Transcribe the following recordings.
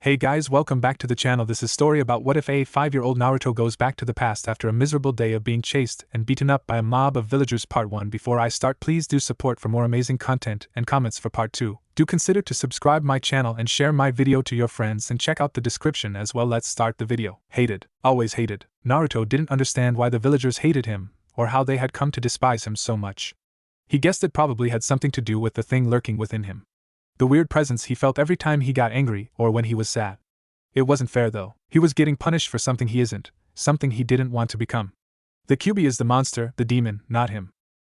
Hey guys, welcome back to the channel. This is story about what if a 5-year-old Naruto goes back to the past after a miserable day of being chased and beaten up by a mob of villagers. Part 1. Before I start, please do support for more amazing content and comments for part 2. Do consider to subscribe my channel and share my video to your friends and check out the description as well. Let's start the video. Hated. Always hated. Naruto didn't understand why the villagers hated him or how they had come to despise him so much. He guessed it probably had something to do with the thing lurking within him. The weird presence he felt every time he got angry or when he was sad. It wasn't fair though. He was getting punished for something he isn't, something he didn't want to become. The Kyuubi is the monster, the demon, not him.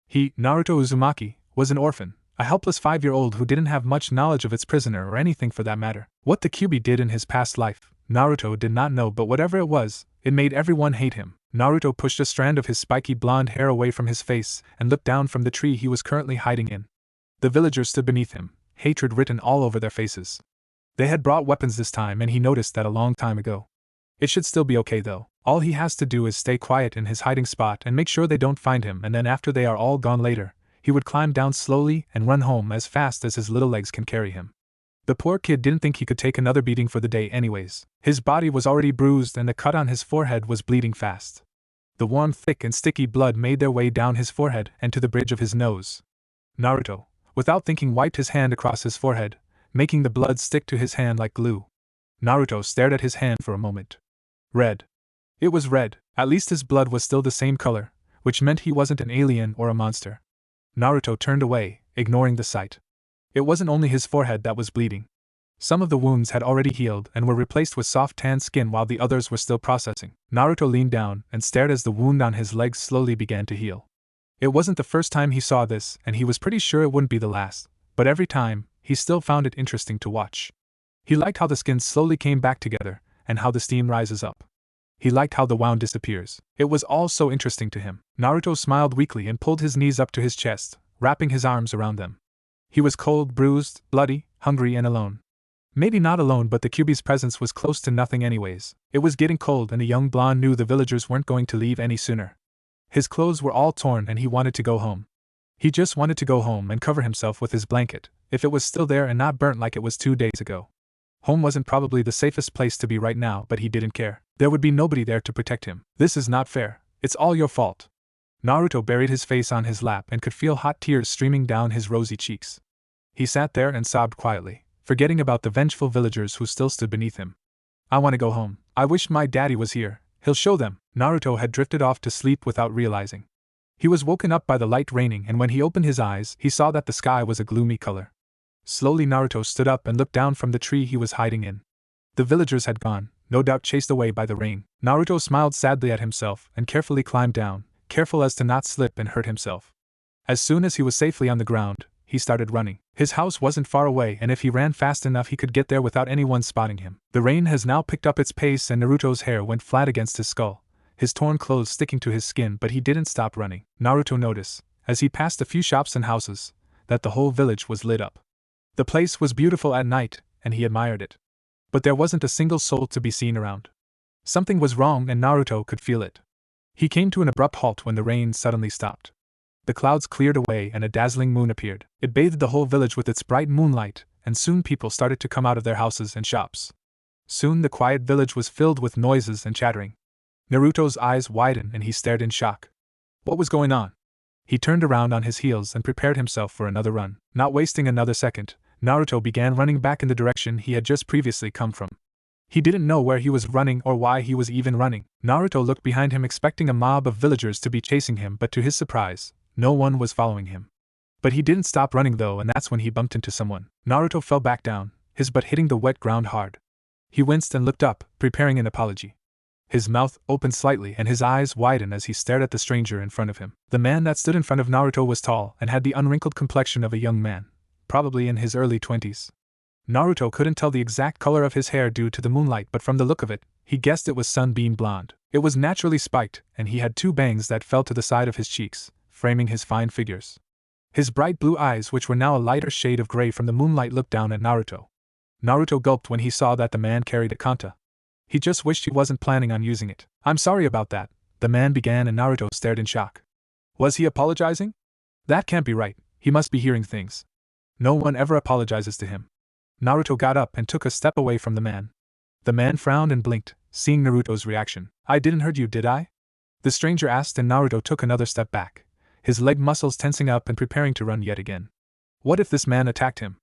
He, Naruto Uzumaki, was an orphan, a helpless 5-year-old who didn't have much knowledge of its prisoner or anything for that matter. What the Kyuubi did in his past life, Naruto did not know, but whatever it was, it made everyone hate him. Naruto pushed a strand of his spiky blonde hair away from his face and looked down from the tree he was currently hiding in. The villagers stood beneath him, hatred written all over their faces. They had brought weapons this time, and he noticed that a long time ago. It should still be okay though. All he has to do is stay quiet in his hiding spot and make sure they don't find him, and then after they are all gone later, he would climb down slowly and run home as fast as his little legs can carry him. The poor kid didn't think he could take another beating for the day anyways. His body was already bruised and the cut on his forehead was bleeding fast. The warm, thick and sticky blood made their way down his forehead and to the bridge of his nose. Naruto, without thinking, wiped his hand across his forehead, making the blood stick to his hand like glue. Naruto stared at his hand for a moment. Red. It was red. At least his blood was still the same color, which meant he wasn't an alien or a monster. Naruto turned away, ignoring the sight. It wasn't only his forehead that was bleeding. Some of the wounds had already healed and were replaced with soft tan skin while the others were still processing. Naruto leaned down and stared as the wound on his legs slowly began to heal. It wasn't the first time he saw this, and he was pretty sure it wouldn't be the last, but every time, he still found it interesting to watch. He liked how the skin slowly came back together, and how the steam rises up. He liked how the wound disappears. It was all so interesting to him. Naruto smiled weakly and pulled his knees up to his chest, wrapping his arms around them. He was cold, bruised, bloody, hungry and alone. Maybe not alone, but the Kyuubi's presence was close to nothing anyways. It was getting cold and the young blonde knew the villagers weren't going to leave any sooner. His clothes were all torn and he wanted to go home. He just wanted to go home and cover himself with his blanket, if it was still there and not burnt like it was 2 days ago. Home wasn't probably the safest place to be right now, but he didn't care. There would be nobody there to protect him. This is not fair. It's all your fault. Naruto buried his face on his lap and could feel hot tears streaming down his rosy cheeks. He sat there and sobbed quietly, forgetting about the vengeful villagers who still stood beneath him. I want to go home. I wish my daddy was here. He'll show them. Naruto had drifted off to sleep without realizing. He was woken up by the light raining, and when he opened his eyes, he saw that the sky was a gloomy color. Slowly Naruto stood up and looked down from the tree he was hiding in. The villagers had gone, no doubt chased away by the rain. Naruto smiled sadly at himself and carefully climbed down, careful as to not slip and hurt himself. As soon as he was safely on the ground, he started running. His house wasn't far away, and if he ran fast enough he could get there without anyone spotting him. The rain has now picked up its pace and Naruto's hair went flat against his skull, his torn clothes sticking to his skin, but he didn't stop running. Naruto noticed, as he passed a few shops and houses, that the whole village was lit up. The place was beautiful at night, and he admired it. But there wasn't a single soul to be seen around. Something was wrong and Naruto could feel it. He came to an abrupt halt when the rain suddenly stopped. The clouds cleared away and a dazzling moon appeared. It bathed the whole village with its bright moonlight, and soon people started to come out of their houses and shops. Soon the quiet village was filled with noises and chattering. Naruto's eyes widened and he stared in shock. What was going on? He turned around on his heels and prepared himself for another run. Not wasting another second, Naruto began running back in the direction he had just previously come from. He didn't know where he was running or why he was even running. Naruto looked behind him expecting a mob of villagers to be chasing him, but to his surprise, no one was following him. But he didn't stop running though, and that's when he bumped into someone. Naruto fell back down, his butt hitting the wet ground hard. He winced and looked up, preparing an apology. His mouth opened slightly and his eyes widened as he stared at the stranger in front of him. The man that stood in front of Naruto was tall and had the unwrinkled complexion of a young man, probably in his early 20s. Naruto couldn't tell the exact color of his hair due to the moonlight, but from the look of it, he guessed it was sunbeam blonde. It was naturally spiked, and he had 2 bangs that fell to the side of his cheeks, framing his fine figures. His bright blue eyes, which were now a lighter shade of gray from the moonlight, looked down at Naruto. Naruto gulped when he saw that the man carried a kanta. He just wished he wasn't planning on using it. I'm sorry about that, the man began, and Naruto stared in shock. Was he apologizing? That can't be right, he must be hearing things. No one ever apologizes to him. Naruto got up and took a step away from the man. The man frowned and blinked, seeing Naruto's reaction. I didn't hurt you, did I? The stranger asked, and Naruto took another step back, his leg muscles tensing up and preparing to run yet again. What if this man attacked him?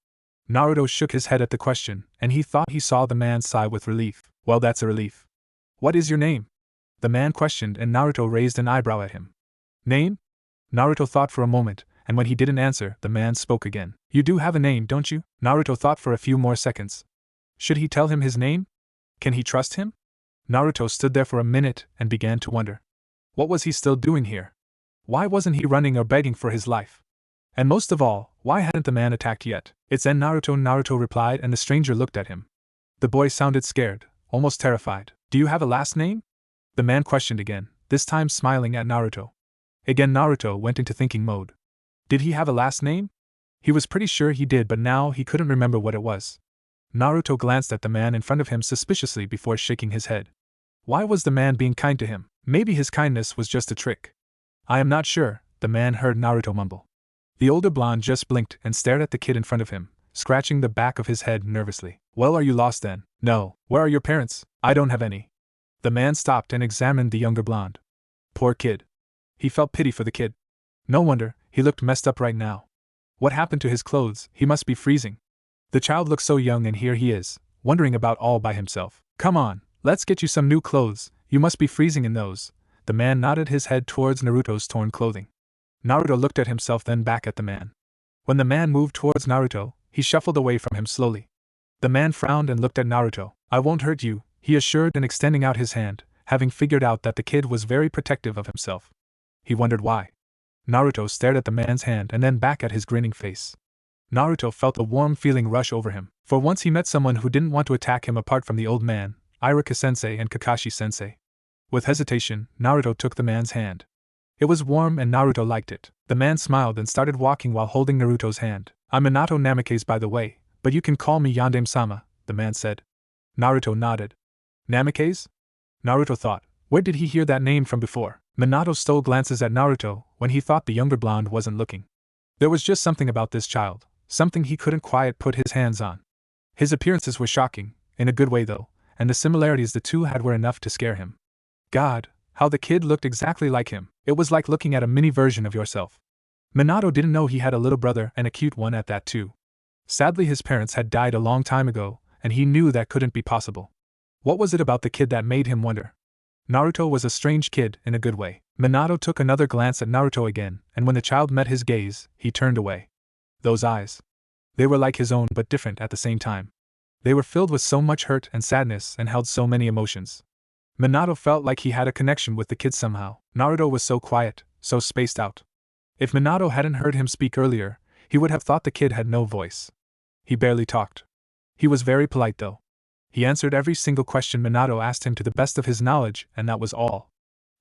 Naruto shook his head at the question, and he thought he saw the man sigh with relief. Well, that's a relief. What is your name? The man questioned, and Naruto raised an eyebrow at him. Name? Naruto thought for a moment, and when he didn't answer, the man spoke again. You do have a name, don't you? Naruto thought for a few more seconds. Should he tell him his name? Can he trust him? Naruto stood there for a minute and began to wonder. What was he still doing here? Why wasn't he running or begging for his life? And most of all, why hadn't the man attacked yet? It's Naruto replied, and the stranger looked at him. The boy sounded scared, almost terrified. Do you have a last name? The man questioned again, this time smiling at Naruto. Again Naruto went into thinking mode. Did he have a last name? He was pretty sure he did, but now he couldn't remember what it was. Naruto glanced at the man in front of him suspiciously before shaking his head. Why was the man being kind to him? Maybe his kindness was just a trick. I am not sure, the man heard Naruto mumble. The older blonde just blinked and stared at the kid in front of him, scratching the back of his head nervously. Well, are you lost then? No. Where are your parents? I don't have any. The man stopped and examined the younger blonde. Poor kid. He felt pity for the kid. No wonder, he looked messed up right now. What happened to his clothes? He must be freezing. The child looked so young, and here he is, wondering about all by himself. Come on, let's get you some new clothes, you must be freezing in those. The man nodded his head towards Naruto's torn clothing. Naruto looked at himself, then back at the man. When the man moved towards Naruto, he shuffled away from him slowly. The man frowned and looked at Naruto. I won't hurt you, he assured, and extending out his hand, having figured out that the kid was very protective of himself. He wondered why. Naruto stared at the man's hand and then back at his grinning face. Naruto felt a warm feeling rush over him. For once he met someone who didn't want to attack him apart from the old man, Iruka-sensei and Kakashi-sensei. With hesitation, Naruto took the man's hand. It was warm and Naruto liked it. The man smiled and started walking while holding Naruto's hand. I'm Minato Namikaze, by the way, but you can call me Yandeme-sama, the man said. Naruto nodded. Namikaze? Naruto thought, where did he hear that name from before? Minato stole glances at Naruto when he thought the younger blonde wasn't looking. There was just something about this child, something he couldn't quite put his hands on. His appearances were shocking, in a good way though, and the similarities the two had were enough to scare him. God, how the kid looked exactly like him. It was like looking at a mini version of yourself. Minato didn't know he had a little brother, and a cute one at that too. Sadly, his parents had died a long time ago, and he knew that couldn't be possible. What was it about the kid that made him wonder? Naruto was a strange kid, in a good way. Minato took another glance at Naruto again, and when the child met his gaze, he turned away. Those eyes. They were like his own but different at the same time. They were filled with so much hurt and sadness and held so many emotions. Minato felt like he had a connection with the kid somehow. Naruto was so quiet, so spaced out. If Minato hadn't heard him speak earlier, he would have thought the kid had no voice. He barely talked. He was very polite though. He answered every single question Minato asked him to the best of his knowledge, and that was all.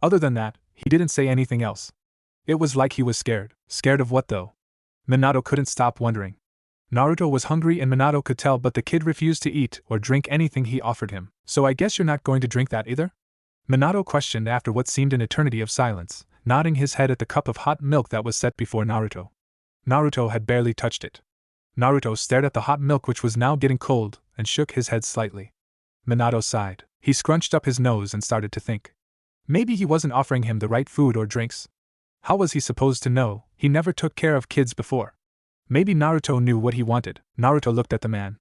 Other than that, he didn't say anything else. It was like he was scared. Scared of what though? Minato couldn't stop wondering. Naruto was hungry and Minato could tell, but the kid refused to eat or drink anything he offered him. So I guess you're not going to drink that either? Minato questioned after what seemed an eternity of silence, nodding his head at the cup of hot milk that was set before Naruto. Naruto had barely touched it. Naruto stared at the hot milk, which was now getting cold, and shook his head slightly. Minato sighed. He scrunched up his nose and started to think. Maybe he wasn't offering him the right food or drinks. How was he supposed to know? He never took care of kids before. Maybe Naruto knew what he wanted. Naruto looked at the man.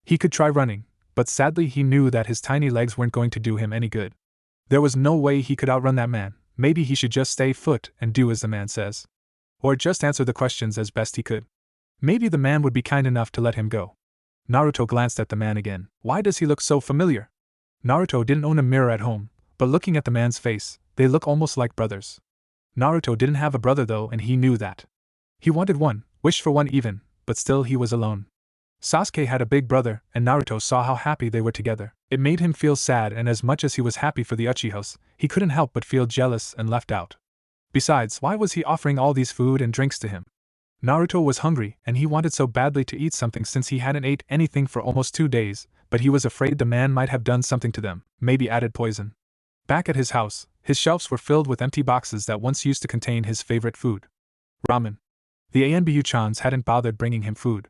He could try running, but sadly he knew that his tiny legs weren't going to do him any good. There was no way he could outrun that man. Maybe he should just stay put and do as the man says. Or just answer the questions as best he could. Maybe the man would be kind enough to let him go. Naruto glanced at the man again. Why does he look so familiar? Naruto didn't own a mirror at home, but looking at the man's face, they look almost like brothers. Naruto didn't have a brother though, and he knew that. He wanted one, wished for one even, but still he was alone. Sasuke had a big brother, and Naruto saw how happy they were together. It made him feel sad, and as much as he was happy for the Uchihas, he couldn't help but feel jealous and left out. Besides, why was he offering all these food and drinks to him? Naruto was hungry, and he wanted so badly to eat something since he hadn't ate anything for almost 2 days, but he was afraid the man might have done something to them, maybe added poison. Back at his house, his shelves were filled with empty boxes that once used to contain his favorite food. Ramen. The Anbu-chans hadn't bothered bringing him food.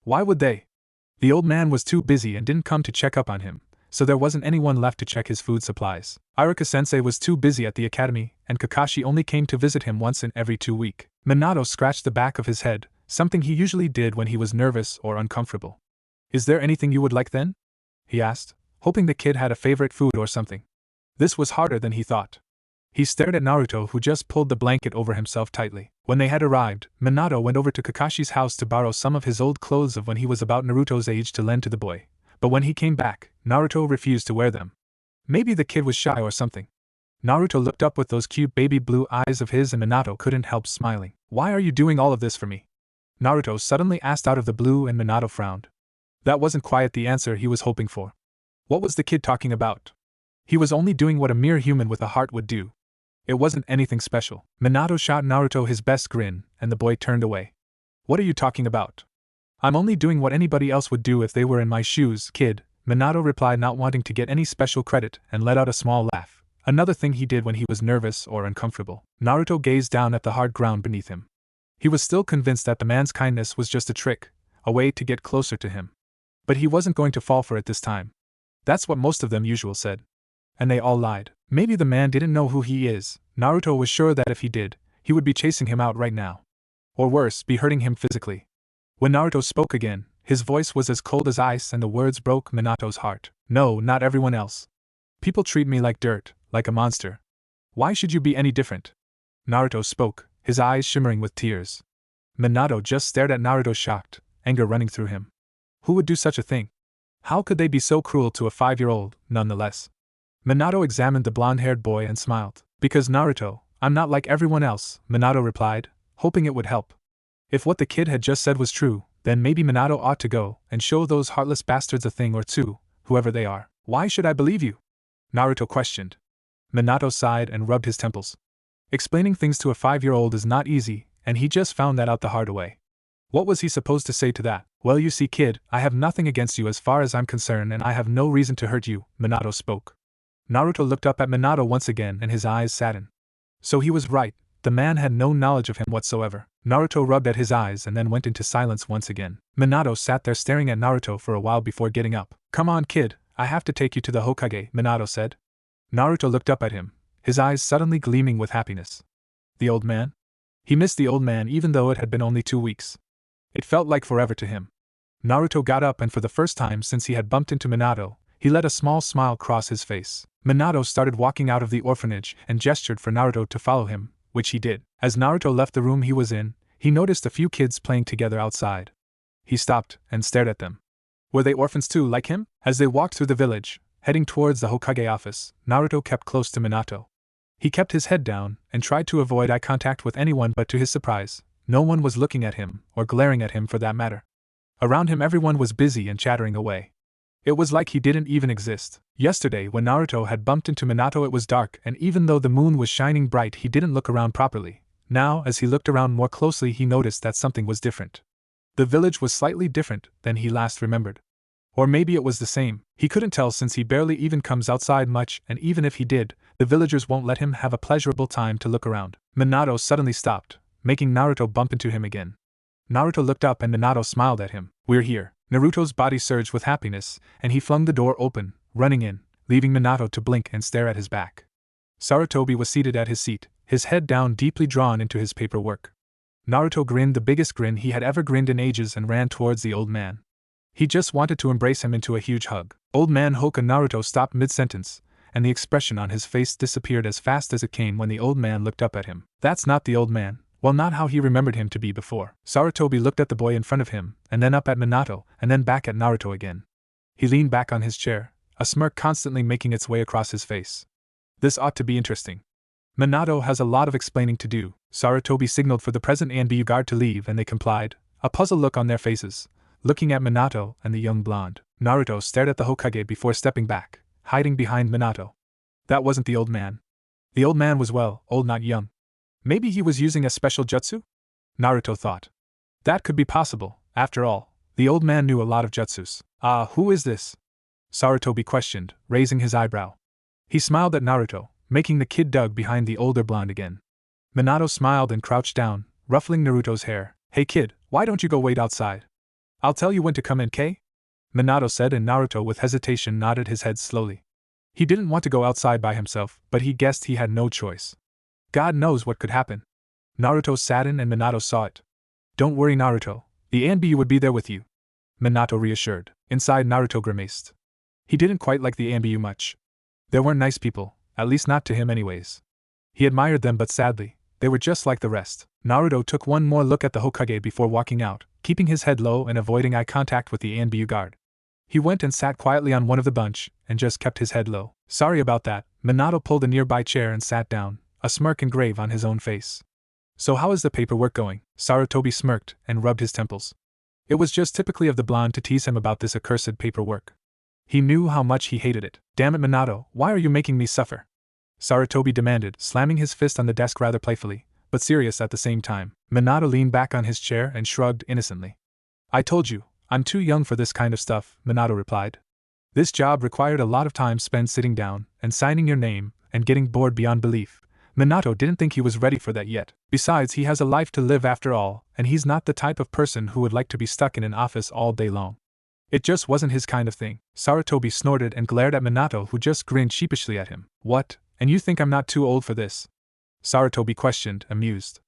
Why would they? The old man was too busy and didn't come to check up on him, so there wasn't anyone left to check his food supplies. Iruka-sensei was too busy at the academy, and Kakashi only came to visit him once in every 2 weeks. Minato scratched the back of his head, something he usually did when he was nervous or uncomfortable. Is there anything you would like then? He asked, hoping the kid had a favorite food or something. This was harder than he thought. He stared at Naruto, who just pulled the blanket over himself tightly. When they had arrived, Minato went over to Kakashi's house to borrow some of his old clothes of when he was about Naruto's age to lend to the boy. But when he came back, Naruto refused to wear them. Maybe the kid was shy or something. Naruto looked up with those cute baby blue eyes of his and Minato couldn't help smiling. Why are you doing all of this for me? Naruto suddenly asked out of the blue, and Minato frowned. That wasn't quite the answer he was hoping for. What was the kid talking about? He was only doing what a mere human with a heart would do. It wasn't anything special. Minato shot Naruto his best grin, and the boy turned away. What are you talking about? I'm only doing what anybody else would do if they were in my shoes, kid, Minato replied, not wanting to get any special credit, and let out a small laugh. Another thing he did when he was nervous or uncomfortable. Naruto gazed down at the hard ground beneath him. He was still convinced that the man's kindness was just a trick, a way to get closer to him. But he wasn't going to fall for it this time. That's what most of them usually said. And they all lied. Maybe the man didn't know who he is. Naruto was sure that if he did, he would be chasing him out right now. Or worse, be hurting him physically. When Naruto spoke again, his voice was as cold as ice and the words broke Minato's heart. No, not everyone else. People treat me like dirt, like a monster. Why should you be any different? Naruto spoke, his eyes shimmering with tears. Minato just stared at Naruto, shocked, anger running through him. Who would do such a thing? How could they be so cruel to a 5-year-old, nonetheless? Minato examined the blonde-haired boy and smiled. Because Naruto, I'm not like everyone else, Minato replied, hoping it would help. If what the kid had just said was true, then maybe Minato ought to go and show those heartless bastards a thing or two, whoever they are. Why should I believe you? Naruto questioned. Minato sighed and rubbed his temples. Explaining things to a 5-year-old is not easy, and he just found that out the hard way. What was he supposed to say to that? Well, you see, kid, I have nothing against you as far as I'm concerned, and I have no reason to hurt you, Minato spoke. Naruto looked up at Minato once again and his eyes saddened. So he was right, the man had no knowledge of him whatsoever. Naruto rubbed at his eyes and then went into silence once again. Minato sat there staring at Naruto for a while before getting up. Come on, kid, I have to take you to the Hokage, Minato said. Naruto looked up at him, his eyes suddenly gleaming with happiness. The old man? He missed the old man even though it had been only 2 weeks. It felt like forever to him. Naruto got up and for the first time since he had bumped into Minato, he let a small smile cross his face. Minato started walking out of the orphanage and gestured for Naruto to follow him, which he did. As Naruto left the room he was in, he noticed a few kids playing together outside. He stopped and stared at them. Were they orphans too, like him? As they walked through the village, heading towards the Hokage office, Naruto kept close to Minato. He kept his head down and tried to avoid eye contact with anyone, but to his surprise, no one was looking at him, or glaring at him for that matter. Around him everyone was busy and chattering away. It was like he didn't even exist. Yesterday when Naruto had bumped into Minato it was dark, and even though the moon was shining bright he didn't look around properly. Now, as he looked around more closely he noticed that something was different. The village was slightly different than he last remembered. Or maybe it was the same, he couldn't tell since he barely even comes outside much, and even if he did, the villagers won't let him have a pleasurable time to look around. Minato suddenly stopped, making Naruto bump into him again. Naruto looked up and Minato smiled at him. We're here. Naruto's body surged with happiness, and he flung the door open, running in, leaving Minato to blink and stare at his back. Sarutobi was seated at his seat, his head down deeply drawn into his paperwork. Naruto grinned the biggest grin he had ever grinned in ages and ran towards the old man. He just wanted to embrace him into a huge hug. Old man Hoka. Naruto stopped mid-sentence, and the expression on his face disappeared as fast as it came when the old man looked up at him. That's not the old man. Well, not how he remembered him to be before. Sarutobi looked at the boy in front of him, and then up at Minato, and then back at Naruto again. He leaned back on his chair, a smirk constantly making its way across his face. This ought to be interesting. Minato has a lot of explaining to do. Sarutobi signaled for the present and BU guard to leave and they complied, a puzzled look on their faces, looking at Minato and the young blonde. Naruto stared at the Hokage before stepping back, hiding behind Minato. That wasn't the old man. The old man was old, not young. Maybe he was using a special jutsu? Naruto thought. That could be possible, after all, the old man knew a lot of jutsus. Who is this? Sarutobi questioned, raising his eyebrow. He smiled at Naruto, making the kid dug behind the older blonde again. Minato smiled and crouched down, ruffling Naruto's hair. Hey kid, why don't you go wait outside? I'll tell you when to come in, K? Minato said, and Naruto with hesitation nodded his head slowly. He didn't want to go outside by himself, but he guessed he had no choice. God knows what could happen. Naruto saddened and Minato saw it. Don't worry, Naruto. The ANBU would be there with you, Minato reassured. Inside, Naruto grimaced. He didn't quite like the ANBU much. They weren't nice people, at least not to him anyways. He admired them, but sadly, they were just like the rest. Naruto took one more look at the Hokage before walking out, keeping his head low and avoiding eye contact with the ANBU guard. He went and sat quietly on one of the bunch, and just kept his head low. Sorry about that. Minato pulled a nearby chair and sat down, a smirk engraved on his own face. So how is the paperwork going? Sarutobi smirked and rubbed his temples. It was just typically of the blonde to tease him about this accursed paperwork. He knew how much he hated it. Damn it, Minato, why are you making me suffer? Sarutobi demanded, slamming his fist on the desk rather playfully, but serious at the same time. Minato leaned back on his chair and shrugged innocently. I told you, I'm too young for this kind of stuff, Minato replied. This job required a lot of time spent sitting down and signing your name and getting bored beyond belief. Minato didn't think he was ready for that yet. Besides, he has a life to live after all, and he's not the type of person who would like to be stuck in an office all day long. It just wasn't his kind of thing. Sarutobi snorted and glared at Minato, who just grinned sheepishly at him. What, and you think I'm not too old for this? Sarutobi questioned, amused.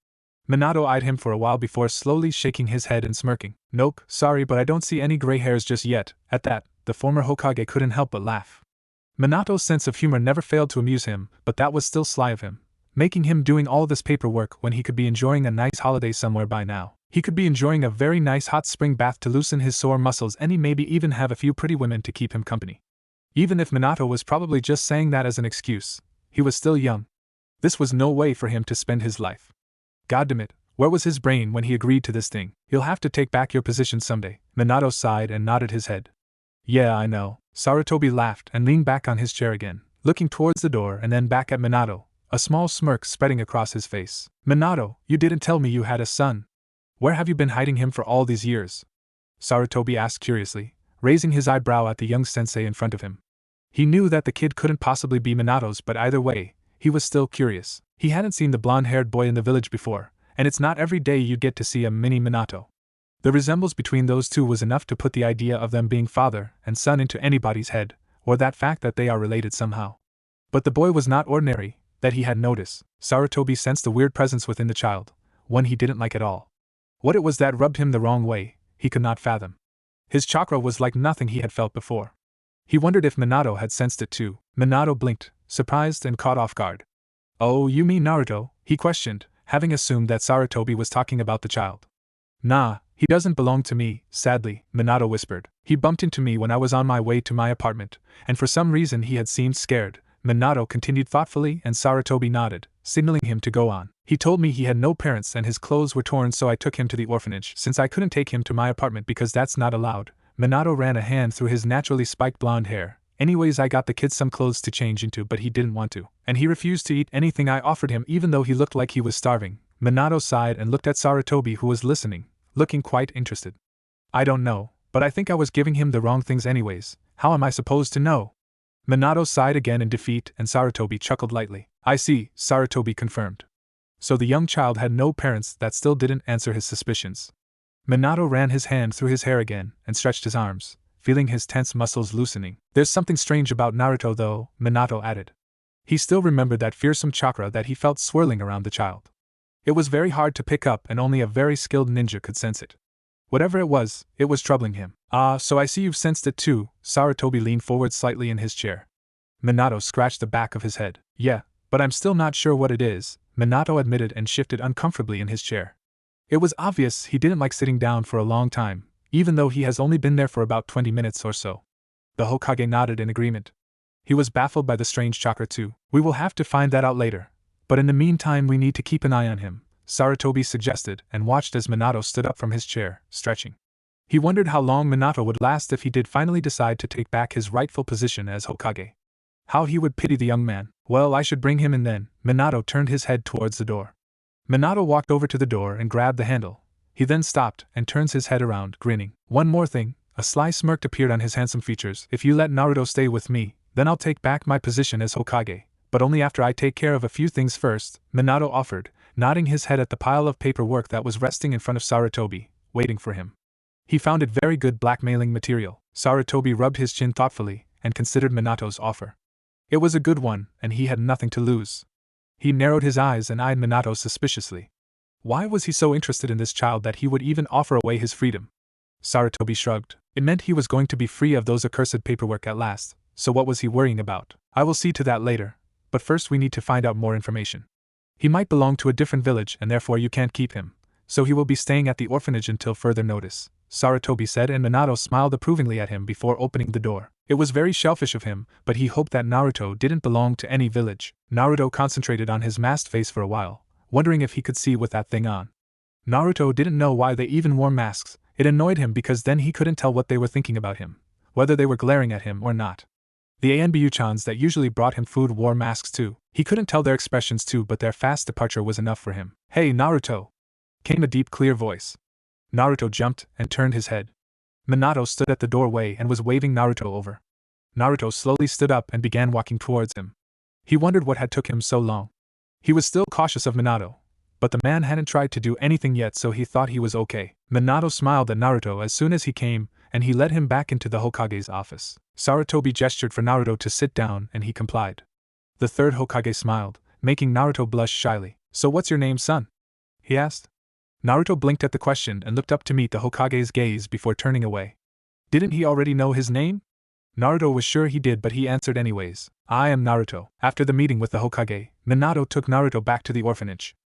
Minato eyed him for a while before slowly shaking his head and smirking. Nope, sorry, but I don't see any gray hairs just yet. At that, the former Hokage couldn't help but laugh. Minato's sense of humor never failed to amuse him, but that was still sly of him, making him doing all this paperwork when he could be enjoying a nice holiday somewhere by now. He could be enjoying a very nice hot spring bath to loosen his sore muscles, and he maybe even have a few pretty women to keep him company. Even if Minato was probably just saying that as an excuse, he was still young. This was no way for him to spend his life. Goddamn, where was his brain when he agreed to this thing? You'll have to take back your position someday. Minato sighed and nodded his head. Yeah, I know. Sarutobi laughed and leaned back on his chair again, looking towards the door and then back at Minato, a small smirk spreading across his face. Minato, you didn't tell me you had a son. Where have you been hiding him for all these years? Sarutobi asked curiously, raising his eyebrow at the young sensei in front of him. He knew that the kid couldn't possibly be Minato's, but either way, he was still curious. He hadn't seen the blonde-haired boy in the village before, and it's not every day you get to see a mini Minato. The resemblance between those two was enough to put the idea of them being father and son into anybody's head, or that fact that they are related somehow. But the boy was not ordinary, that he had noticed. Sarutobi sensed a weird presence within the child, one he didn't like at all. What it was that rubbed him the wrong way, he could not fathom. His chakra was like nothing he had felt before. He wondered if Minato had sensed it too. Minato blinked, surprised and caught off guard. Oh, you mean Naruto? He questioned, having assumed that Sarutobi was talking about the child. Nah, he doesn't belong to me, sadly, Minato whispered. He bumped into me when I was on my way to my apartment, and for some reason he had seemed scared. Minato continued thoughtfully and Sarutobi nodded, signaling him to go on. He told me he had no parents and his clothes were torn, so I took him to the orphanage. Since I couldn't take him to my apartment because that's not allowed, Minato ran a hand through his naturally spiked blonde hair. Anyways, I got the kid some clothes to change into, but he didn't want to. And he refused to eat anything I offered him even though he looked like he was starving. Minato sighed and looked at Sarutobi, who was listening, looking quite interested. I don't know, but I think I was giving him the wrong things anyways. How am I supposed to know? Minato sighed again in defeat and Sarutobi chuckled lightly. I see, Sarutobi confirmed. So the young child had no parents. That still didn't answer his suspicions. Minato ran his hand through his hair again and stretched his arms, feeling his tense muscles loosening. There's something strange about Naruto though, Minato added. He still remembered that fearsome chakra that he felt swirling around the child. It was very hard to pick up and only a very skilled ninja could sense it. Whatever it was troubling him. Ah, so I see you've sensed it too. Sarutobi leaned forward slightly in his chair. Minato scratched the back of his head. Yeah, but I'm still not sure what it is, Minato admitted and shifted uncomfortably in his chair. It was obvious he didn't like sitting down for a long time, even though he has only been there for about 20 minutes or so. The Hokage nodded in agreement. He was baffled by the strange chakra too. We will have to find that out later, but in the meantime we need to keep an eye on him, Sarutobi suggested and watched as Minato stood up from his chair, stretching. He wondered how long Minato would last if he did finally decide to take back his rightful position as Hokage. How he would pity the young man. Well, I should bring him in then. Minato turned his head towards the door. Minato walked over to the door and grabbed the handle. He then stopped and turns his head around, grinning. One more thing. A sly smirk appeared on his handsome features. If you let Naruto stay with me, then I'll take back my position as Hokage, but only after I take care of a few things first, Minato offered, nodding his head at the pile of paperwork that was resting in front of Sarutobi, waiting for him. He found it very good blackmailing material. Sarutobi rubbed his chin thoughtfully and considered Minato's offer. It was a good one, and he had nothing to lose. He narrowed his eyes and eyed Minato suspiciously. Why was he so interested in this child that he would even offer away his freedom? Sarutobi shrugged. It meant he was going to be free of those accursed paperwork at last, so what was he worrying about? I will see to that later, but first we need to find out more information. He might belong to a different village and therefore you can't keep him, so he will be staying at the orphanage until further notice, Sarutobi said, and Minato smiled approvingly at him before opening the door. It was very selfish of him, but he hoped that Naruto didn't belong to any village. Naruto concentrated on his masked face for a while, wondering if he could see with that thing on. Naruto didn't know why they even wore masks. It annoyed him because then he couldn't tell what they were thinking about him, whether they were glaring at him or not. The Anbu-chans that usually brought him food wore masks too. He couldn't tell their expressions too, but their fast departure was enough for him. Hey, Naruto! Came a deep, clear voice. Naruto jumped and turned his head. Minato stood at the doorway and was waving Naruto over. Naruto slowly stood up and began walking towards him. He wondered what had took him so long. He was still cautious of Minato, but the man hadn't tried to do anything yet, so he thought he was okay. Minato smiled at Naruto as soon as he came, and he led him back into the Hokage's office. Sarutobi gestured for Naruto to sit down and he complied. The third Hokage smiled, making Naruto blush shyly. So what's your name, son? He asked. Naruto blinked at the question and looked up to meet the Hokage's gaze before turning away. Didn't he already know his name? Naruto was sure he did, but he answered anyways. I am Naruto. After the meeting with the Hokage, Minato took Naruto back to the orphanage.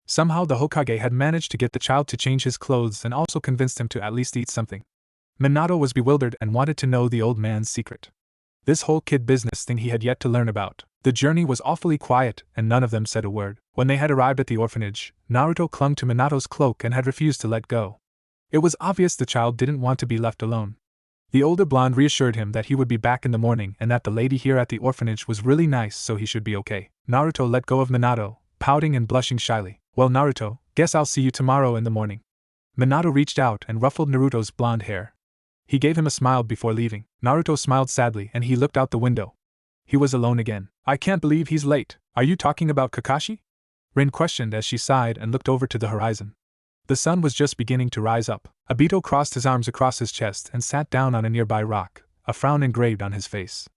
Somehow the Hokage had managed to get the child to change his clothes and also convinced him to at least eat something. Minato was bewildered and wanted to know the old man's secret. This whole kid business thing he had yet to learn about. The journey was awfully quiet and none of them said a word. When they had arrived at the orphanage, Naruto clung to Minato's cloak and had refused to let go. It was obvious the child didn't want to be left alone. The older blonde reassured him that he would be back in the morning and that the lady here at the orphanage was really nice, so he should be okay. Naruto let go of Minato, pouting and blushing shyly. Well, Naruto, guess I'll see you tomorrow in the morning. Minato reached out and ruffled Naruto's blonde hair. He gave him a smile before leaving. Naruto smiled sadly and he looked out the window. He was alone again. I can't believe he's late. Are you talking about Kakashi? Rin questioned as she sighed and looked over to the horizon. The sun was just beginning to rise up. Obito crossed his arms across his chest and sat down on a nearby rock, a frown engraved on his face.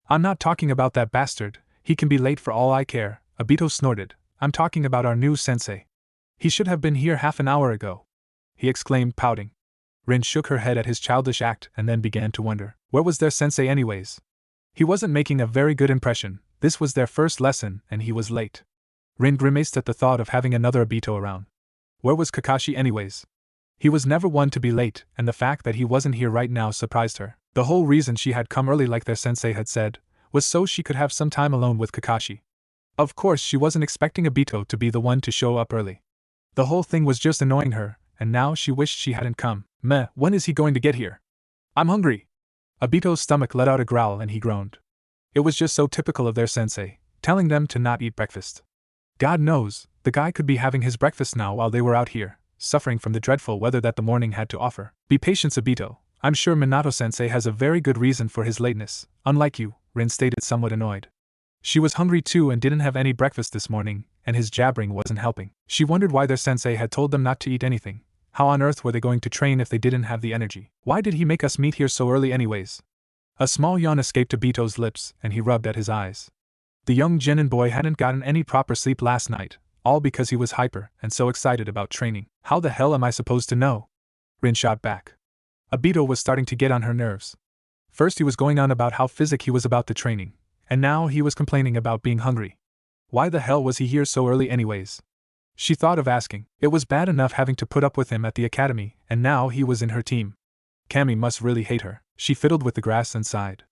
I'm not talking about that bastard. He can be late for all I care, Obito snorted. I'm talking about our new sensei. He should have been here half an hour ago, he exclaimed, pouting. Rin shook her head at his childish act and then began to wonder, where was their sensei anyways? He wasn't making a very good impression. This was their first lesson and he was late. Rin grimaced at the thought of having another Obito around. Where was Kakashi anyways? He was never one to be late, and the fact that he wasn't here right now surprised her. The whole reason she had come early, like their sensei had said, was so she could have some time alone with Kakashi. Of course she wasn't expecting Obito to be the one to show up early. The whole thing was just annoying her, and now she wished she hadn't come. Meh, when is he going to get here? I'm hungry. Obito's stomach let out a growl and he groaned. It was just so typical of their sensei, telling them to not eat breakfast. God knows, the guy could be having his breakfast now while they were out here, suffering from the dreadful weather that the morning had to offer. Be patient, Obito. I'm sure Minato-sensei has a very good reason for his lateness, unlike you, Rin stated, somewhat annoyed. She was hungry too and didn't have any breakfast this morning, and his jabbering wasn't helping. She wondered why their sensei had told them not to eat anything. How on earth were they going to train if they didn't have the energy? Why did he make us meet here so early anyways? A small yawn escaped Obito's lips, and he rubbed at his eyes. The young genin boy hadn't gotten any proper sleep last night, all because he was hyper and so excited about training. How the hell am I supposed to know? Rin shot back. Obito was starting to get on her nerves. First he was going on about how physic he was about the training, and now he was complaining about being hungry. Why the hell was he here so early anyways? She thought of asking. It was bad enough having to put up with him at the academy, and now he was in her team. Cammy must really hate her. She fiddled with the grass and sighed.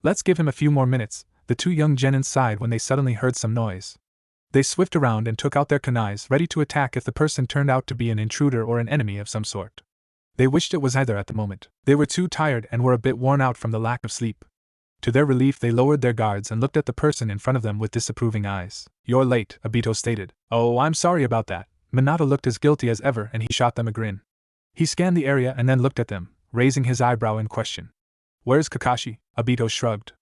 Let's give him a few more minutes, the two young genins sighed when they suddenly heard some noise. They swift around and took out their kunais, ready to attack if the person turned out to be an intruder or an enemy of some sort. They wished it was either at the moment. They were too tired and were a bit worn out from the lack of sleep. To their relief they lowered their guards and looked at the person in front of them with disapproving eyes. You're late, Obito stated. Oh, I'm sorry about that. Minato looked as guilty as ever and he shot them a grin. He scanned the area and then looked at them, raising his eyebrow in question. Where's Kakashi? Obito shrugged.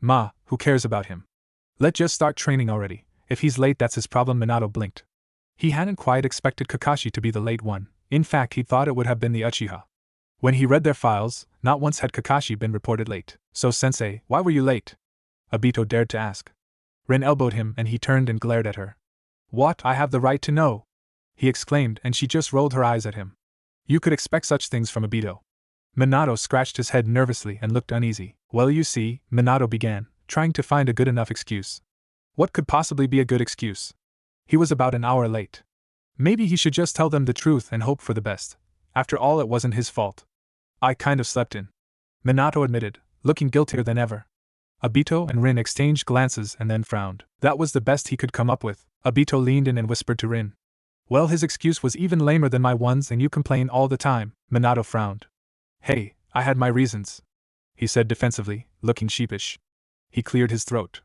Ma, who cares about him? Let's just start training already. If he's late, that's his problem. Minato blinked. He hadn't quite expected Kakashi to be the late one. In fact, he thought it would have been the Uchiha. When he read their files, not once had Kakashi been reported late. So sensei, why were you late? Obito dared to ask. Rin elbowed him and he turned and glared at her. What? I have the right to know! He exclaimed, and she just rolled her eyes at him. You could expect such things from Obito. Minato scratched his head nervously and looked uneasy. Well, you see, Minato began, trying to find a good enough excuse. What could possibly be a good excuse? He was about an hour late. Maybe he should just tell them the truth and hope for the best. After all, it wasn't his fault. I kind of slept in, Minato admitted, looking guiltier than ever. Obito and Rin exchanged glances and then frowned. That was the best he could come up with. Obito leaned in and whispered to Rin. Well, his excuse was even lamer than my ones and you complain all the time. Minato frowned. Hey, I had my reasons, he said defensively, looking sheepish. He cleared his throat.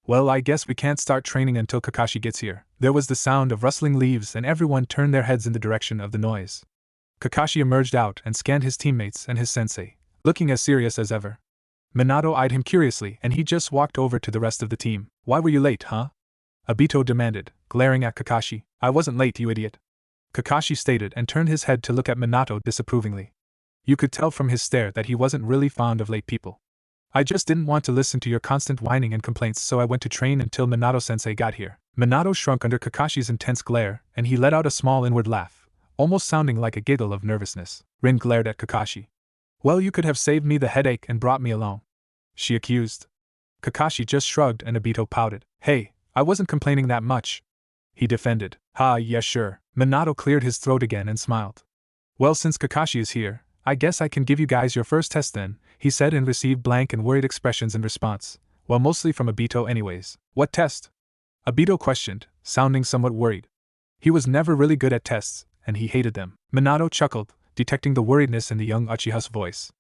Well, I guess we can't start training until Kakashi gets here. There was the sound of rustling leaves and everyone turned their heads in the direction of the noise. Kakashi emerged out and scanned his teammates and his sensei, looking as serious as ever. Minato eyed him curiously and he just walked over to the rest of the team. Why were you late, huh? Obito demanded, glaring at Kakashi. I wasn't late, you idiot, Kakashi stated and turned his head to look at Minato disapprovingly. You could tell from his stare that he wasn't really fond of late people. I just didn't want to listen to your constant whining and complaints, so I went to train until Minato-sensei got here. Minato shrunk under Kakashi's intense glare, and he let out a small inward laugh, almost sounding like a giggle of nervousness. Rin glared at Kakashi. Well, you could have saved me the headache and brought me along, she accused. Kakashi just shrugged and Obito pouted. Hey, I wasn't complaining that much, he defended. Ha, yeah, sure. Minato cleared his throat again and smiled. Well, since Kakashi is here, I guess I can give you guys your first test then, he said and received blank and worried expressions in response. Well, mostly from Obito anyways. What test? Obito questioned, sounding somewhat worried. He was never really good at tests, and he hated them. Minato chuckled, detecting the worriedness in the young Uchiha's voice.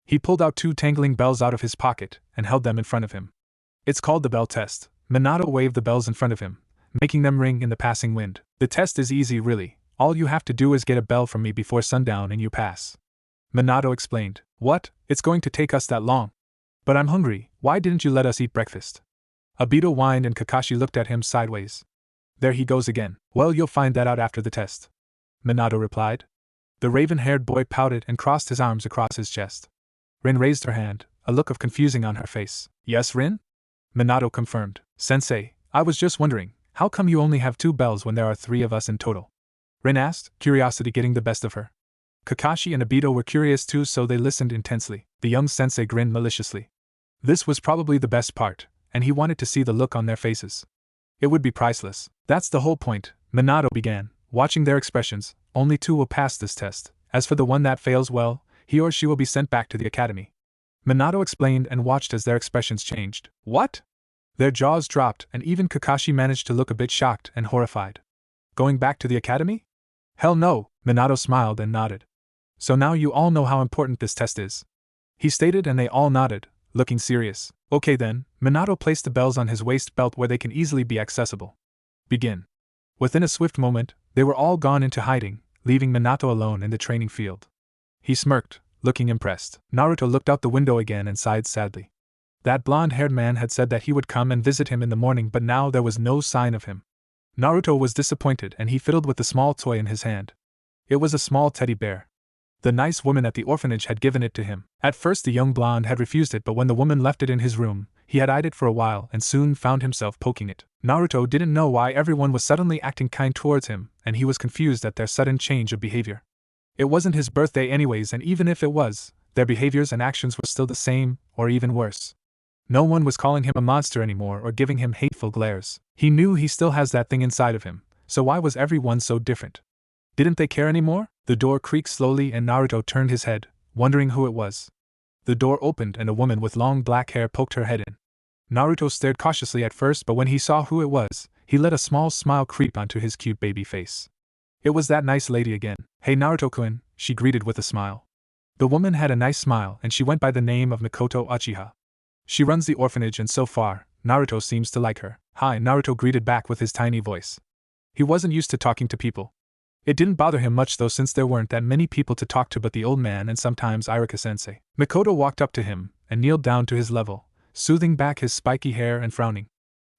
He pulled out 2 tangling bells out of his pocket and held them in front of him. It's called the bell test. Minato waved the bells in front of him, making them ring in the passing wind. The test is easy, really. All you have to do is get a bell from me before sundown and you pass, Minato explained. What? It's going to take us that long? But I'm hungry, why didn't you let us eat breakfast? Obito whined and Kakashi looked at him sideways. There he goes again. Well, you'll find that out after the test, Minato replied. The raven-haired boy pouted and crossed his arms across his chest. Rin raised her hand, a look of confusing on her face. Yes, Rin? Minato confirmed. Sensei, I was just wondering, how come you only have 2 bells when there are 3 of us in total? Rin asked, curiosity getting the best of her. Kakashi and Obito were curious too, so they listened intensely. The young sensei grinned maliciously. This was probably the best part, and he wanted to see the look on their faces. It would be priceless. That's the whole point, Minato began, watching their expressions. Only 2 will pass this test. As for the one that fails, well, he or she will be sent back to the academy. Minato explained and watched as their expressions changed. What? Their jaws dropped and even Kakashi managed to look a bit shocked and horrified. Going back to the academy? Hell no, Minato smiled and nodded. So now you all know how important this test is, he stated, and they all nodded, looking serious. Okay then, Minato placed the bells on his waist belt where they can easily be accessible. Begin. Within a swift moment, they were all gone into hiding, leaving Minato alone in the training field. He smirked, looking impressed. Naruto looked out the window again and sighed sadly. That blonde-haired man had said that he would come and visit him in the morning, but now there was no sign of him. Naruto was disappointed and he fiddled with the small toy in his hand. It was a small teddy bear. The nice woman at the orphanage had given it to him. At first the young blonde had refused it, but when the woman left it in his room, he had eyed it for a while and soon found himself poking it. Naruto didn't know why everyone was suddenly acting kind towards him, and he was confused at their sudden change of behavior. It wasn't his birthday anyways, and even if it was, their behaviors and actions were still the same, or even worse. No one was calling him a monster anymore or giving him hateful glares. He knew he still has that thing inside of him, so why was everyone so different? Didn't they care anymore? The door creaked slowly and Naruto turned his head, wondering who it was. The door opened and a woman with long black hair poked her head in. Naruto stared cautiously at first, but when he saw who it was, he let a small smile creep onto his cute baby face. It was that nice lady again. Hey Naruto-kun, she greeted with a smile. The woman had a nice smile and she went by the name of Mikoto Uchiha. She runs the orphanage and so far, Naruto seems to like her. Hi, Naruto greeted back with his tiny voice. He wasn't used to talking to people. It didn't bother him much though, since there weren't that many people to talk to but the old man and sometimes Iruka-sensei. Mikoto walked up to him and kneeled down to his level, smoothing back his spiky hair and frowning.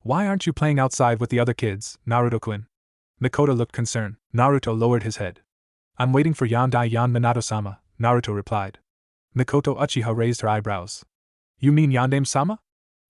Why aren't you playing outside with the other kids, Naruto-kun? Mikoto looked concerned. Naruto lowered his head. I'm waiting for Yandai Yan Minato-sama, Naruto replied. Mikoto Uchiha raised her eyebrows. You mean Yandame-sama?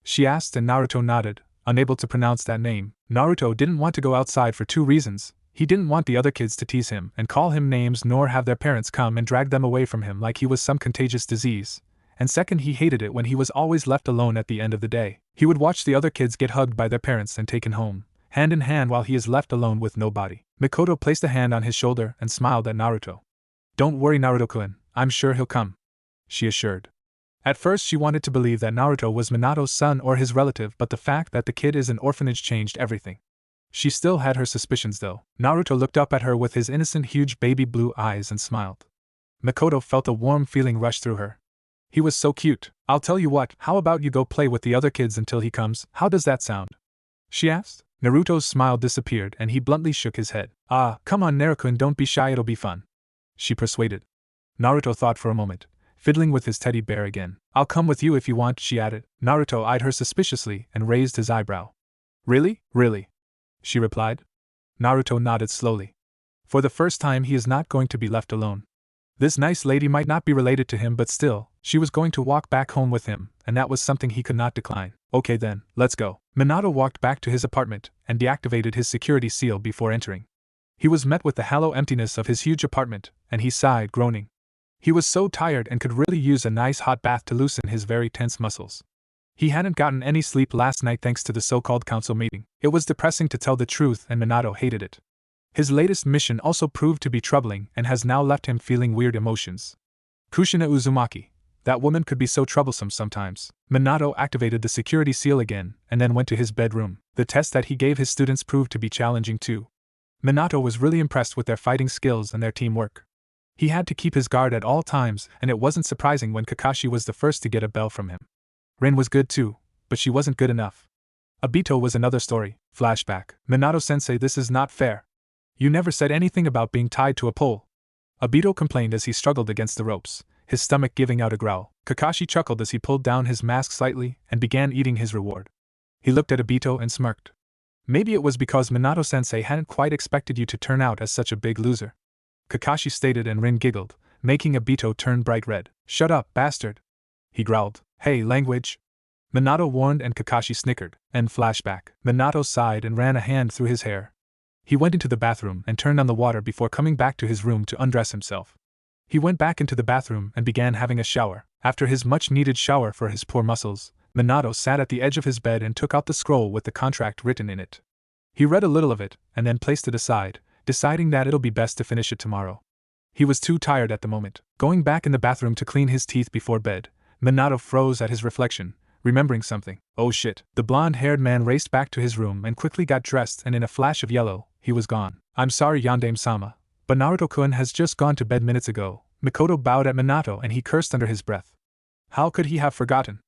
She asked, and Naruto nodded, unable to pronounce that name. Naruto didn't want to go outside for 2 reasons. He didn't want the other kids to tease him and call him names, nor have their parents come and drag them away from him like he was some contagious disease. And second, he hated it when he was always left alone at the end of the day. He would watch the other kids get hugged by their parents and taken home, hand in hand, while he is left alone with nobody. Mikoto placed a hand on his shoulder and smiled at Naruto. Don't worry, Naruto-kun, I'm sure he'll come, she assured. At first she wanted to believe that Naruto was Minato's son or his relative, but the fact that the kid is an orphanage changed everything. She still had her suspicions though. Naruto looked up at her with his innocent huge baby blue eyes and smiled. Mikoto felt a warm feeling rush through her. He was so cute. I'll tell you what, how about you go play with the other kids until he comes? How does that sound? She asked. Naruto's smile disappeared and he bluntly shook his head. Ah, come on Naruto-kun, don't be shy, it'll be fun, she persuaded. Naruto thought for a moment, fiddling with his teddy bear again. I'll come with you if you want, she added. Naruto eyed her suspiciously and raised his eyebrow. Really? Really? She replied. Naruto nodded slowly. For the first time he is not going to be left alone. This nice lady might not be related to him, but still, she was going to walk back home with him, and that was something he could not decline. Okay then, let's go. Minato walked back to his apartment and deactivated his security seal before entering. He was met with the hollow emptiness of his huge apartment, and he sighed, groaning. He was so tired and could really use a nice hot bath to loosen his very tense muscles. He hadn't gotten any sleep last night thanks to the so-called council meeting. It was depressing to tell the truth, and Minato hated it. His latest mission also proved to be troubling and has now left him feeling weird emotions. Kushina Uzumaki. That woman could be so troublesome sometimes. Minato activated the security seal again and then went to his bedroom. The test that he gave his students proved to be challenging too. Minato was really impressed with their fighting skills and their teamwork. He had to keep his guard at all times, and it wasn't surprising when Kakashi was the first to get a bell from him. Rin was good too, but she wasn't good enough. Obito was another story. Flashback. Minato-sensei, this is not fair. You never said anything about being tied to a pole. Obito complained as he struggled against the ropes, his stomach giving out a growl. Kakashi chuckled as he pulled down his mask slightly and began eating his reward. He looked at Obito and smirked. Maybe it was because Minato-sensei hadn't quite expected you to turn out as such a big loser, Kakashi stated, and Rin giggled, making Obito turn bright red. Shut up, bastard, he growled. Hey, language, Minato warned, and Kakashi snickered. End flashback. Minato sighed and ran a hand through his hair. He went into the bathroom and turned on the water before coming back to his room to undress himself. He went back into the bathroom and began having a shower. After his much-needed shower for his poor muscles, Minato sat at the edge of his bed and took out the scroll with the contract written in it. He read a little of it and then placed it aside, deciding that it'll be best to finish it tomorrow. He was too tired at the moment. Going back in the bathroom to clean his teeth before bed, Minato froze at his reflection, remembering something. Oh shit. The blonde-haired man raced back to his room and quickly got dressed, and in a flash of yellow, he was gone. I'm sorry, Yandame-sama, but Naruto-kun has just gone to bed minutes ago. Mikoto bowed at Minato and he cursed under his breath. How could he have forgotten?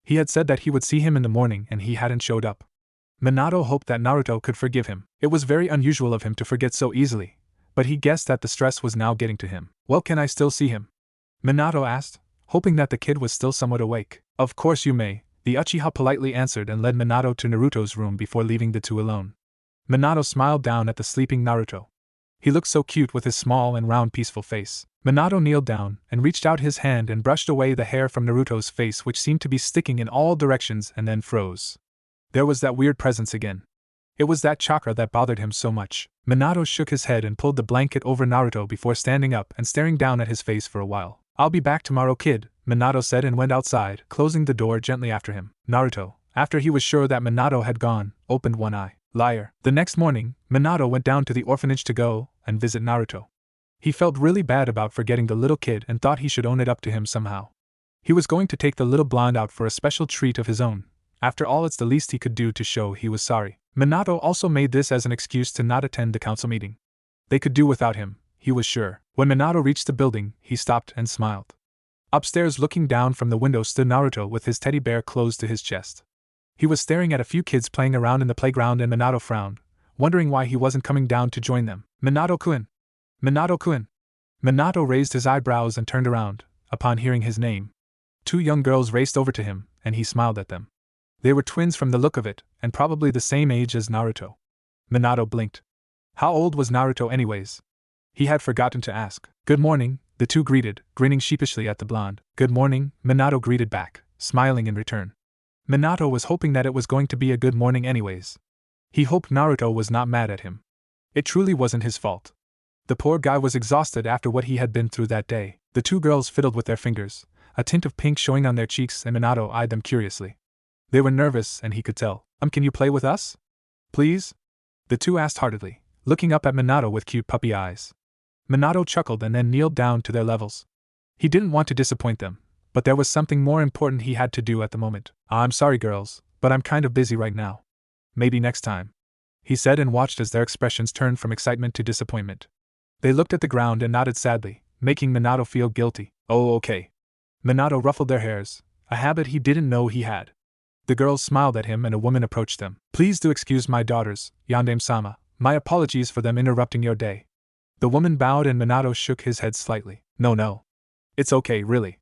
He had said that he would see him in the morning and he hadn't showed up. Minato hoped that Naruto could forgive him. It was very unusual of him to forget so easily, but he guessed that the stress was now getting to him. Well, can I still see him? Minato asked, hoping that the kid was still somewhat awake. Of course you may, the Uchiha politely answered and led Minato to Naruto's room before leaving the two alone. Minato smiled down at the sleeping Naruto. He looked so cute with his small and round peaceful face. Minato kneeled down and reached out his hand and brushed away the hair from Naruto's face, which seemed to be sticking in all directions, and then froze. There was that weird presence again. It was that chakra that bothered him so much. Minato shook his head and pulled the blanket over Naruto before standing up and staring down at his face for a while. I'll be back tomorrow, kid, Minato said and went outside, closing the door gently after him. Naruto, after he was sure that Minato had gone, opened one eye. Liar. The next morning, Minato went down to the orphanage to go and visit Naruto. He felt really bad about forgetting the little kid and thought he should own it up to him somehow. He was going to take the little blonde out for a special treat of his own. After all, it's the least he could do to show he was sorry. Minato also made this as an excuse to not attend the council meeting. They could do without him, he was sure. When Minato reached the building, he stopped and smiled. Upstairs, looking down from the window, stood Naruto with his teddy bear close to his chest. He was staring at a few kids playing around in the playground, and Minato frowned, wondering why he wasn't coming down to join them. Minato-kun! Minato-kun! Minato raised his eyebrows and turned around, upon hearing his name. Two young girls raced over to him, and he smiled at them. They were twins from the look of it, and probably the same age as Naruto. Minato blinked. How old was Naruto anyways? He had forgotten to ask. Good morning, The two greeted, grinning sheepishly at the blonde. Good morning, Minato greeted back, smiling in return. Minato was hoping that it was going to be a good morning anyways. He hoped Naruto was not mad at him. It truly wasn't his fault. The poor guy was exhausted after what he had been through that day. The two girls fiddled with their fingers, a tint of pink showing on their cheeks, and Minato eyed them curiously. They were nervous, and he could tell. Can you play with us? Please? The two asked heartedly, looking up at Minato with cute puppy eyes. Minato chuckled and then kneeled down to their levels. He didn't want to disappoint them, but there was something more important he had to do at the moment. I'm sorry, girls, but I'm kind of busy right now. Maybe next time, he said, and watched as their expressions turned from excitement to disappointment. They looked at the ground and nodded sadly, making Minato feel guilty. Oh, okay. Minato ruffled their hairs, a habit he didn't know he had. The girls smiled at him and a woman approached them. Please do excuse my daughters, Yandeme-sama. My apologies for them interrupting your day. The woman bowed and Minato shook his head slightly. No. It's okay, really.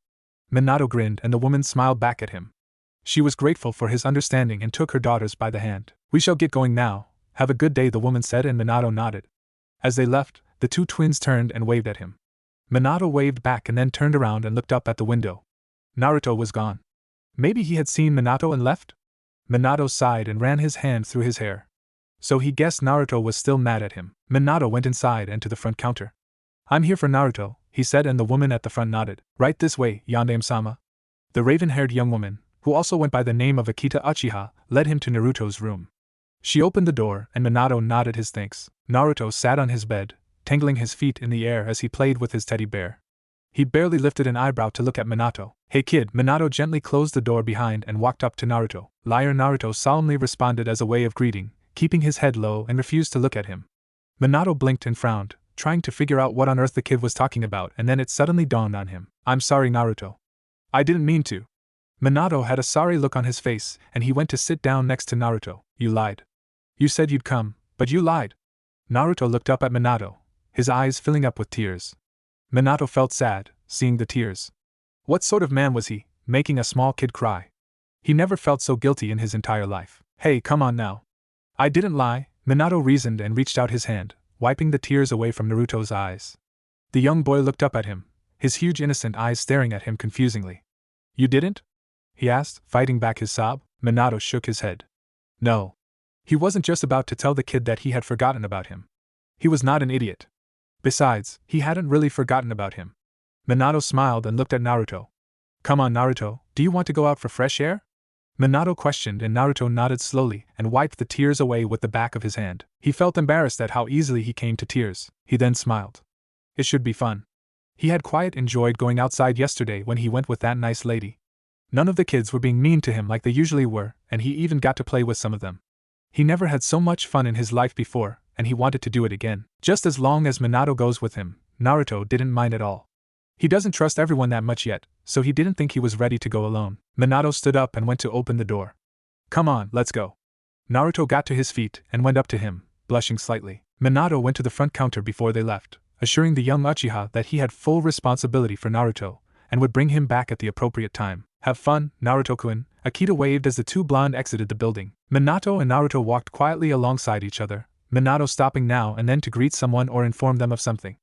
Minato grinned and the woman smiled back at him. She was grateful for his understanding and took her daughters by the hand. We shall get going now. Have a good day, the woman said, and Minato nodded. As they left, the two twins turned and waved at him. Minato waved back and then turned around and looked up at the window. Naruto was gone. Maybe he had seen Minato and left? Minato sighed and ran his hand through his hair. So he guessed Naruto was still mad at him. Minato went inside and to the front counter. I'm here for Naruto, he said, and the woman at the front nodded. Right this way, Yandeme-sama. The raven-haired young woman, who also went by the name of Akita Uchiha, led him to Naruto's room. She opened the door and Minato nodded his thanks. Naruto sat on his bed, tangling his feet in the air as he played with his teddy bear. He barely lifted an eyebrow to look at Minato. Hey kid, Minato gently closed the door behind and walked up to Naruto. Liar, Naruto solemnly responded as a way of greeting, keeping his head low and refused to look at him. Minato blinked and frowned, trying to figure out what on earth the kid was talking about, and then it suddenly dawned on him. I'm sorry, Naruto. I didn't mean to. Minato had a sorry look on his face, and he went to sit down next to Naruto. You lied. You said you'd come, but you lied. Naruto looked up at Minato, his eyes filling up with tears. Minato felt sad, seeing the tears. What sort of man was he, making a small kid cry? He never felt so guilty in his entire life. Hey, come on now. I didn't lie, Minato reasoned and reached out his hand, wiping the tears away from Naruto's eyes. The young boy looked up at him, his huge innocent eyes staring at him confusingly. You didn't? He asked, fighting back his sob. Minato shook his head. No. He wasn't just about to tell the kid that he had forgotten about him. He was not an idiot. Besides, he hadn't really forgotten about him. Minato smiled and looked at Naruto. Come on, Naruto, do you want to go out for fresh air? Minato questioned, and Naruto nodded slowly and wiped the tears away with the back of his hand. He felt embarrassed at how easily he came to tears. He then smiled. It should be fun. He had quite enjoyed going outside yesterday when he went with that nice lady. None of the kids were being mean to him like they usually were, and he even got to play with some of them. He never had so much fun in his life before, and he wanted to do it again. Just as long as Minato goes with him, Naruto didn't mind at all. He doesn't trust everyone that much yet, so he didn't think he was ready to go alone. Minato stood up and went to open the door. Come on, let's go. Naruto got to his feet and went up to him, blushing slightly. Minato went to the front counter before they left, assuring the young Uchiha that he had full responsibility for Naruto, and would bring him back at the appropriate time. Have fun, Naruto-kun. Akita waved as the two blonde exited the building. Minato and Naruto walked quietly alongside each other, Minato stopping now and then to greet someone or inform them of something.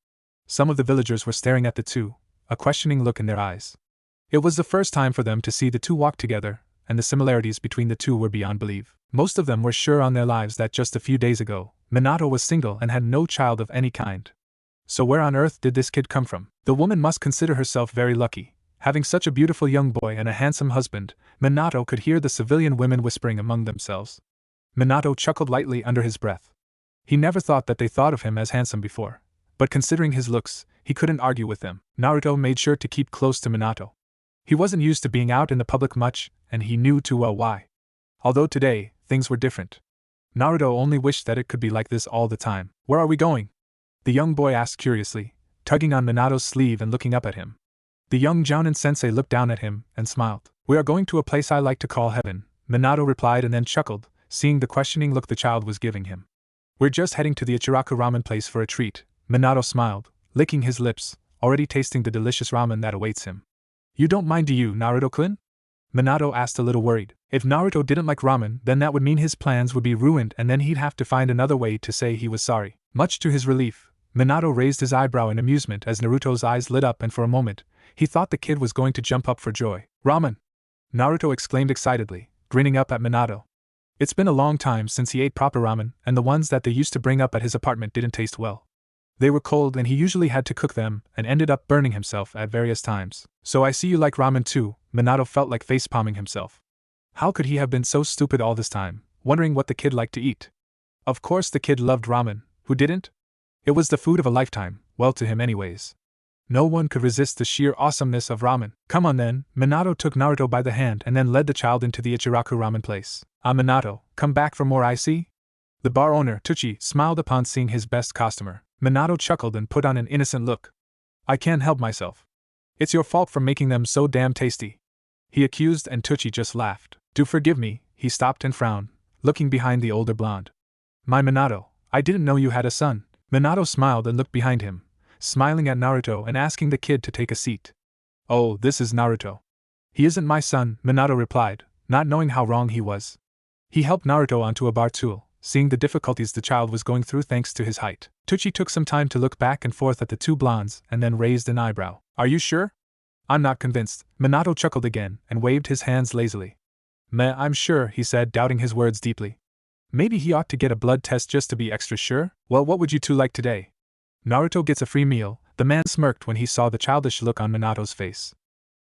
Some of the villagers were staring at the two, a questioning look in their eyes. It was the first time for them to see the two walk together, and the similarities between the two were beyond belief. Most of them were sure on their lives that just a few days ago, Minato was single and had no child of any kind. So where on earth did this kid come from? The woman must consider herself very lucky. Having such a beautiful young boy and a handsome husband, Minato could hear the civilian women whispering among themselves. Minato chuckled lightly under his breath. He never thought that they thought of him as handsome before, but considering his looks, he couldn't argue with them. Naruto made sure to keep close to Minato. He wasn't used to being out in the public much, and he knew too well why. Although today, things were different. Naruto only wished that it could be like this all the time. Where are we going? The young boy asked curiously, tugging on Minato's sleeve and looking up at him. The young Jounin sensei looked down at him and smiled. We are going to a place I like to call heaven, Minato replied and then chuckled, seeing the questioning look the child was giving him. We're just heading to the Ichiraku ramen place for a treat, Minato smiled, licking his lips, already tasting the delicious ramen that awaits him. You don't mind, do you, Naruto-kun? Minato asked a little worried. If Naruto didn't like ramen, then that would mean his plans would be ruined and then he'd have to find another way to say he was sorry. Much to his relief, Minato raised his eyebrow in amusement as Naruto's eyes lit up, and for a moment, he thought the kid was going to jump up for joy. Ramen! Naruto exclaimed excitedly, grinning up at Minato. It's been a long time since he ate proper ramen, and the ones that they used to bring up at his apartment didn't taste well. They were cold and he usually had to cook them and ended up burning himself at various times. So I see you like ramen too. Minato felt like facepalming himself. How could he have been so stupid all this time, wondering what the kid liked to eat? Of course the kid loved ramen, who didn't? It was the food of a lifetime, well to him anyways. No one could resist the sheer awesomeness of ramen. Come on then. Minato took Naruto by the hand and then led the child into the Ichiraku ramen place. Ah, Minato, come back for more, I see? The bar owner, Tucci, smiled upon seeing his best customer. Minato chuckled and put on an innocent look. I can't help myself. It's your fault for making them so damn tasty, he accused, and Tucci just laughed. Do forgive me, he stopped and frowned, looking behind the older blonde. My Minato, I didn't know you had a son. Minato smiled and looked behind him, smiling at Naruto and asking the kid to take a seat. Oh, this is Naruto. He isn't my son, Minato replied, not knowing how wrong he was. He helped Naruto onto a bar stool, seeing the difficulties the child was going through thanks to his height. Tucci took some time to look back and forth at the two blondes and then raised an eyebrow. Are you sure? I'm not convinced. Minato chuckled again and waved his hands lazily. Meh, I'm sure, he said, doubting his words deeply. Maybe he ought to get a blood test just to be extra sure? Well, what would you two like today? Naruto gets a free meal, the man smirked when he saw the childish look on Minato's face.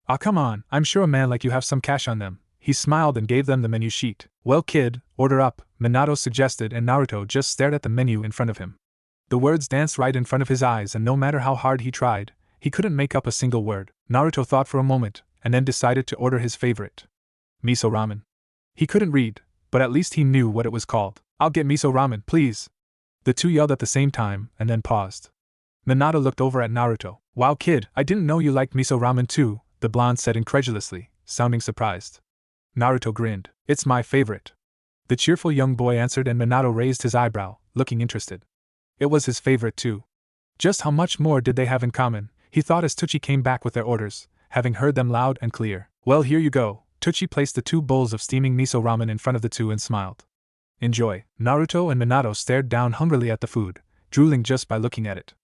Ah, come on, I'm sure a man like you have some cash on them. He smiled and gave them the menu sheet. Well, kid, order up, Minato suggested, and Naruto just stared at the menu in front of him. The words danced right in front of his eyes, and no matter how hard he tried, he couldn't make up a single word. Naruto thought for a moment, and then decided to order his favorite. Miso ramen. He couldn't read, but at least he knew what it was called. I'll get miso ramen, please. The two yelled at the same time, and then paused. Minato looked over at Naruto. Wow, kid, I didn't know you liked miso ramen too, the blonde said incredulously, sounding surprised. Naruto grinned. It's my favorite. The cheerful young boy answered, and Minato raised his eyebrow, looking interested. It was his favorite too. Just how much more did they have in common, he thought as Tucci came back with their orders, having heard them loud and clear. Well, here you go. Tucci placed the 2 bowls of steaming miso ramen in front of the two and smiled. Enjoy. Naruto and Minato stared down hungrily at the food, drooling just by looking at it.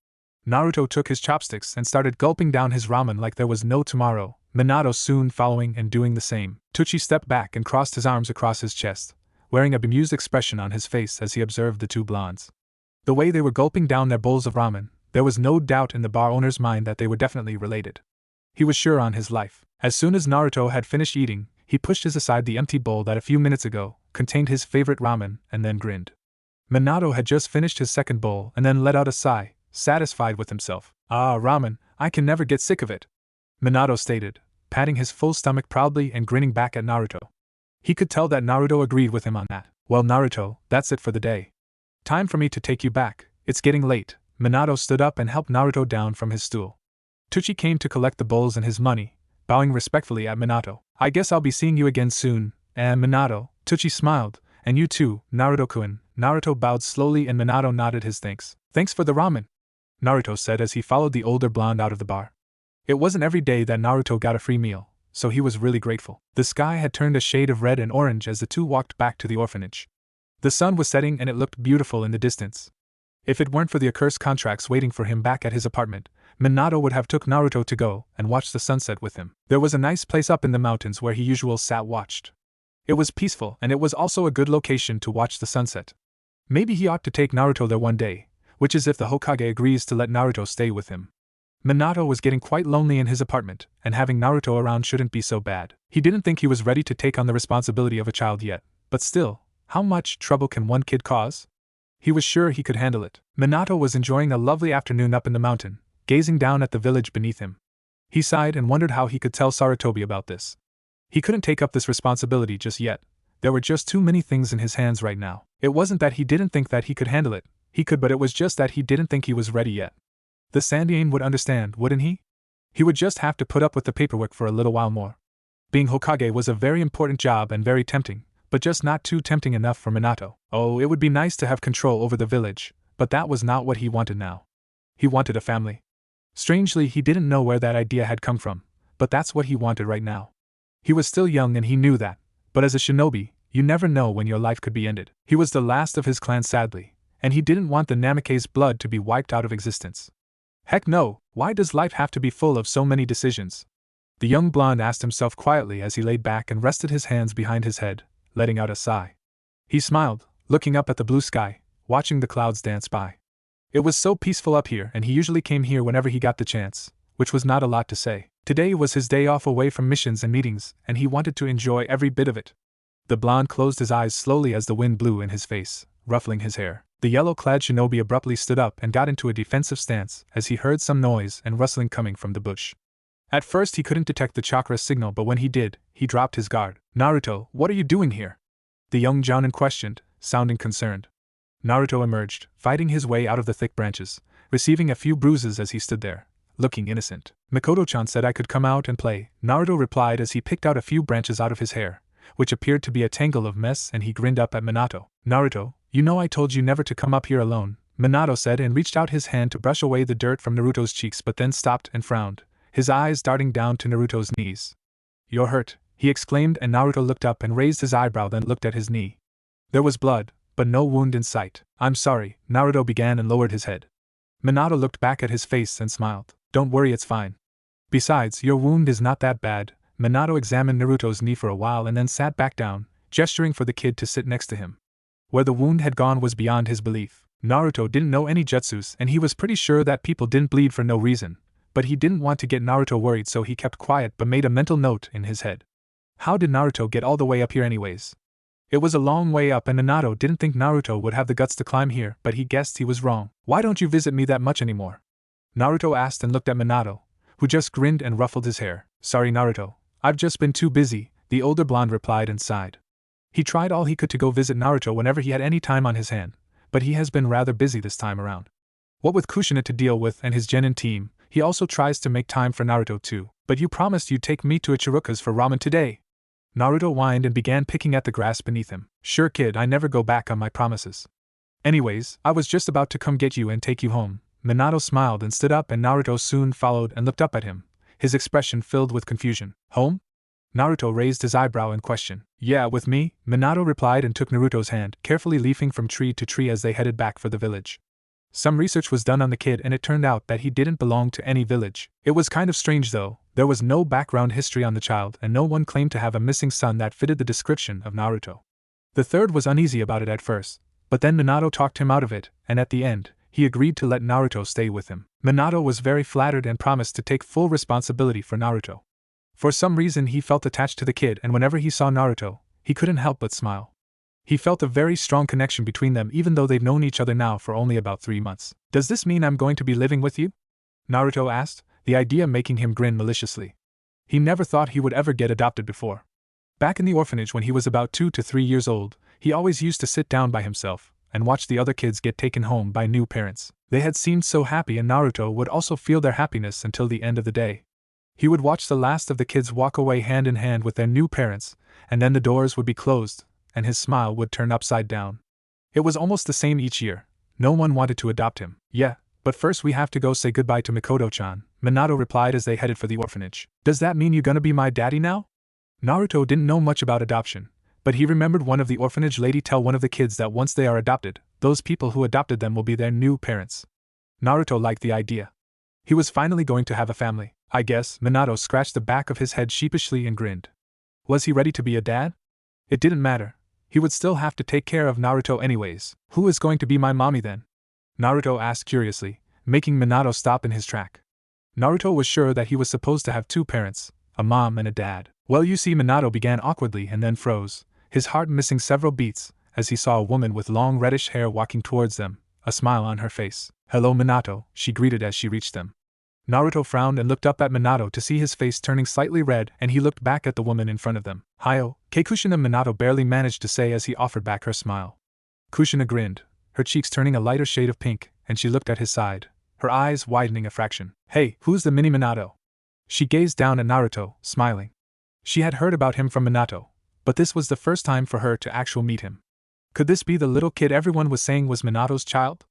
Naruto took his chopsticks and started gulping down his ramen like there was no tomorrow, Minato soon following and doing the same. Tucci stepped back and crossed his arms across his chest, wearing a bemused expression on his face as he observed the two blondes. The way they were gulping down their bowls of ramen, there was no doubt in the bar owner's mind that they were definitely related. He was sure on his life. As soon as Naruto had finished eating, he pushed aside the empty bowl that a few minutes ago contained his favorite ramen and then grinned. Minato had just finished his second bowl and then let out a sigh, satisfied with himself. Ah, ramen, I can never get sick of it, Minato stated, patting his full stomach proudly and grinning back at Naruto. He could tell that Naruto agreed with him on that. Well, Naruto, that's it for the day. Time for me to take you back, it's getting late. Minato stood up and helped Naruto down from his stool. Tucci came to collect the bowls and his money, bowing respectfully at Minato. I guess I'll be seeing you again soon, Minato. Tucci smiled. And you too, Naruto-kun. Naruto bowed slowly and Minato nodded his thanks. Thanks for the ramen, Naruto said as he followed the older blonde out of the bar. It wasn't every day that Naruto got a free meal, so he was really grateful. The sky had turned a shade of red and orange as the two walked back to the orphanage. The sun was setting and it looked beautiful in the distance. If it weren't for the accursed contracts waiting for him back at his apartment, Minato would have took Naruto to go and watch the sunset with him. There was a nice place up in the mountains where he usually sat watched. It was peaceful and it was also a good location to watch the sunset. Maybe he ought to take Naruto there one day, which is if the Hokage agrees to let Naruto stay with him. Minato was getting quite lonely in his apartment, and having Naruto around shouldn't be so bad. He didn't think he was ready to take on the responsibility of a child yet, but still, how much trouble can one kid cause? He was sure he could handle it. Minato was enjoying a lovely afternoon up in the mountain, gazing down at the village beneath him. He sighed and wondered how he could tell Sarutobi about this. He couldn't take up this responsibility just yet. There were just too many things in his hands right now. It wasn't that he didn't think that he could handle it. He could, but it was just that he didn't think he was ready yet. The Sandaime would understand, wouldn't he? He would just have to put up with the paperwork for a little while more. Being Hokage was a very important job and very tempting, but just not too tempting enough for Minato. Oh, it would be nice to have control over the village, but that was not what he wanted now. He wanted a family. Strangely, he didn't know where that idea had come from, but that's what he wanted right now. He was still young and he knew that, but as a shinobi, you never know when your life could be ended. He was the last of his clan sadly, And he didn't want the Namake's blood to be wiped out of existence. Heck no, why does life have to be full of so many decisions? The young blonde asked himself quietly as he laid back and rested his hands behind his head, letting out a sigh. He smiled, looking up at the blue sky, watching the clouds dance by. It was so peaceful up here, and he usually came here whenever he got the chance, which was not a lot to say. Today was his day off away from missions and meetings, and he wanted to enjoy every bit of it. The blonde closed his eyes slowly as the wind blew in his face, ruffling his hair. The yellow-clad shinobi abruptly stood up and got into a defensive stance as he heard some noise and rustling coming from the bush. At first he couldn't detect the chakra signal, but when he did, he dropped his guard. "Naruto, what are you doing here?" the young jounin questioned, sounding concerned. Naruto emerged, fighting his way out of the thick branches, receiving a few bruises as he stood there, looking innocent. "Mikoto-chan said I could come out and play," Naruto replied as he picked out a few branches out of his hair, which appeared to be a tangle of mess, and he grinned up at Minato. "Naruto, you know I told you never to come up here alone," Minato said and reached out his hand to brush away the dirt from Naruto's cheeks, but then stopped and frowned, his eyes darting down to Naruto's knees. "You're hurt," he exclaimed, and Naruto looked up and raised his eyebrow, then looked at his knee. There was blood, but no wound in sight. "I'm sorry," Naruto began and lowered his head. Minato looked back at his face and smiled. "Don't worry, it's fine. Besides, your wound is not that bad." Minato examined Naruto's knee for a while and then sat back down, gesturing for the kid to sit next to him. Where the wound had gone was beyond his belief. Naruto didn't know any jutsus, and he was pretty sure that people didn't bleed for no reason, but he didn't want to get Naruto worried, so he kept quiet but made a mental note in his head. How did Naruto get all the way up here anyways? It was a long way up, and Minato didn't think Naruto would have the guts to climb here, but he guessed he was wrong. "Why don't you visit me that much anymore?" Naruto asked and looked at Minato, who just grinned and ruffled his hair. "Sorry, Naruto. I've just been too busy," the older blonde replied and sighed. He tried all he could to go visit Naruto whenever he had any time on his hand, but he has been rather busy this time around. What with Kushina to deal with and his genin team, he also tries to make time for Naruto too. "But you promised you'd take me to Ichiroku's for ramen today." Naruto whined and began picking at the grass beneath him. "Sure, kid, I never go back on my promises. Anyways, I was just about to come get you and take you home." Minato smiled and stood up, and Naruto soon followed and looked up at him, his expression filled with confusion. "Home?" Naruto raised his eyebrow in question. "Yeah, with me," Minato replied and took Naruto's hand, carefully leafing from tree to tree as they headed back for the village. Some research was done on the kid, and it turned out that he didn't belong to any village. It was kind of strange though. There was no background history on the child, and no one claimed to have a missing son that fitted the description of Naruto. The third was uneasy about it at first, but then Minato talked him out of it, and at the end, he agreed to let Naruto stay with him. Minato was very flattered and promised to take full responsibility for Naruto. For some reason he felt attached to the kid, and whenever he saw Naruto, he couldn't help but smile. He felt a very strong connection between them, even though they've known each other now for only about 3 months. "Does this mean I'm going to be living with you?" Naruto asked, the idea making him grin maliciously. He never thought he would ever get adopted before. Back in the orphanage when he was about 2 to 3 years old, he always used to sit down by himself and watch the other kids get taken home by new parents. They had seemed so happy, and Naruto would also feel their happiness until the end of the day. He would watch the last of the kids walk away hand in hand with their new parents, and then the doors would be closed, and his smile would turn upside down. It was almost the same each year. No one wanted to adopt him. "Yeah, but first we have to go say goodbye to Mikoto-chan," Minato replied as they headed for the orphanage. "Does that mean you're gonna be my daddy now?" Naruto didn't know much about adoption, but he remembered one of the orphanage lady tell one of the kids that once they are adopted, those people who adopted them will be their new parents. Naruto liked the idea. He was finally going to have a family, I guess. Minato scratched the back of his head sheepishly and grinned. Was he ready to be a dad? It didn't matter. He would still have to take care of Naruto anyways. "Who is going to be my mommy then?" Naruto asked curiously, making Minato stop in his track. Naruto was sure that he was supposed to have 2 parents, a mom and a dad. "Well, you see," Minato began awkwardly and then froze, his heart missing several beats, as he saw a woman with long reddish hair walking towards them, a smile on her face. "Hello, Minato," she greeted as she reached them. Naruto frowned and looked up at Minato to see his face turning slightly red, and he looked back at the woman in front of them. "Hiyo, Kushina," Minato barely managed to say as he offered back her smile. Kushina grinned, her cheeks turning a lighter shade of pink, and she looked at his side, her eyes widening a fraction. "Hey, who's the mini Minato?" She gazed down at Naruto, smiling. She had heard about him from Minato, but this was the first time for her to actually meet him. Could this be the little kid everyone was saying was Minato's child?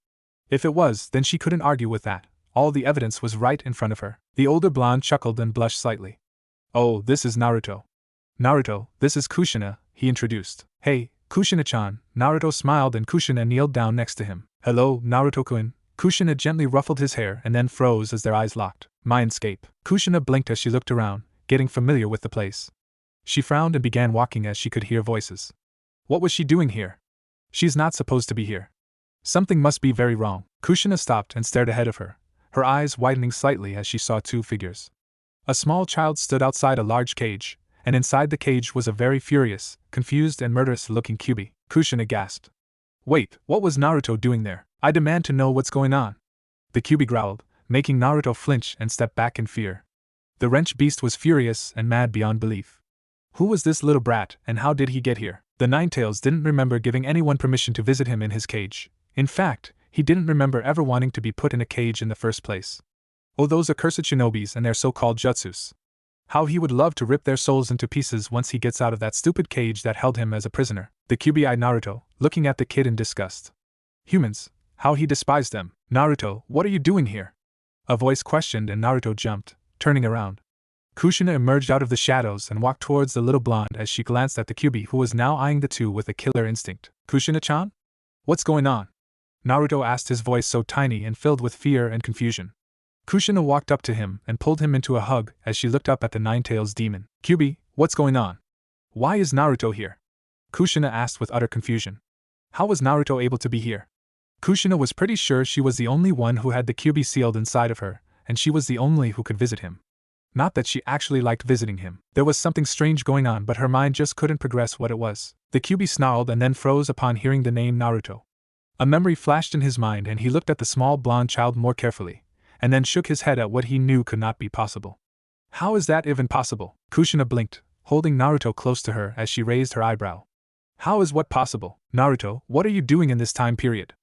If it was, then she couldn't argue with that. All the evidence was right in front of her. The older blonde chuckled and blushed slightly. "Oh, this is Naruto." "Naruto, this is Kushina," he introduced. "Hey, Kushina-chan." Naruto smiled and Kushina kneeled down next to him. Hello, Naruto-kun. Kushina gently ruffled his hair and then froze as their eyes locked. Mindscape. Kushina blinked as she looked around, getting familiar with the place. She frowned and began walking as she could hear voices. What was she doing here? She's not supposed to be here. Something must be very wrong. Kushina stopped and stared ahead of her, her eyes widening slightly as she saw two figures. A small child stood outside a large cage, and inside the cage was a very furious, confused and murderous-looking Kyuubi. Kushina gasped. Wait, what was Naruto doing there? I demand to know what's going on. The Kyuubi growled, making Naruto flinch and step back in fear. The wrench beast was furious and mad beyond belief. Who was this little brat, and how did he get here? The Ninetales didn't remember giving anyone permission to visit him in his cage. In fact, he didn't remember ever wanting to be put in a cage in the first place. Oh, those accursed shinobis and their so-called jutsus. How he would love to rip their souls into pieces once he gets out of that stupid cage that held him as a prisoner. The Kyuubi eyed Naruto, looking at the kid in disgust. Humans, how he despised them. Naruto, what are you doing here? A voice questioned and Naruto jumped, turning around. Kushina emerged out of the shadows and walked towards the little blonde as she glanced at the Kyuubi who was now eyeing the two with a killer instinct. Kushina-chan? What's going on? Naruto asked, his voice so tiny and filled with fear and confusion. Kushina walked up to him and pulled him into a hug as she looked up at the Ninetales demon. Kyuubi, what's going on? Why is Naruto here? Kushina asked with utter confusion. How was Naruto able to be here? Kushina was pretty sure she was the only one who had the Kyuubi sealed inside of her, and she was the only who could visit him. Not that she actually liked visiting him. There was something strange going on, but her mind just couldn't progress what it was. The Kyuubi snarled and then froze upon hearing the name Naruto. A memory flashed in his mind and he looked at the small blonde child more carefully, and then shook his head at what he knew could not be possible. How is that even possible? Kushina blinked, holding Naruto close to her as she raised her eyebrow. How is what possible? Naruto, what are you doing in this time period?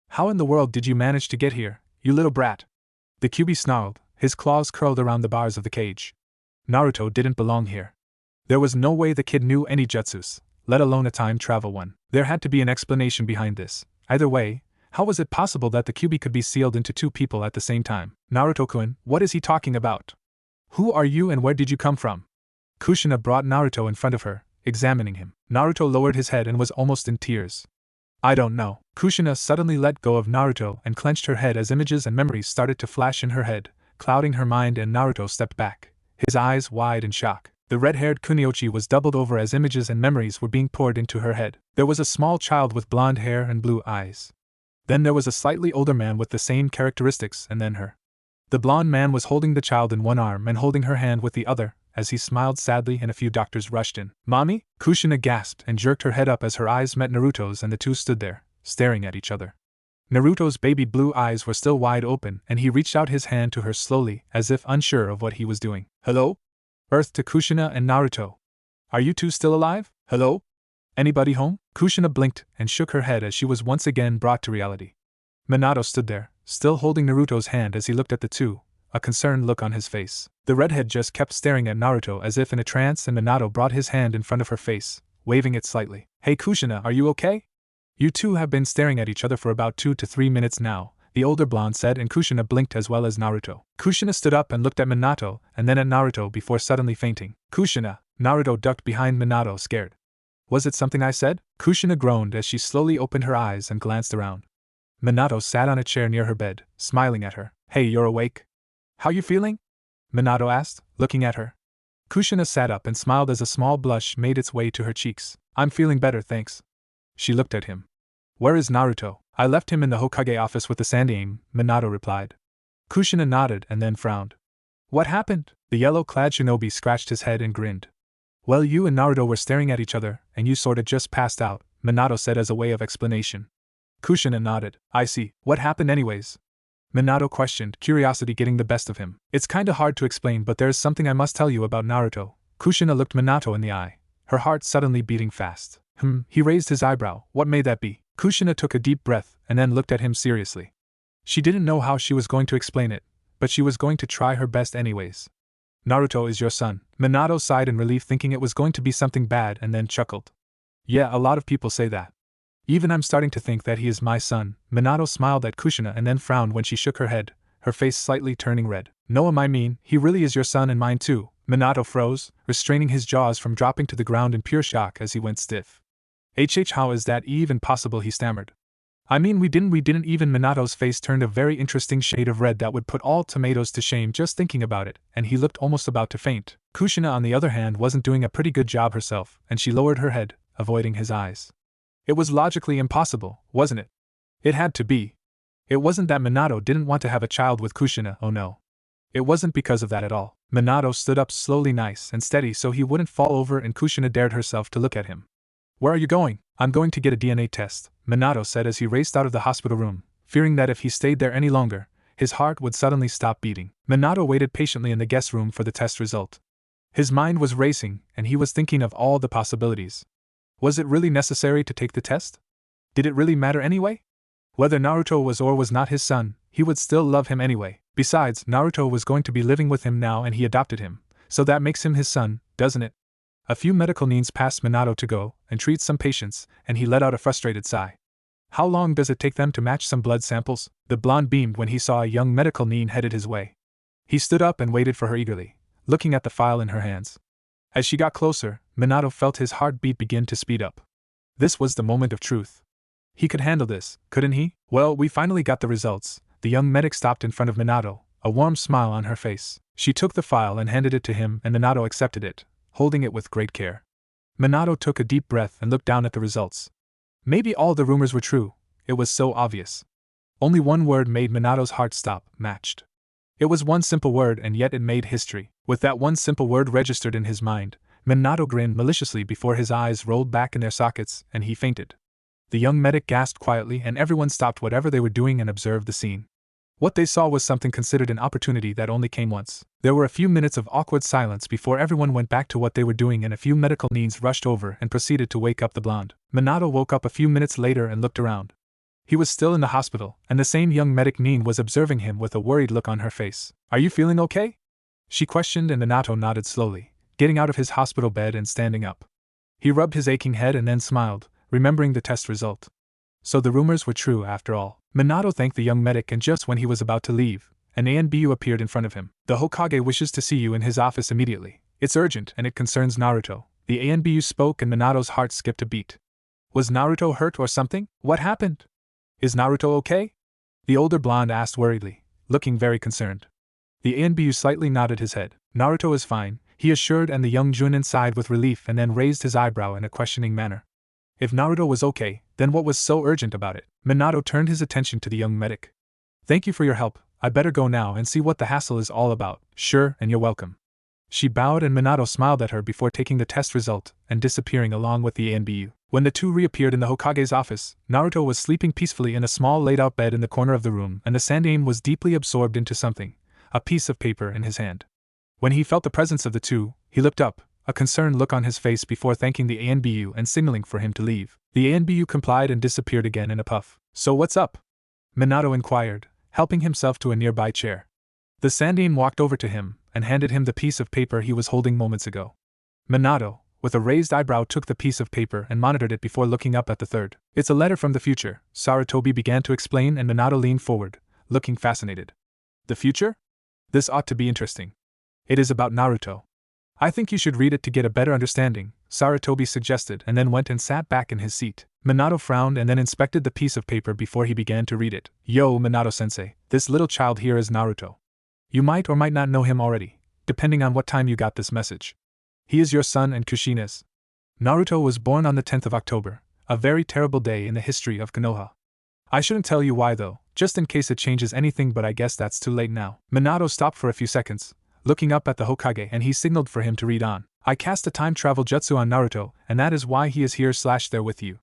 How in the world did you manage to get here, you little brat? The Kyuubi snarled, his claws curled around the bars of the cage. Naruto didn't belong here. There was no way the kid knew any jutsus, let alone a time travel one. There had to be an explanation behind this. Either way, how was it possible that the Kyuubi could be sealed into two people at the same time? Naruto-kun, what is he talking about? Who are you and where did you come from? Kushina brought Naruto in front of her, examining him. Naruto lowered his head and was almost in tears. I don't know. Kushina suddenly let go of Naruto and clenched her head as images and memories started to flash in her head, clouding her mind, and Naruto stepped back, his eyes wide in shock. The red-haired Kuniochi was doubled over as images and memories were being poured into her head. There was a small child with blonde hair and blue eyes. Then there was a slightly older man with the same characteristics, and then her. The blonde man was holding the child in one arm and holding her hand with the other, as he smiled sadly, and a few doctors rushed in. Mommy? Kushina gasped and jerked her head up as her eyes met Naruto's, and the two stood there, staring at each other. Naruto's baby blue eyes were still wide open, and he reached out his hand to her slowly, as if unsure of what he was doing. Hello? Earth to Kushina and Naruto. Are you two still alive? Hello? Anybody home? Kushina blinked and shook her head as she was once again brought to reality. Minato stood there, still holding Naruto's hand as he looked at the two, a concerned look on his face. The redhead just kept staring at Naruto as if in a trance, and Minato brought his hand in front of her face, waving it slightly. Hey Kushina, are you okay? You two have been staring at each other for about 2 to 3 minutes now, the older blonde said, and Kushina blinked as well as Naruto. Kushina stood up and looked at Minato and then at Naruto before suddenly fainting. Kushina! Naruto ducked behind Minato, scared. Was it something I said? Kushina groaned as she slowly opened her eyes and glanced around. Minato sat on a chair near her bed, smiling at her. Hey, you're awake? How you feeling? Minato asked, looking at her. Kushina sat up and smiled as a small blush made its way to her cheeks. I'm feeling better, thanks. She looked at him. Where is Naruto? I left him in the Hokage office with the Sandaime, Minato replied. Kushina nodded and then frowned. What happened? The yellow-clad shinobi scratched his head and grinned. Well, you and Naruto were staring at each other, and you sorta just passed out, Minato said as a way of explanation. Kushina nodded. I see. What happened anyways? Minato questioned, curiosity getting the best of him. It's kinda hard to explain, but there's something I must tell you about Naruto. Kushina looked Minato in the eye, her heart suddenly beating fast. He raised his eyebrow. What may that be? Kushina took a deep breath and then looked at him seriously. She didn't know how she was going to explain it, but she was going to try her best anyways. Naruto is your son. Minato sighed in relief, thinking it was going to be something bad, and then chuckled. Yeah, a lot of people say that. Even I'm starting to think that he is my son. Minato smiled at Kushina and then frowned when she shook her head, her face slightly turning red. No, I mean, he really is your son and mine too. Minato froze, restraining his jaws from dropping to the ground in pure shock as he went stiff. How is that even possible? He stammered. I mean we didn't even. Minato's face turned a very interesting shade of red that would put all tomatoes to shame just thinking about it, and he looked almost about to faint. Kushina on the other hand wasn't doing a pretty good job herself, and she lowered her head, avoiding his eyes. It was logically impossible, wasn't it? It had to be. It wasn't that Minato didn't want to have a child with Kushina, oh no. It wasn't because of that at all. Minato stood up slowly, nice and steady so he wouldn't fall over, and Kushina dared herself to look at him. Where are you going? I'm going to get a DNA test, Minato said as he raced out of the hospital room, fearing that if he stayed there any longer, his heart would suddenly stop beating. Minato waited patiently in the guest room for the test result. His mind was racing, and he was thinking of all the possibilities. Was it really necessary to take the test? Did it really matter anyway? Whether Naruto was or was not his son, he would still love him anyway. Besides, Naruto was going to be living with him now and he adopted him, so that makes him his son, doesn't it? A few medical needs passed Minato to go and treat some patients, and he let out a frustrated sigh. How long does it take them to match some blood samples? The blonde beamed when he saw a young medical need headed his way. He stood up and waited for her eagerly, looking at the file in her hands. As she got closer, Minato felt his heartbeat begin to speed up. This was the moment of truth. He could handle this, couldn't he? Well, we finally got the results. The young medic stopped in front of Minato, a warm smile on her face. She took the file and handed it to him, and Minato accepted it, holding it with great care. Minato took a deep breath and looked down at the results. Maybe all the rumors were true. It was so obvious. Only one word made Minato's heart stop: matched. It was one simple word, and yet it made history. With that one simple word registered in his mind, Minato grinned maliciously before his eyes rolled back in their sockets, and he fainted. The young medic gasped quietly, and everyone stopped whatever they were doing and observed the scene. What they saw was something considered an opportunity that only came once. There were a few minutes of awkward silence before everyone went back to what they were doing, and a few medical needs rushed over and proceeded to wake up the blonde. Minato woke up a few minutes later and looked around. He was still in the hospital, and the same young medic Neen was observing him with a worried look on her face. Are you feeling okay? She questioned, and Minato nodded slowly, getting out of his hospital bed and standing up. He rubbed his aching head and then smiled, remembering the test result. So the rumors were true after all. Minato thanked the young medic, and just when he was about to leave, an ANBU appeared in front of him. The Hokage wishes to see you in his office immediately. It's urgent and it concerns Naruto. The ANBU spoke, and Minato's heart skipped a beat. Was Naruto hurt or something? What happened? Is Naruto okay? The older blonde asked worriedly, looking very concerned. The ANBU slightly nodded his head. Naruto is fine, he assured, and the young Junin sighed with relief and then raised his eyebrow in a questioning manner. If Naruto was okay, then what was so urgent about it? Minato turned his attention to the young medic. Thank you for your help. I better go now and see what the hassle is all about. Sure, and you're welcome. She bowed, and Minato smiled at her before taking the test result and disappearing along with the ANBU. When the two reappeared in the Hokage's office, Naruto was sleeping peacefully in a small laid-out bed in the corner of the room, and the Sandaime was deeply absorbed into something, a piece of paper in his hand. When he felt the presence of the two, he looked up, a concerned look on his face before thanking the ANBU and signaling for him to leave. The ANBU complied and disappeared again in a puff. So what's up? Minato inquired, helping himself to a nearby chair. The Sandaime walked over to him and handed him the piece of paper he was holding moments ago. Minato, with a raised eyebrow, took the piece of paper and monitored it before looking up at the third. It's a letter from the future, Sarutobi began to explain, and Minato leaned forward, looking fascinated. The future? This ought to be interesting. It is about Naruto. I think you should read it to get a better understanding, Sarutobi suggested, and then went and sat back in his seat. Minato frowned and then inspected the piece of paper before he began to read it. Yo, Minato-sensei, this little child here is Naruto. You might or might not know him already, depending on what time you got this message. He is your son and Kushina's. Naruto was born on the 10th of October, a very terrible day in the history of Konoha. I shouldn't tell you why though, just in case it changes anything, but I guess that's too late now. Minato stopped for a few seconds, looking up at the Hokage, and he signaled for him to read on. I cast a time travel jutsu on Naruto, and that is why he is here/there with you.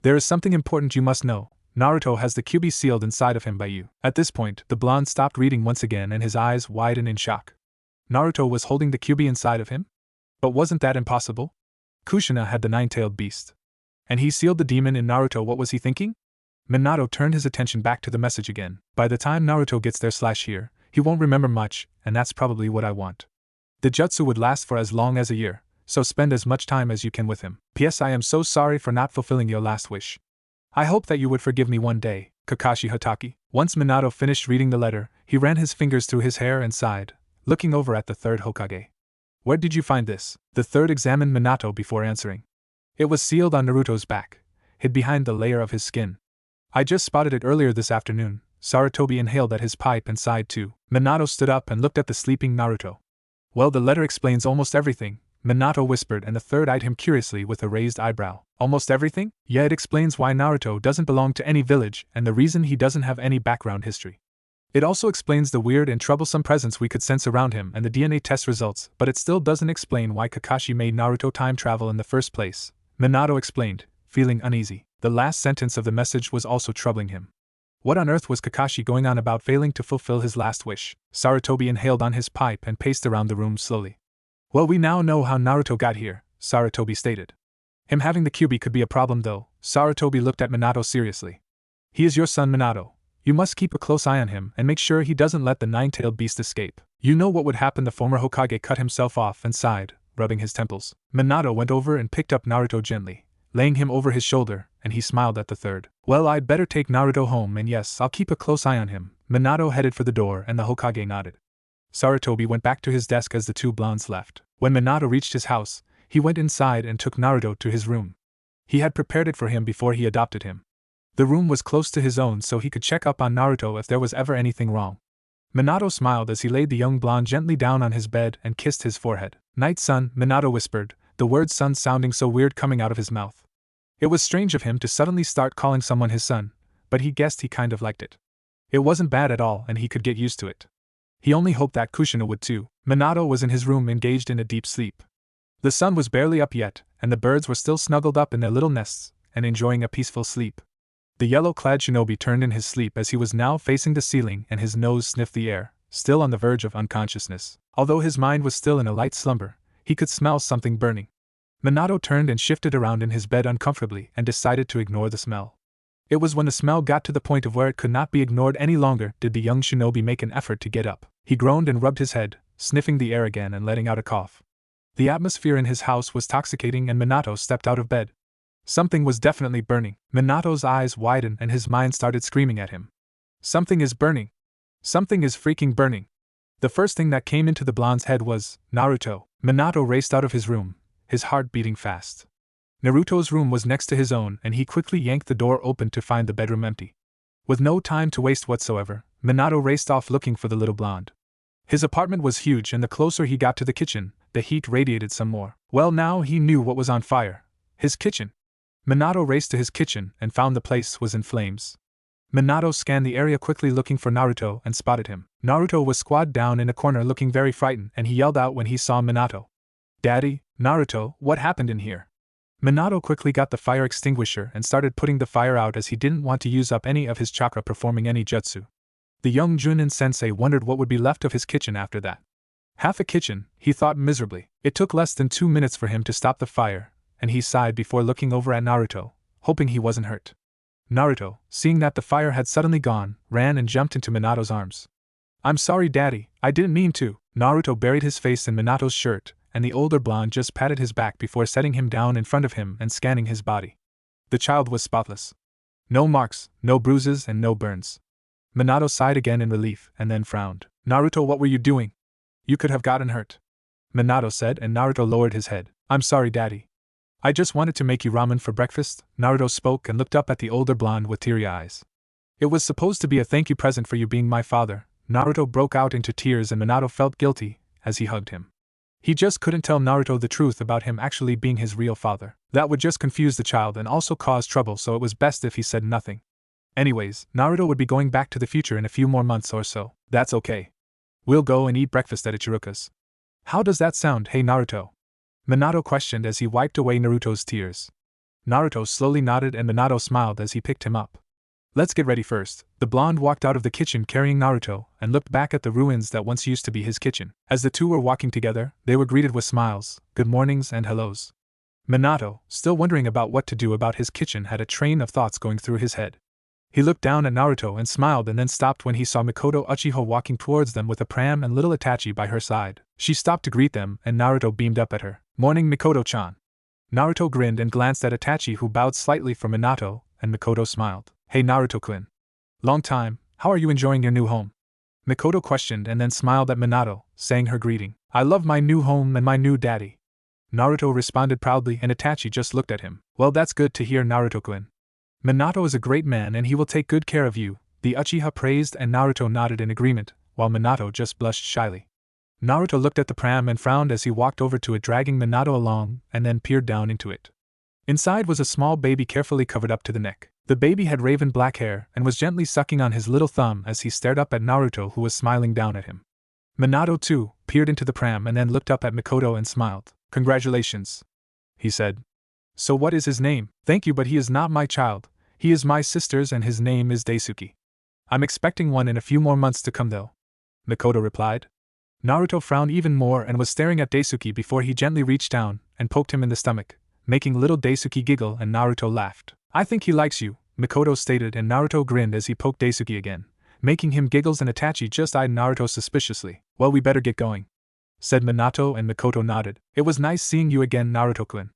There is something important you must know. Naruto has the QB sealed inside of him by you. At this point, the blonde stopped reading once again and his eyes widened in shock. Naruto was holding the QB inside of him? But wasn't that impossible? Kushina had the nine-tailed beast. And he sealed the demon in Naruto. What was he thinking? Minato turned his attention back to the message again. By the time Naruto gets there/here, he won't remember much, and that's probably what I want. The jutsu would last for as long as a year, so spend as much time as you can with him. P.S. I am so sorry for not fulfilling your last wish. I hope that you would forgive me one day, Kakashi Hatake. Once Minato finished reading the letter, he ran his fingers through his hair and sighed, looking over at the third Hokage. Where did you find this? The third examined Minato before answering. It was sealed on Naruto's back, hid behind the layer of his skin. I just spotted it earlier this afternoon. Sarutobi inhaled at his pipe and sighed too. Minato stood up and looked at the sleeping Naruto. Well, the letter explains almost everything, Minato whispered, and the third eyed him curiously with a raised eyebrow. Almost everything? Yeah, it explains why Naruto doesn't belong to any village and the reason he doesn't have any background history. It also explains the weird and troublesome presence we could sense around him and the DNA test results, but it still doesn't explain why Kakashi made Naruto time travel in the first place, Minato explained, feeling uneasy. The last sentence of the message was also troubling him. What on earth was Kakashi going on about failing to fulfill his last wish? Sarutobi inhaled on his pipe and paced around the room slowly. Well, we now know how Naruto got here, Sarutobi stated. Him having the Kyuubi could be a problem though. Sarutobi looked at Minato seriously. He is your son Minato. You must keep a close eye on him and make sure he doesn't let the nine-tailed beast escape. You know what would happen. The former Hokage cut himself off and sighed, rubbing his temples. Minato went over and picked up Naruto gently, laying him over his shoulder, and he smiled at the third. Well, I'd better take Naruto home, and yes, I'll keep a close eye on him. Minato headed for the door and the Hokage nodded. Sarutobi went back to his desk as the two blondes left. When Minato reached his house, he went inside and took Naruto to his room. He had prepared it for him before he adopted him. The room was close to his own so he could check up on Naruto if there was ever anything wrong. Minato smiled as he laid the young blonde gently down on his bed and kissed his forehead. Night son, Minato whispered, the word son sounding so weird coming out of his mouth. It was strange of him to suddenly start calling someone his son, but he guessed he kind of liked it. It wasn't bad at all and he could get used to it. He only hoped that Kushina would too. Minato was in his room engaged in a deep sleep. The sun was barely up yet, and the birds were still snuggled up in their little nests and enjoying a peaceful sleep. The yellow-clad shinobi turned in his sleep as he was now facing the ceiling and his nose sniffed the air, still on the verge of unconsciousness. Although his mind was still in a light slumber, he could smell something burning. Minato turned and shifted around in his bed uncomfortably and decided to ignore the smell. It was when the smell got to the point of where it could not be ignored any longer did the young shinobi make an effort to get up. He groaned and rubbed his head, sniffing the air again and letting out a cough. The atmosphere in his house was intoxicating and Minato stepped out of bed. Something was definitely burning. Minato's eyes widened and his mind started screaming at him. Something is burning. Something is freaking burning. The first thing that came into the blonde's head was Naruto. Minato raced out of his room, his heart beating fast. Naruto's room was next to his own and he quickly yanked the door open to find the bedroom empty. With no time to waste whatsoever, Minato raced off looking for the little blonde. His apartment was huge and the closer he got to the kitchen, the heat radiated some more. Well, now he knew what was on fire. His kitchen. Minato raced to his kitchen and found the place was in flames. Minato scanned the area quickly looking for Naruto and spotted him. Naruto was squatted down in a corner looking very frightened and he yelled out when he saw Minato. Daddy, Naruto, what happened in here? Minato quickly got the fire extinguisher and started putting the fire out as he didn't want to use up any of his chakra performing any jutsu. The young Junin sensei wondered what would be left of his kitchen after that. Half a kitchen, he thought miserably. It took less than 2 minutes for him to stop the fire, and he sighed before looking over at Naruto, hoping he wasn't hurt. Naruto, seeing that the fire had suddenly gone, ran and jumped into Minato's arms. I'm sorry, Daddy, I didn't mean to. Naruto buried his face in Minato's shirt, and the older blonde just patted his back before setting him down in front of him and scanning his body. The child was spotless. No marks, no bruises, and no burns. Minato sighed again in relief and then frowned. Naruto, what were you doing? You could have gotten hurt. Minato said, and Naruto lowered his head. I'm sorry, Daddy. I just wanted to make you ramen for breakfast, Naruto spoke and looked up at the older blonde with teary eyes. It was supposed to be a thank you present for you being my father. Naruto broke out into tears and Minato felt guilty as he hugged him. He just couldn't tell Naruto the truth about him actually being his real father. That would just confuse the child and also cause trouble, so it was best if he said nothing. Anyways, Naruto would be going back to the future in a few more months or so. That's okay. We'll go and eat breakfast at Ichiroku's. How does that sound, hey Naruto? Minato questioned as he wiped away Naruto's tears. Naruto slowly nodded and Minato smiled as he picked him up. Let's get ready first. The blonde walked out of the kitchen carrying Naruto and looked back at the ruins that once used to be his kitchen. As the two were walking together, they were greeted with smiles, good mornings and hellos. Minato, still wondering about what to do about his kitchen, had a train of thoughts going through his head. He looked down at Naruto and smiled and then stopped when he saw Mikoto Uchiha walking towards them with a pram and little Itachi by her side. She stopped to greet them and Naruto beamed up at her. Morning, Mikoto-chan. Naruto grinned and glanced at Itachi, who bowed slightly for Minato, and Mikoto smiled. Hey Naruto-kun. Long time, how are you enjoying your new home? Mikoto questioned and then smiled at Minato, saying her greeting. I love my new home and my new daddy. Naruto responded proudly and Itachi just looked at him. Well, that's good to hear, Naruto-kun. Minato is a great man and he will take good care of you, the Uchiha praised, and Naruto nodded in agreement, while Minato just blushed shyly. Naruto looked at the pram and frowned as he walked over to it, dragging Minato along, and then peered down into it. Inside was a small baby carefully covered up to the neck. The baby had raven black hair and was gently sucking on his little thumb as he stared up at Naruto, who was smiling down at him. Minato, too, peered into the pram and then looked up at Mikoto and smiled. "Congratulations," he said. "So what is his name?" "Thank you, but he is not my child. He is my sister's and his name is Daisuke. I'm expecting one in a few more months to come though," Mikoto replied. Naruto frowned even more and was staring at Daisuke before he gently reached down and poked him in the stomach, making little Daisuke giggle, and Naruto laughed. "I think he likes you," Mikoto stated, and Naruto grinned as he poked Daisuke again, making him giggles, and Itachi just eyed Naruto suspiciously. "Well, we better get going," said Minato, and Mikoto nodded. "It was nice seeing you again, Naruto-kun.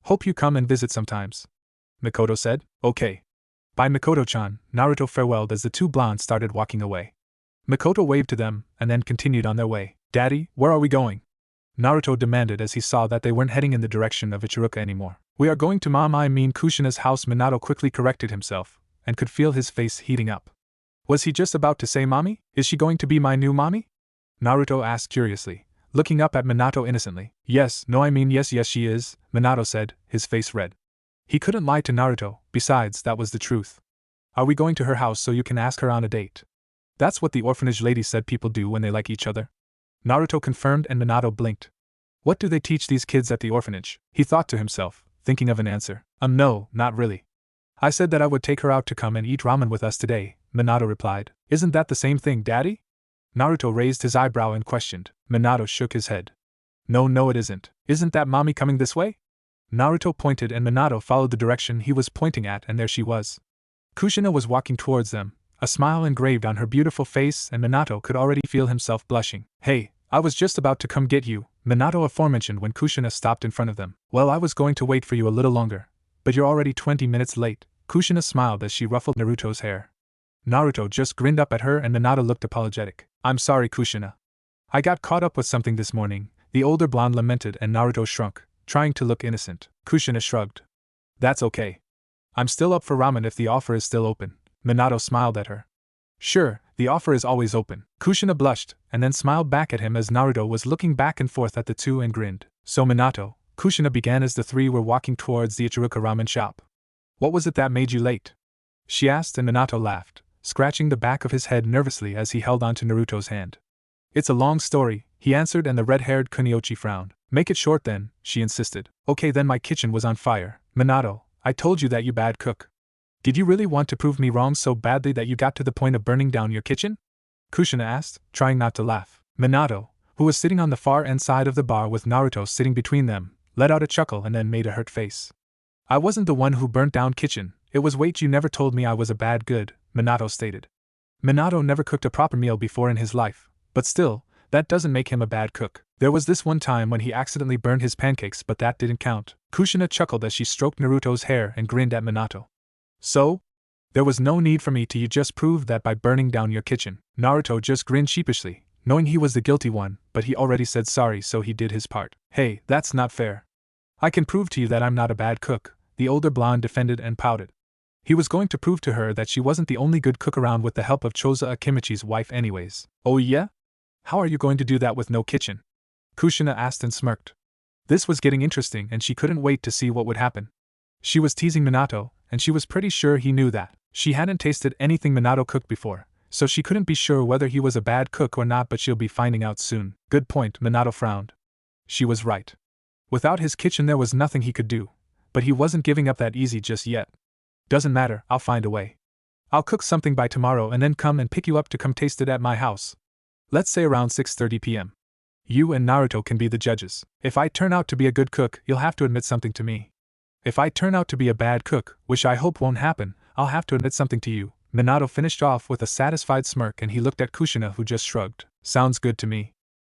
Hope you come and visit sometimes," Mikoto said. "Okay. Bye, Mikoto-chan." Naruto farewelled as the two blondes started walking away. Mikoto waved to them, and then continued on their way. "Daddy, where are we going?" Naruto demanded as he saw that they weren't heading in the direction of Ichiruka anymore. "We are going to Kushina's house," Minato quickly corrected himself, and could feel his face heating up. Was he just about to say mommy? "Is she going to be my new mommy?" Naruto asked curiously, looking up at Minato innocently. "Yes, she is," Minato said, his face red. He couldn't lie to Naruto, besides, that was the truth. "Are we going to her house so you can ask her on a date?" "That's what the orphanage lady said people do when they like each other," Naruto confirmed, and Minato blinked. What do they teach these kids at the orphanage? He thought to himself, thinking of an answer. No, not really. I said that I would take her out to come and eat ramen with us today, Minato replied. Isn't that the same thing, Daddy? Naruto raised his eyebrow and questioned. Minato shook his head. No, it isn't. Isn't that mommy coming this way? Naruto pointed and Minato followed the direction he was pointing at, and there she was. Kushina was walking towards them, a smile engraved on her beautiful face, and Minato could already feel himself blushing. Hey, I was just about to come get you, Minato aforementioned when Kushina stopped in front of them. Well, I was going to wait for you a little longer, but you're already 20 minutes late. Kushina smiled as she ruffled Naruto's hair. Naruto just grinned up at her and Minato looked apologetic. I'm sorry, Kushina. I got caught up with something this morning, the older blonde lamented, and Naruto shrunk, trying to look innocent. Kushina shrugged. That's okay. I'm still up for ramen if the offer is still open. Minato smiled at her. Sure, the offer is always open. Kushina blushed, and then smiled back at him as Naruto was looking back and forth at the two and grinned. So Minato, Kushina began as the three were walking towards the Ichiruka ramen shop. What was it that made you late? She asked, and Minato laughed, scratching the back of his head nervously as he held onto Naruto's hand. It's a long story, he answered, and the red-haired Kuniochi frowned. Make it short then, she insisted. Okay, then my kitchen was on fire. Minato, I told you that you bad cook. Did you really want to prove me wrong so badly that you got to the point of burning down your kitchen? Kushina asked, trying not to laugh. Minato, who was sitting on the far end side of the bar with Naruto sitting between them, let out a chuckle and then made a hurt face. I wasn't the one who burnt down kitchen, it was wait you never told me I was a bad good, Minato stated. Minato never cooked a proper meal before in his life, but still, that doesn't make him a bad cook. There was this one time when he accidentally burned his pancakes, but that didn't count. Kushina chuckled as she stroked Naruto's hair and grinned at Minato. So? There was no need for me to. You just proved that by burning down your kitchen. Naruto just grinned sheepishly, knowing he was the guilty one, but he already said sorry, so he did his part. Hey, that's not fair. I can prove to you that I'm not a bad cook, the older blonde defended and pouted. He was going to prove to her that she wasn't the only good cook around with the help of Choza Akimichi's wife anyways. Oh yeah? How are you going to do that with no kitchen? Kushina asked and smirked. This was getting interesting and she couldn't wait to see what would happen. She was teasing Minato, and she was pretty sure he knew that. She hadn't tasted anything Minato cooked before, so she couldn't be sure whether he was a bad cook or not, but she'll be finding out soon. Good point, Minato frowned. She was right. Without his kitchen there was nothing he could do, but he wasn't giving up that easy just yet. Doesn't matter, I'll find a way. I'll cook something by tomorrow and then come and pick you up to come taste it at my house. Let's say around 6:30 p.m. You and Naruto can be the judges. If I turn out to be a good cook, you'll have to admit something to me. If I turn out to be a bad cook, which I hope won't happen, I'll have to admit something to you. Minato finished off with a satisfied smirk and he looked at Kushina, who just shrugged. Sounds good to me.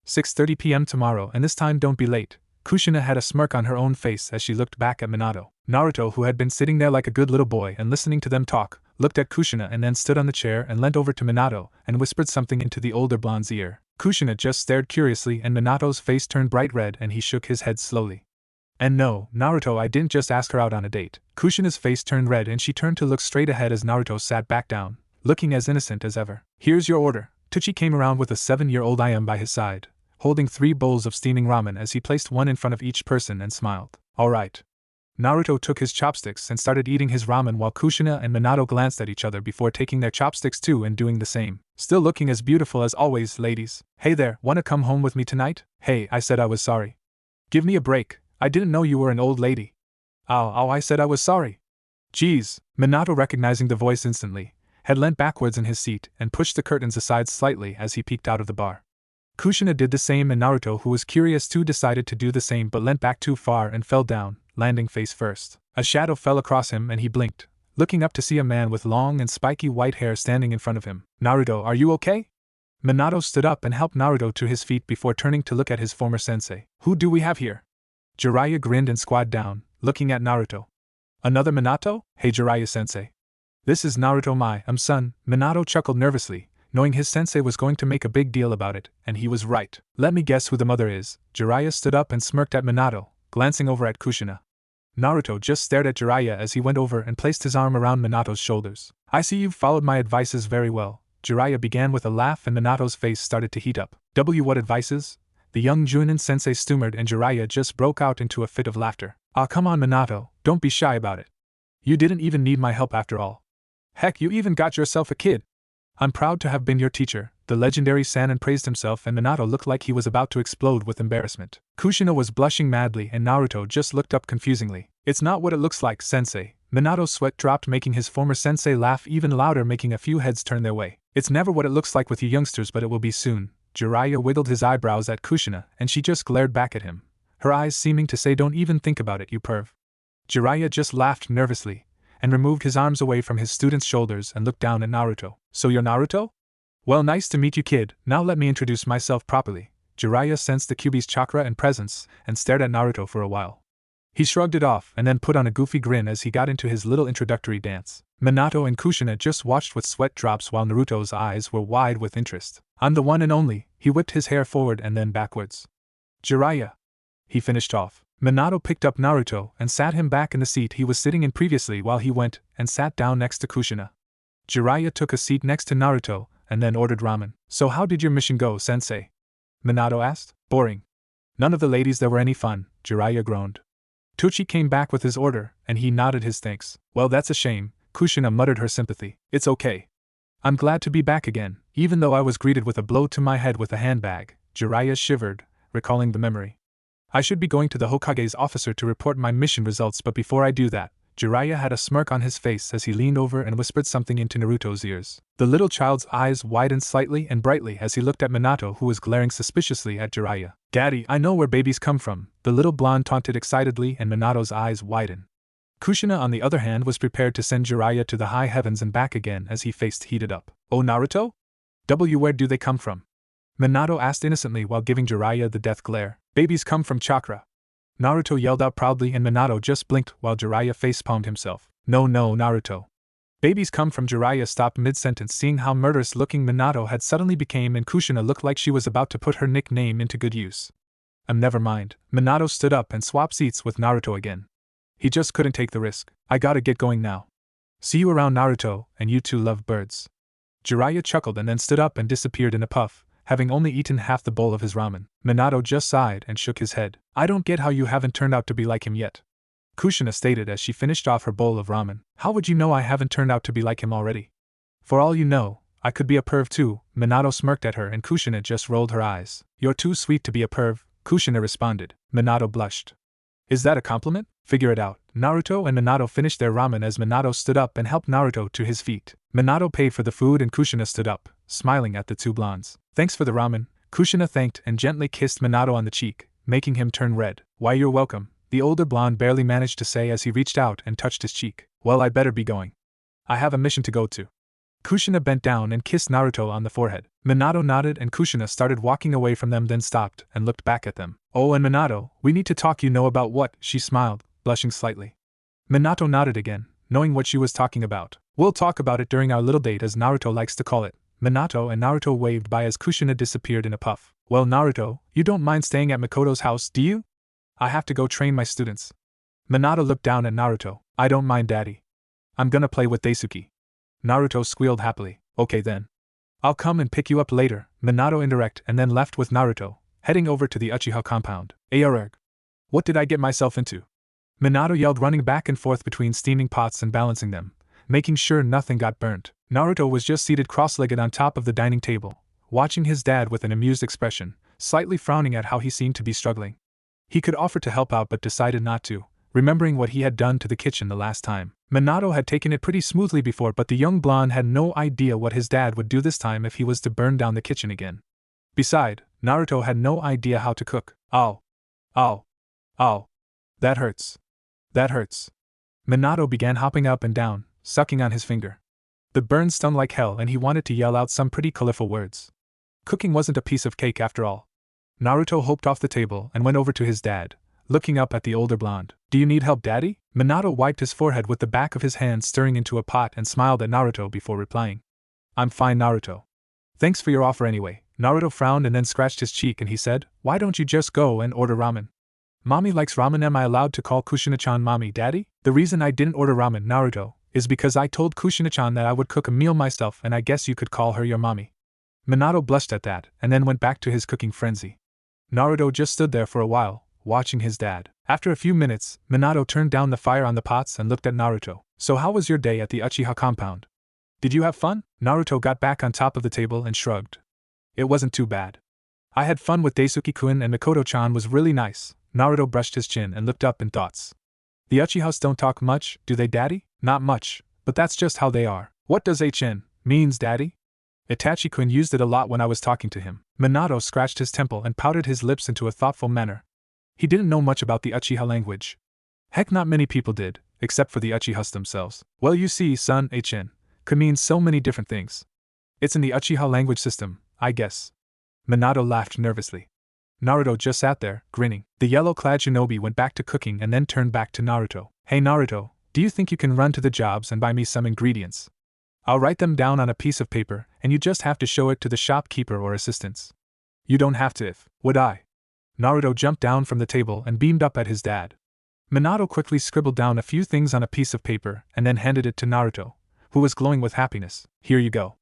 6:30 p.m. tomorrow, and this time don't be late. Kushina had a smirk on her own face as she looked back at Minato. Naruto, who had been sitting there like a good little boy and listening to them talk, looked at Kushina and then stood on the chair and leant over to Minato and whispered something into the older blonde's ear. Kushina just stared curiously and Minato's face turned bright red and he shook his head slowly. And no, Naruto, I didn't just ask her out on a date. Kushina's face turned red and she turned to look straight ahead as Naruto sat back down, looking as innocent as ever. Here's your order. Teuchi came around with a 7-year-old IM by his side, holding 3 bowls of steaming ramen as he placed one in front of each person and smiled. Alright. Naruto took his chopsticks and started eating his ramen while Kushina and Minato glanced at each other before taking their chopsticks too and doing the same. Still looking as beautiful as always, ladies. Hey there, wanna come home with me tonight? Hey, I said I was sorry. Give me a break, I didn't know you were an old lady. Ow, I said I was sorry. Geez, Minato, recognizing the voice instantly, had leant backwards in his seat and pushed the curtains aside slightly as he peeked out of the bar. Kushina did the same and Naruto, who was curious too, decided to do the same but leant back too far and fell down, landing face first. A shadow fell across him and he blinked, looking up to see a man with long and spiky white hair standing in front of him. Naruto, are you okay? Minato stood up and helped Naruto to his feet before turning to look at his former sensei. Who do we have here? Jiraiya grinned and squatted down, looking at Naruto. Another Minato? Hey Jiraiya sensei. This is Naruto, my son. Minato chuckled nervously, knowing his sensei was going to make a big deal about it, and he was right. Let me guess who the mother is. Jiraiya stood up and smirked at Minato, glancing over at Kushina. Naruto just stared at Jiraiya as he went over and placed his arm around Minato's shoulders. I see you've followed my advices very well. Jiraiya began with a laugh and Minato's face started to heat up. What advices? The young Junin sensei stammered and Jiraiya just broke out into a fit of laughter. Ah, come on Minato, don't be shy about it. You didn't even need my help after all. Heck, you even got yourself a kid. I'm proud to have been your teacher, the legendary Sanin praised himself, and Minato looked like he was about to explode with embarrassment. Kushina was blushing madly and Naruto just looked up confusingly. It's not what it looks like, sensei. Minato's sweat dropped, making his former sensei laugh even louder, making a few heads turn their way. It's never what it looks like with you youngsters, but it will be soon. Jiraiya wiggled his eyebrows at Kushina and she just glared back at him, her eyes seeming to say, don't even think about it, you perv. Jiraiya just laughed nervously and removed his arms away from his student's shoulders and looked down at Naruto. So you're Naruto? Well, nice to meet you, kid. Now let me introduce myself properly. Jiraiya sensed the Kyuubi's chakra and presence and stared at Naruto for a while. He shrugged it off and then put on a goofy grin as he got into his little introductory dance. Minato and Kushina just watched with sweat drops while Naruto's eyes were wide with interest. I'm the one and only. He whipped his hair forward and then backwards. Jiraiya. He finished off. Minato picked up Naruto and sat him back in the seat he was sitting in previously while he went and sat down next to Kushina. Jiraiya took a seat next to Naruto and then ordered ramen. So how did your mission go, sensei? Minato asked. Boring. None of the ladies there were any fun, Jiraiya groaned. Teuchi came back with his order and he nodded his thanks. Well, that's a shame, Kushina muttered her sympathy. It's okay. I'm glad to be back again, even though I was greeted with a blow to my head with a handbag. Jiraiya shivered, recalling the memory. I should be going to the Hokage's officer to report my mission results, but before I do that, Jiraiya had a smirk on his face as he leaned over and whispered something into Naruto's ears. The little child's eyes widened slightly and brightly as he looked at Minato, who was glaring suspiciously at Jiraiya. Daddy, I know where babies come from, the little blonde taunted excitedly, and Minato's eyes widened. Kushina, on the other hand, was prepared to send Jiraiya to the high heavens and back again as he faced heated up. Oh, Naruto? Where do they come from? Minato asked innocently while giving Jiraiya the death glare. Babies come from chakra. Naruto yelled out proudly and Minato just blinked while Jiraiya facepalmed himself. No, Naruto. Babies come from. Jiraiya stopped mid-sentence, seeing how murderous-looking Minato had suddenly become, and Kushina looked like she was about to put her nickname into good use. Never mind. Minato stood up and swapped seats with Naruto again. He just couldn't take the risk. I gotta get going now. See you around, Naruto, and you two love birds. Jiraiya chuckled and then stood up and disappeared in a puff, having only eaten half the bowl of his ramen. Minato just sighed and shook his head. I don't get how you haven't turned out to be like him yet, Kushina stated as she finished off her bowl of ramen. How would you know I haven't turned out to be like him already? For all you know, I could be a perv too. Minato smirked at her and Kushina just rolled her eyes. You're too sweet to be a perv, Kushina responded. Minato blushed. Is that a compliment? Figure it out. Naruto and Minato finished their ramen as Minato stood up and helped Naruto to his feet. Minato paid for the food and Kushina stood up, smiling at the two blondes. Thanks for the ramen, Kushina thanked and gently kissed Minato on the cheek, making him turn red. Why, you're welcome, the older blonde barely managed to say as he reached out and touched his cheek. Well, I'd better be going. I have a mission to go to. Kushina bent down and kissed Naruto on the forehead. Minato nodded and Kushina started walking away from them, then stopped and looked back at them. Oh, and Minato, we need to talk. You know about what? She smiled, blushing slightly. Minato nodded again, knowing what she was talking about. We'll talk about it during our little date, as Naruto likes to call it. Minato and Naruto waved by as Kushina disappeared in a puff. Well, Naruto, you don't mind staying at Makoto's house, do you? I have to go train my students. Minato looked down at Naruto. I don't mind, Daddy. I'm gonna play with Daisuke. Naruto squealed happily. Okay then. I'll come and pick you up later, Minato indirect, and then left with Naruto, heading over to the Uchiha compound. Arg. What did I get myself into? Minato yelled, running back and forth between steaming pots and balancing them, making sure nothing got burnt. Naruto was just seated cross-legged on top of the dining table, watching his dad with an amused expression, slightly frowning at how he seemed to be struggling. He could offer to help out but decided not to, remembering what he had done to the kitchen the last time. Minato had taken it pretty smoothly before, but the young blonde had no idea what his dad would do this time if he was to burn down the kitchen again. Besides, Naruto had no idea how to cook. Ow. Ow. Ow. That hurts. That hurts. Minato began hopping up and down, sucking on his finger. The burn stung like hell and he wanted to yell out some pretty colorful words. Cooking wasn't a piece of cake after all. Naruto hopped off the table and went over to his dad, looking up at the older blonde. Do you need help, Daddy? Minato wiped his forehead with the back of his hand, stirring into a pot, and smiled at Naruto before replying. I'm fine, Naruto. Thanks for your offer anyway. Naruto frowned and then scratched his cheek and he said, why don't you just go and order ramen? Mommy likes ramen. Am I allowed to call Kushina-chan Mommy, Daddy? The reason I didn't order ramen, Naruto, is because I told Kushina-chan that I would cook a meal myself, and I guess you could call her your mommy. Minato blushed at that, and then went back to his cooking frenzy. Naruto just stood there for a while, watching his dad. After a few minutes, Minato turned down the fire on the pots and looked at Naruto. So how was your day at the Uchiha compound? Did you have fun? Naruto got back on top of the table and shrugged. It wasn't too bad. I had fun with Daisuke-kun and Mikoto-chan was really nice. Naruto brushed his chin and looked up in thoughts. The Uchihas don't talk much, do they, Daddy? Not much, but that's just how they are. What does HN means, Daddy? Itachi-kun used it a lot when I was talking to him. Minato scratched his temple and pouted his lips into a thoughtful manner. He didn't know much about the Uchiha language. Heck, not many people did, except for the Uchihas themselves. Well, you see, son, HN could mean so many different things. It's in the Uchiha language system, I guess. Minato laughed nervously. Naruto just sat there, grinning. The yellow-clad shinobi went back to cooking and then turned back to Naruto. Hey Naruto, do you think you can run to the jobs and buy me some ingredients? I'll write them down on a piece of paper, and you just have to show it to the shopkeeper or assistants. You don't have to if. Would I? Naruto jumped down from the table and beamed up at his dad. Minato quickly scribbled down a few things on a piece of paper and then handed it to Naruto, who was glowing with happiness. Here you go.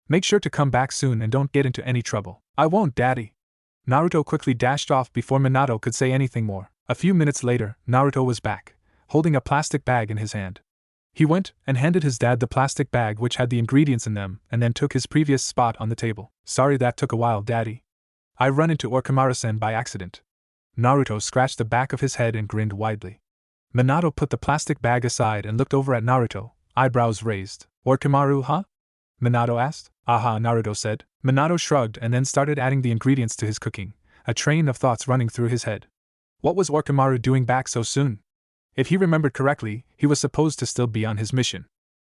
Make sure to come back soon and don't get into any trouble. I won't, Daddy. Naruto quickly dashed off before Minato could say anything more. A few minutes later, Naruto was back, holding a plastic bag in his hand. He went and handed his dad the plastic bag which had the ingredients in them and then took his previous spot on the table. Sorry that took a while, Daddy. I run into Orochimaru-sen by accident. Naruto scratched the back of his head and grinned widely. Minato put the plastic bag aside and looked over at Naruto, eyebrows raised. Orochimaru, huh? Minato asked. Aha, Naruto said. Minato shrugged and then started adding the ingredients to his cooking, a train of thoughts running through his head. What was Orochimaru doing back so soon? If he remembered correctly, he was supposed to still be on his mission.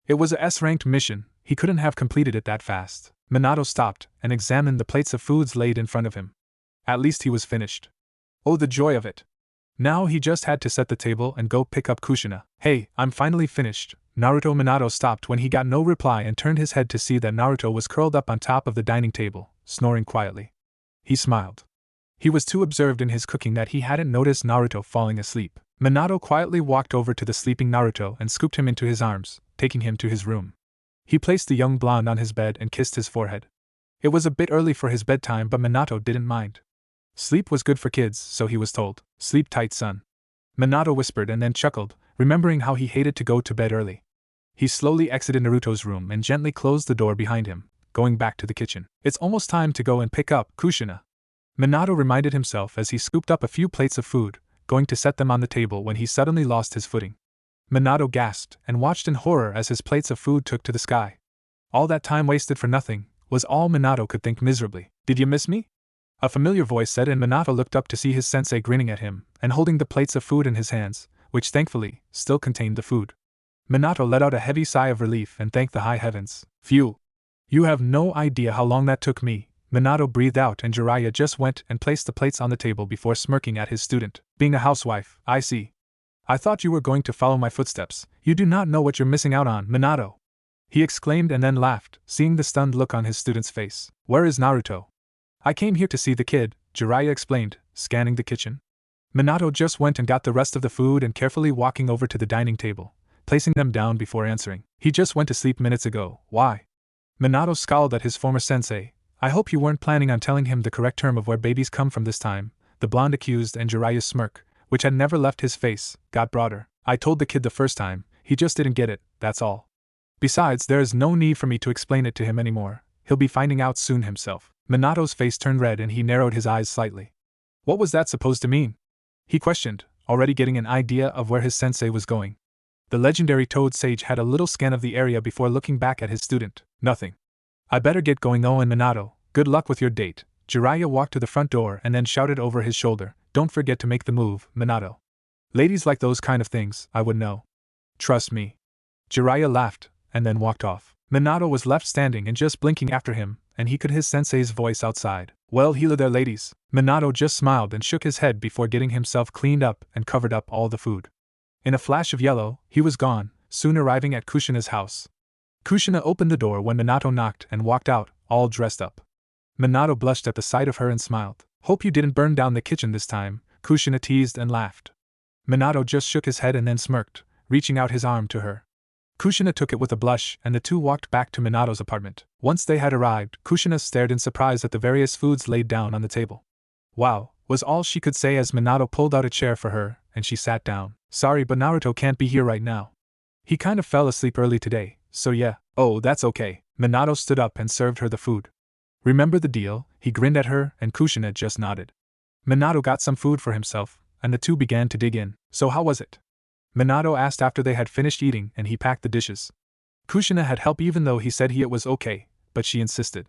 It was a S-ranked mission, he couldn't have completed it that fast. Minato stopped and examined the plates of foods laid in front of him. At least he was finished. Oh, the joy of it. Now he just had to set the table and go pick up Kushina. Hey, I'm finally finished. Minato stopped when he got no reply and turned his head to see that Naruto was curled up on top of the dining table, snoring quietly. He smiled. He was too absorbed in his cooking that he hadn't noticed Naruto falling asleep. Minato quietly walked over to the sleeping Naruto and scooped him into his arms, taking him to his room. He placed the young blonde on his bed and kissed his forehead. It was a bit early for his bedtime, but Minato didn't mind. Sleep was good for kids, so he was told. Sleep tight, son. Minato whispered and then chuckled, remembering how he hated to go to bed early. He slowly exited Naruto's room and gently closed the door behind him, going back to the kitchen. It's almost time to go and pick up Kushina. Minato reminded himself as he scooped up a few plates of food, going to set them on the table when he suddenly lost his footing. Minato gasped and watched in horror as his plates of food took to the sky. All that time wasted for nothing, was all Minato could think miserably. Did you miss me? A familiar voice said, and Minato looked up to see his sensei grinning at him and holding the plates of food in his hands, which thankfully still contained the food. Minato let out a heavy sigh of relief and thanked the high heavens. Phew! You have no idea how long that took me. Minato breathed out and Jiraiya just went and placed the plates on the table before smirking at his student. Being a housewife, I see. I thought you were going to follow my footsteps. You do not know what you're missing out on, Minato. He exclaimed and then laughed, seeing the stunned look on his student's face. Where is Naruto? I came here to see the kid, Jiraiya explained, scanning the kitchen. Minato just went and got the rest of the food and carefully walking over to the dining table, placing them down before answering. He just went to sleep minutes ago. Why? Minato scowled at his former sensei. I hope you weren't planning on telling him the correct term of where babies come from this time, the blonde accused, and Jiraiya's smirk, which had never left his face, got broader. I told the kid the first time, he just didn't get it, that's all. Besides, there is no need for me to explain it to him anymore, he'll be finding out soon himself. Minato's face turned red and he narrowed his eyes slightly. What was that supposed to mean? He questioned, already getting an idea of where his sensei was going. The legendary Toad Sage had a little scan of the area before looking back at his student. Nothing. I better get going. Oh, and Minato, good luck with your date. Jiraiya walked to the front door and then shouted over his shoulder, don't forget to make the move, Minato. Ladies like those kind of things, I would know. Trust me. Jiraiya laughed, and then walked off. Minato was left standing and just blinking after him, and he could hear his sensei's voice outside. Well, hello there, ladies. Minato just smiled and shook his head before getting himself cleaned up and covered up all the food. In a flash of yellow, he was gone, soon arriving at Kushina's house. Kushina opened the door when Minato knocked and walked out, all dressed up. Minato blushed at the sight of her and smiled. Hope you didn't burn down the kitchen this time, Kushina teased and laughed. Minato just shook his head and then smirked, reaching out his arm to her. Kushina took it with a blush and the two walked back to Minato's apartment. Once they had arrived, Kushina stared in surprise at the various foods laid down on the table. Wow, was all she could say as Minato pulled out a chair for her, and she sat down. Sorry, but Naruto can't be here right now. He kind of fell asleep early today, so yeah. Oh, that's okay. Minato stood up and served her the food. Remember the deal? He grinned at her, and Kushina just nodded. Minato got some food for himself, and the two began to dig in. So how was it? Minato asked after they had finished eating and he packed the dishes. Kushina had help even though he said it was okay, but she insisted.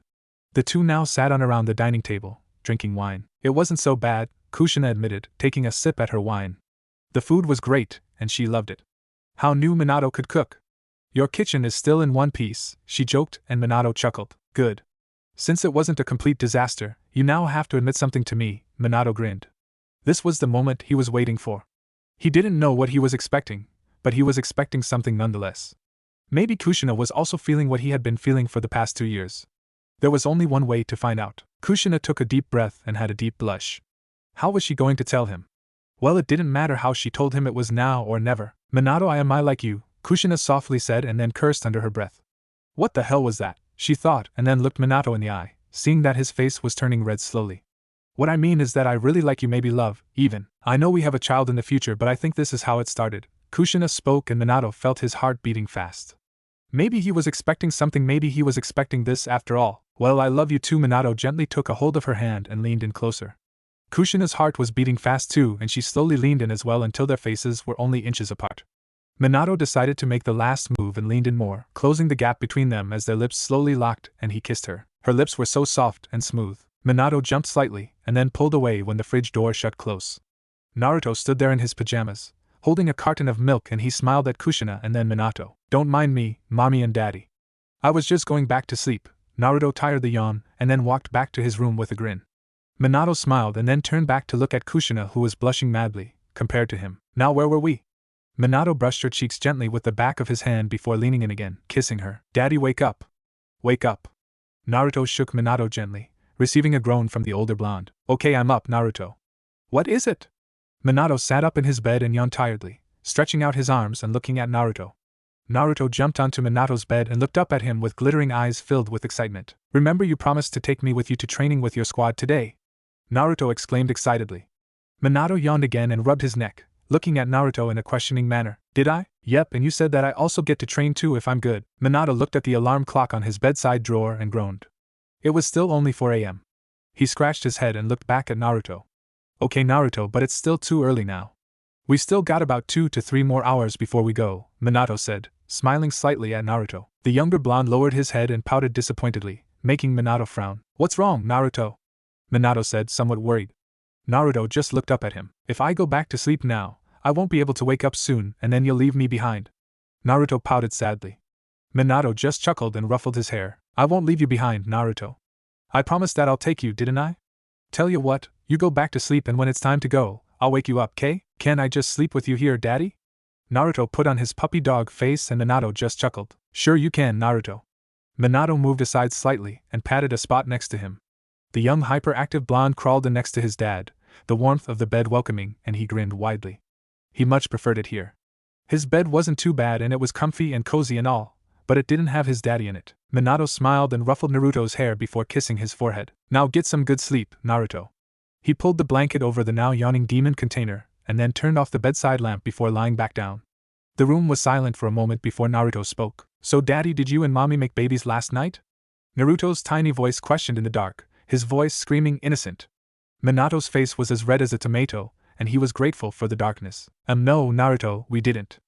The two now sat on around the dining table, drinking wine. It wasn't so bad, Kushina admitted, taking a sip at her wine. The food was great, and she loved it. How knew Minato could cook? Your kitchen is still in one piece, she joked, and Minato chuckled. Good. Since it wasn't a complete disaster, you now have to admit something to me, Minato grinned. This was the moment he was waiting for. He didn't know what he was expecting, but he was expecting something nonetheless. Maybe Kushina was also feeling what he had been feeling for the past 2 years. There was only one way to find out. Kushina took a deep breath and had a deep blush. How was she going to tell him? Well, it didn't matter how she told him, it was now or never. Minato, I am like you, Kushina softly said and then cursed under her breath. What the hell was that? She thought, and then looked Minato in the eye, seeing that his face was turning red slowly. What I mean is that I really like you, maybe love, even. I know we have a child in the future, but I think this is how it started. Kushina spoke and Minato felt his heart beating fast. Maybe he was expecting something, maybe he was expecting this after all. Well, I love you too. Minato gently took a hold of her hand and leaned in closer. Kushina's heart was beating fast too, and she slowly leaned in as well until their faces were only inches apart. Minato decided to make the last move and leaned in more, closing the gap between them as their lips slowly locked and he kissed her. Her lips were so soft and smooth. Minato jumped slightly and then pulled away when the fridge door shut close. Naruto stood there in his pajamas, holding a carton of milk, and he smiled at Kushina and then Minato. Don't mind me, mommy and daddy. I was just going back to sleep. Naruto tired the yawn and then walked back to his room with a grin. Minato smiled and then turned back to look at Kushina, who was blushing madly, compared to him. Now where were we? Minato brushed her cheeks gently with the back of his hand before leaning in again, kissing her. Daddy, wake up. Wake up. Naruto shook Minato gently, receiving a groan from the older blonde. Okay, I'm up, Naruto. What is it? Minato sat up in his bed and yawned tiredly, stretching out his arms and looking at Naruto. Naruto jumped onto Minato's bed and looked up at him with glittering eyes filled with excitement. Remember, you promised to take me with you to training with your squad today? Naruto exclaimed excitedly. Minato yawned again and rubbed his neck, looking at Naruto in a questioning manner. Did I? Yep, and you said that I also get to train too if I'm good. Minato looked at the alarm clock on his bedside drawer and groaned. It was still only 4 a.m. He scratched his head and looked back at Naruto. Okay, Naruto, but it's still too early now. We still got about 2 to 3 more hours before we go, Minato said, smiling slightly at Naruto. The younger blonde lowered his head and pouted disappointedly, making Minato frown. What's wrong, Naruto? Minato said, somewhat worried. Naruto just looked up at him. If I go back to sleep now, I won't be able to wake up soon, and then you'll leave me behind. Naruto pouted sadly. Minato just chuckled and ruffled his hair. I won't leave you behind, Naruto. I promised that I'll take you, didn't I? Tell you what, you go back to sleep, and when it's time to go, I'll wake you up, K? Can I just sleep with you here, Daddy? Naruto put on his puppy dog face and Minato just chuckled. Sure you can, Naruto. Minato moved aside slightly and patted a spot next to him. The young hyperactive blonde crawled in next to his dad, the warmth of the bed welcoming, and he grinned widely. He much preferred it here. His bed wasn't too bad and it was comfy and cozy and all, but it didn't have his daddy in it. Minato smiled and ruffled Naruto's hair before kissing his forehead. Now get some good sleep, Naruto. He pulled the blanket over the now yawning demon container, and then turned off the bedside lamp before lying back down. The room was silent for a moment before Naruto spoke. So daddy, did you and mommy make babies last night? Naruto's tiny voice questioned in the dark, his voice screaming innocent. Minato's face was as red as a tomato, and he was grateful for the darkness. No, Naruto, we didn't.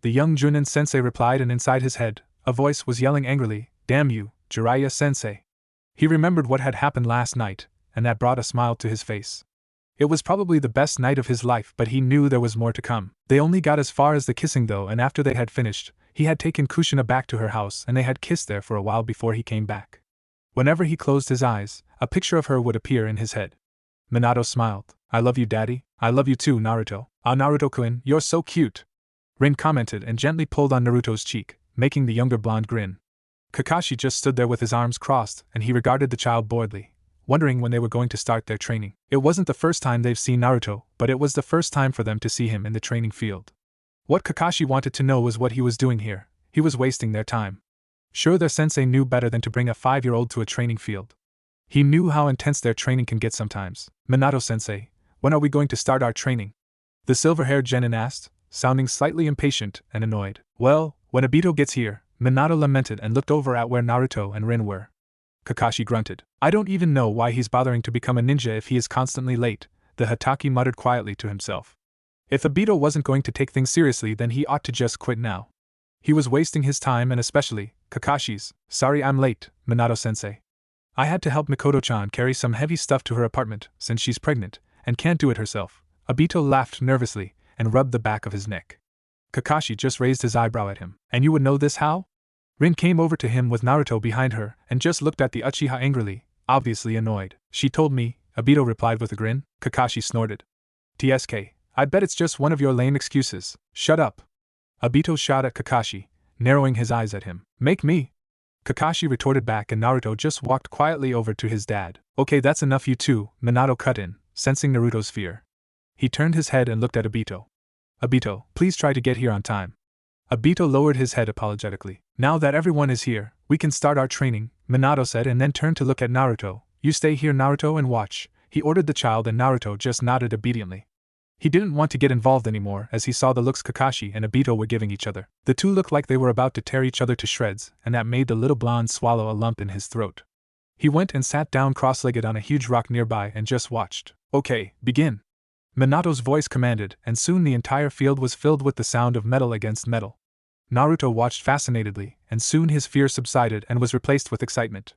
The young Junin sensei replied, and inside his head, a voice was yelling angrily, damn you, Jiraiya sensei. He remembered what had happened last night, and that brought a smile to his face. It was probably the best night of his life, but he knew there was more to come. They only got as far as the kissing though, and after they had finished, he had taken Kushina back to her house and they had kissed there for a while before he came back. Whenever he closed his eyes, a picture of her would appear in his head. Minato smiled. I love you, daddy. I love you too, Naruto. Ah, Naruto-kun, you're so cute. Rin commented and gently pulled on Naruto's cheek, making the younger blonde grin. Kakashi just stood there with his arms crossed, and he regarded the child boredly, wondering when they were going to start their training. It wasn't the first time they've seen Naruto, but it was the first time for them to see him in the training field. What Kakashi wanted to know was what he was doing here. He was wasting their time. Sure, their sensei knew better than to bring a 5-year-old to a training field. He knew how intense their training can get sometimes. Minato-sensei, when are we going to start our training? The silver-haired genin asked, sounding slightly impatient and annoyed. Well, when Obito gets here, Minato lamented and looked over at where Naruto and Rin were. Kakashi grunted. I don't even know why he's bothering to become a ninja if he is constantly late, the Hokage muttered quietly to himself. If Obito wasn't going to take things seriously, then he ought to just quit now. He was wasting his time, and especially Kakashi's. Sorry I'm late, Minato-sensei. I had to help Mikoto-chan carry some heavy stuff to her apartment since she's pregnant and can't do it herself. Obito laughed nervously and rubbed the back of his neck. Kakashi just raised his eyebrow at him. And you would know this how? Rin came over to him with Naruto behind her and just looked at the Uchiha angrily, obviously annoyed. She told me, Obito replied with a grin. Kakashi snorted. TSK, I bet it's just one of your lame excuses. Shut up. Obito shot at Kakashi, narrowing his eyes at him. Make me? Kakashi retorted back, and Naruto just walked quietly over to his dad. Okay, that's enough, you two, Minato cut in, sensing Naruto's fear. He turned his head and looked at Obito. Obito, please try to get here on time. Obito lowered his head apologetically. Now that everyone is here, we can start our training, Minato said, and then turned to look at Naruto. You stay here, Naruto, and watch. He ordered the child, and Naruto just nodded obediently. He didn't want to get involved anymore as he saw the looks Kakashi and Obito were giving each other. The two looked like they were about to tear each other to shreds, and that made the little blonde swallow a lump in his throat. He went and sat down cross-legged on a huge rock nearby and just watched. Okay, begin. Minato's voice commanded, and soon the entire field was filled with the sound of metal against metal. Naruto watched fascinatedly, and soon his fear subsided and was replaced with excitement.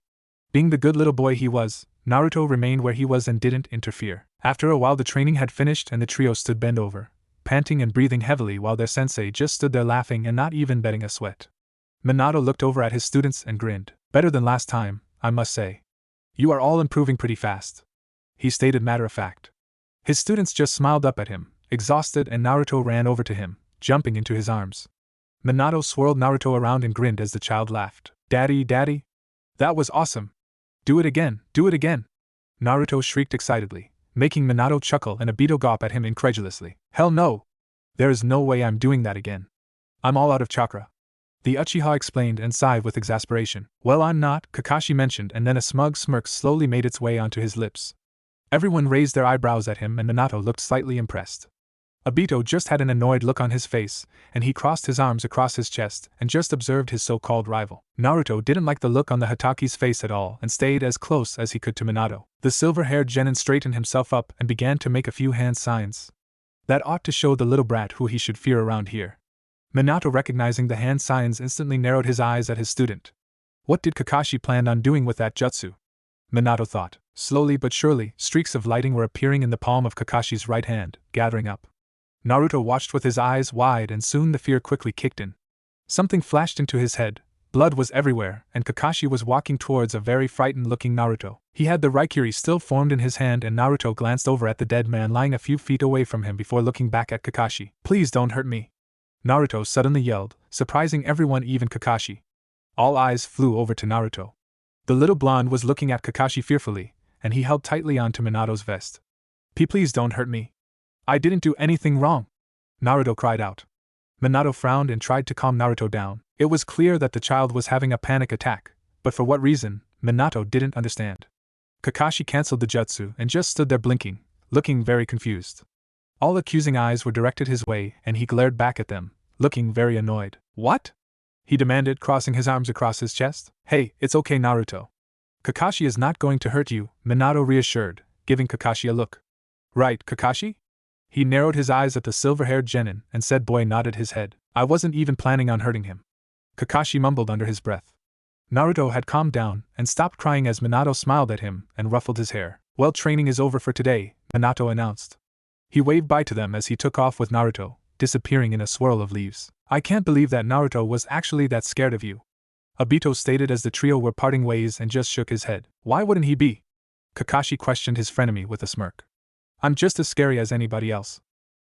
Being the good little boy he was, Naruto remained where he was and didn't interfere. After a while the training had finished and the trio stood bent over, panting and breathing heavily while their sensei just stood there laughing and not even betting a sweat. Minato looked over at his students and grinned. Better than last time, I must say. You are all improving pretty fast, he stated matter of fact. His students just smiled up at him, exhausted, and Naruto ran over to him, jumping into his arms. Minato swirled Naruto around and grinned as the child laughed. Daddy, daddy? That was awesome. Do it again, do it again. Naruto shrieked excitedly, making Minato chuckle and Obito gawp at him incredulously. Hell no! There is no way I'm doing that again. I'm all out of chakra. The Uchiha explained and sighed with exasperation. Well, I'm not, Kakashi mentioned, and then a smug smirk slowly made its way onto his lips. Everyone raised their eyebrows at him and Minato looked slightly impressed. Obito just had an annoyed look on his face, and he crossed his arms across his chest and just observed his so-called rival. Naruto didn't like the look on the Hokage's face at all and stayed as close as he could to Minato. The silver-haired genin straightened himself up and began to make a few hand signs. That ought to show the little brat who he should fear around here. Minato, recognizing the hand signs, instantly narrowed his eyes at his student. What did Kakashi plan on doing with that jutsu? Minato thought. Slowly but surely, streaks of lighting were appearing in the palm of Kakashi's right hand, gathering up. Naruto watched with his eyes wide, and soon the fear quickly kicked in. Something flashed into his head, blood was everywhere, and Kakashi was walking towards a very frightened-looking Naruto. He had the Raikiri still formed in his hand, and Naruto glanced over at the dead man lying a few feet away from him before looking back at Kakashi. Please don't hurt me, Naruto suddenly yelled, surprising everyone, even Kakashi. All eyes flew over to Naruto. The little blonde was looking at Kakashi fearfully, and he held tightly onto Minato's vest. Please don't hurt me. I didn't do anything wrong," Naruto cried out. Minato frowned and tried to calm Naruto down. It was clear that the child was having a panic attack, but for what reason, Minato didn't understand. Kakashi cancelled the jutsu and just stood there blinking, looking very confused. All accusing eyes were directed his way and he glared back at them, looking very annoyed. "What?" he demanded, crossing his arms across his chest. "Hey, it's okay, Naruto. Kakashi is not going to hurt you," Minato reassured, giving Kakashi a look. "Right, Kakashi?" He narrowed his eyes at the silver-haired genin and said boy nodded his head. "I wasn't even planning on hurting him," Kakashi mumbled under his breath. Naruto had calmed down and stopped crying as Minato smiled at him and ruffled his hair. "Well, training is over for today," Minato announced. He waved bye to them as he took off with Naruto, disappearing in a swirl of leaves. "I can't believe that Naruto was actually that scared of you," Obito stated as the trio were parting ways and just shook his head. "Why wouldn't he be?" Kakashi questioned his frenemy with a smirk. "I'm just as scary as anybody else,"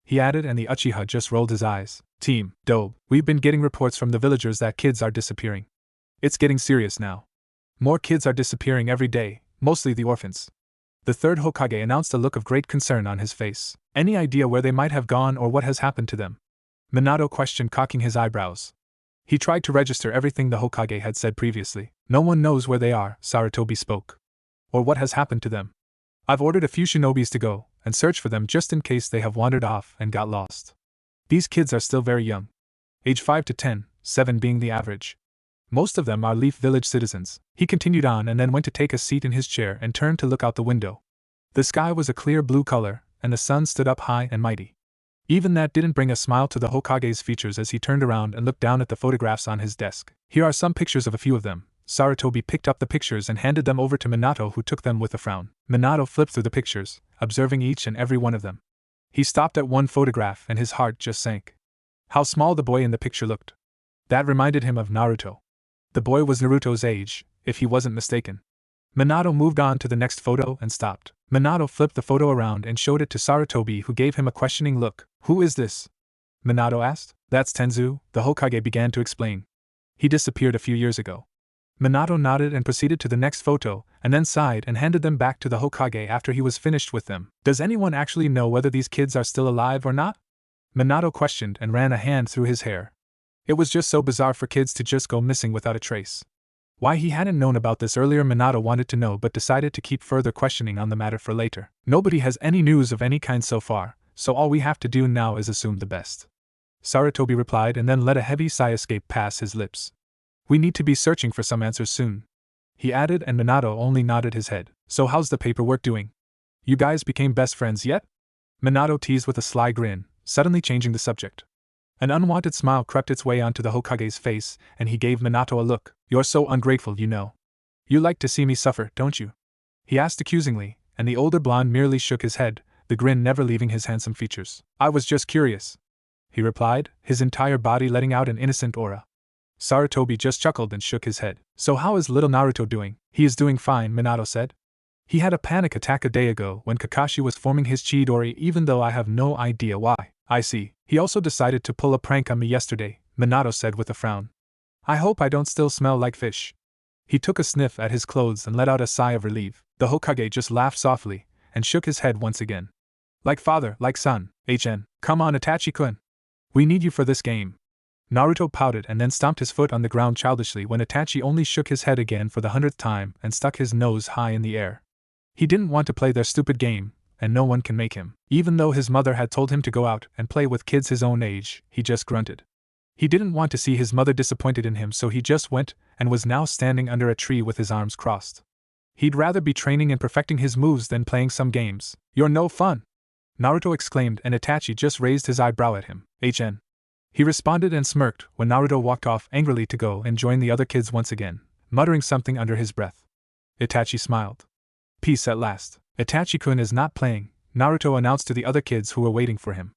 he added, and the Uchiha just rolled his eyes. "Team Dobe, we've been getting reports from the villagers that kids are disappearing. It's getting serious now. More kids are disappearing every day, mostly the orphans." The third Hokage announced a look of great concern on his face. "Any idea where they might have gone or what has happened to them?" Minato questioned, cocking his eyebrows. He tried to register everything the Hokage had said previously. "No one knows where they are," Sarutobi spoke. "Or what has happened to them. I've ordered a few shinobis to go and search for them just in case they have wandered off and got lost. These kids are still very young. Age 5 to 10, 7 being the average. Most of them are Leaf Village citizens." He continued on and then went to take a seat in his chair and turned to look out the window. The sky was a clear blue color, and the sun stood up high and mighty. Even that didn't bring a smile to the Hokage's features as he turned around and looked down at the photographs on his desk. "Here are some pictures of a few of them." Sarutobi picked up the pictures and handed them over to Minato, who took them with a frown. Minato flipped through the pictures, observing each and every one of them. He stopped at one photograph and his heart just sank. How small the boy in the picture looked. That reminded him of Naruto. The boy was Naruto's age, if he wasn't mistaken. Minato moved on to the next photo and stopped. Minato flipped the photo around and showed it to Sarutobi, who gave him a questioning look. "Who is this?" Minato asked. "That's Tenzu," the Hokage began to explain. "He disappeared a few years ago." Minato nodded and proceeded to the next photo, and then sighed and handed them back to the Hokage after he was finished with them. "Does anyone actually know whether these kids are still alive or not?" Minato questioned and ran a hand through his hair. It was just so bizarre for kids to just go missing without a trace. Why he hadn't known about this earlier, Minato wanted to know, but decided to keep further questioning on the matter for later. "Nobody has any news of any kind so far, so all we have to do now is assume the best," Sarutobi replied, and then let a heavy sigh escape past his lips. "We need to be searching for some answers soon," he added, and Minato only nodded his head. "So how's the paperwork doing? You guys became best friends yet?" Minato teased with a sly grin, suddenly changing the subject. An unwanted smile crept its way onto the Hokage's face, and he gave Minato a look. "You're so ungrateful, you know. You like to see me suffer, don't you?" he asked accusingly, and the older blonde merely shook his head, the grin never leaving his handsome features. "I was just curious," he replied, his entire body letting out an innocent aura. Sarutobi just chuckled and shook his head. "So how is little Naruto doing?" "He is doing fine," Minato said. "He had a panic attack a day ago when Kakashi was forming his Chidori, even though I have no idea why." "I see. He also decided to pull a prank on me yesterday," Minato said with a frown. "I hope I don't still smell like fish." He took a sniff at his clothes and let out a sigh of relief. The Hokage just laughed softly and shook his head once again. "Like father, like son, come on, Itachi-kun. We need you for this game." Naruto pouted and then stomped his foot on the ground childishly when Itachi only shook his head again for the 100th time and stuck his nose high in the air. He didn't want to play their stupid game, and no one can make him. Even though his mother had told him to go out and play with kids his own age, he just grunted. He didn't want to see his mother disappointed in him, so he just went and was now standing under a tree with his arms crossed. He'd rather be training and perfecting his moves than playing some games. "You're no fun!" Naruto exclaimed, and Itachi just raised his eyebrow at him. He responded and smirked when Naruto walked off angrily to go and join the other kids once again, muttering something under his breath. Itachi smiled. "Peace at last. Itachi-kun is not playing," Naruto announced to the other kids who were waiting for him.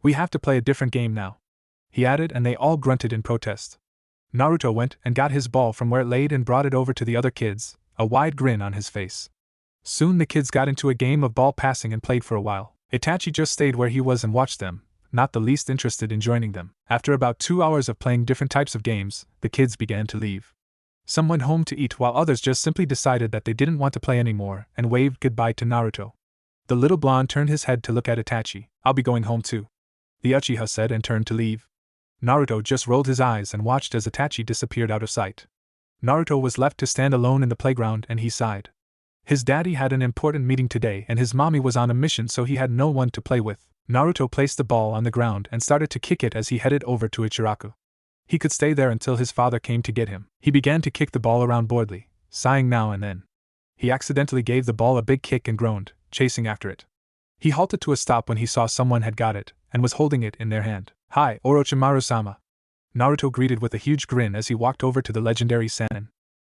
"We have to play a different game now," he added, and they all grunted in protest. Naruto went and got his ball from where it laid and brought it over to the other kids, a wide grin on his face. Soon the kids got into a game of ball passing and played for a while. Itachi just stayed where he was and watched them, not the least interested in joining them. After about 2 hours of playing different types of games, the kids began to leave. Some went home to eat while others just simply decided that they didn't want to play anymore and waved goodbye to Naruto. The little blonde turned his head to look at Itachi. I'll be going home too, the Uchiha said and turned to leave. Naruto just rolled his eyes and watched as Itachi disappeared out of sight. Naruto was left to stand alone in the playground and he sighed. His daddy had an important meeting today and his mommy was on a mission, so he had no one to play with. Naruto placed the ball on the ground and started to kick it as he headed over to Ichiraku. He could stay there until his father came to get him. He began to kick the ball around boredly, sighing now and then. He accidentally gave the ball a big kick and groaned, chasing after it. He halted to a stop when he saw someone had got it and was holding it in their hand. "Hi, Orochimaru-sama," Naruto greeted with a huge grin as he walked over to the legendary Sannin.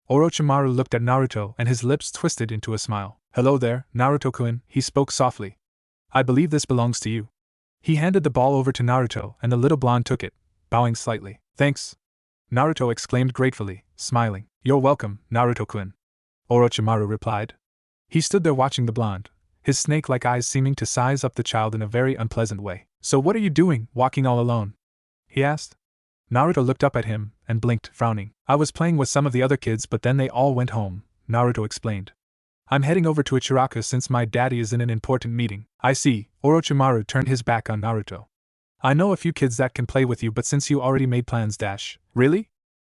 Orochimaru looked at Naruto and his lips twisted into a smile. "Hello there, Naruto-kun," he spoke softly. "I believe this belongs to you." He handed the ball over to Naruto and the little blonde took it, bowing slightly. "Thanks," Naruto exclaimed gratefully, smiling. "You're welcome, Naruto-kun," Orochimaru replied. He stood there watching the blonde, his snake-like eyes seeming to size up the child in a very unpleasant way. "So what are you doing, walking all alone?" he asked. Naruto looked up at him and blinked, frowning. "I was playing with some of the other kids but then they all went home," Naruto explained. "I'm heading over to Ichiraku since my daddy is in an important meeting." "I see," Orochimaru turned his back on Naruto. "I know a few kids that can play with you, but since you already made plans dash." "Really?"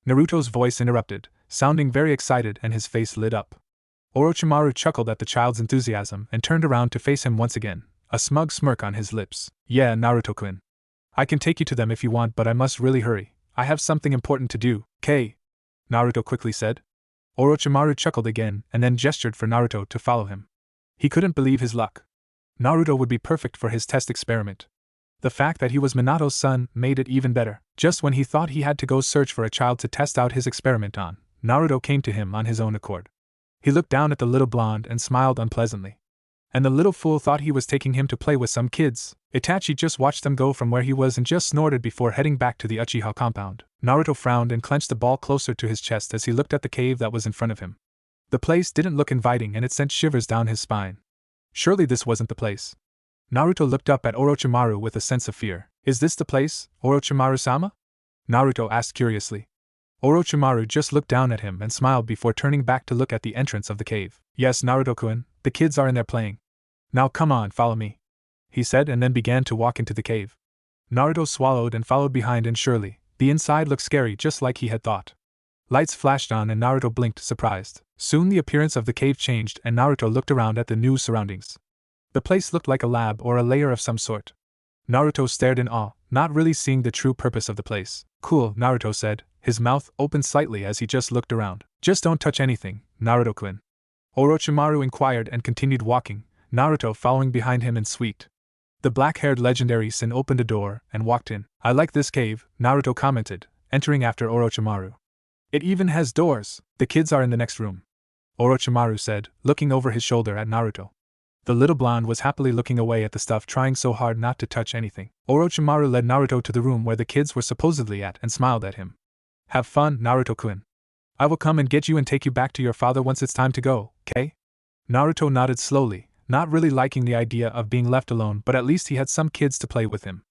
Naruto's voice interrupted, sounding very excited and his face lit up. Orochimaru chuckled at the child's enthusiasm and turned around to face him once again, a smug smirk on his lips. "Yeah, Naruto-kun. I can take you to them if you want, but I must really hurry. I have something important to do." "K," Naruto quickly said. Orochimaru chuckled again and then gestured for Naruto to follow him. He couldn't believe his luck. Naruto would be perfect for his test experiment. The fact that he was Minato's son made it even better. Just when he thought he had to go search for a child to test out his experiment on, Naruto came to him on his own accord. He looked down at the little blonde and smiled unpleasantly. And the little fool thought he was taking him to play with some kids. Itachi just watched them go from where he was and just snorted before heading back to the Uchiha compound. Naruto frowned and clenched the ball closer to his chest as he looked at the cave that was in front of him. The place didn't look inviting and it sent shivers down his spine. Surely this wasn't the place. Naruto looked up at Orochimaru with a sense of fear. "Is this the place, Orochimaru-sama?" Naruto asked curiously. Orochimaru just looked down at him and smiled before turning back to look at the entrance of the cave. "Yes, Naruto-kun, the kids are in there playing. Now come on, follow me," he said and then began to walk into the cave. Naruto swallowed and followed behind, and surely, the inside looked scary just like he had thought. Lights flashed on and Naruto blinked, surprised. Soon the appearance of the cave changed and Naruto looked around at the new surroundings. The place looked like a lab or a lair of some sort. Naruto stared in awe, not really seeing the true purpose of the place. "Cool," Naruto said, his mouth opened slightly as he just looked around. "Just don't touch anything, Naruto-kun," Orochimaru inquired and continued walking, Naruto following behind him in suite. The black-haired legendary Sin opened a door and walked in. "I like this cave," Naruto commented, entering after Orochimaru. "It even has doors." "The kids are in the next room," Orochimaru said, looking over his shoulder at Naruto. The little blonde was happily looking away at the stuff, trying so hard not to touch anything. Orochimaru led Naruto to the room where the kids were supposedly at and smiled at him. "Have fun, Naruto-kun. I will come and get you and take you back to your father once it's time to go, okay?" Naruto nodded slowly, not really liking the idea of being left alone, but at least he had some kids to play with him.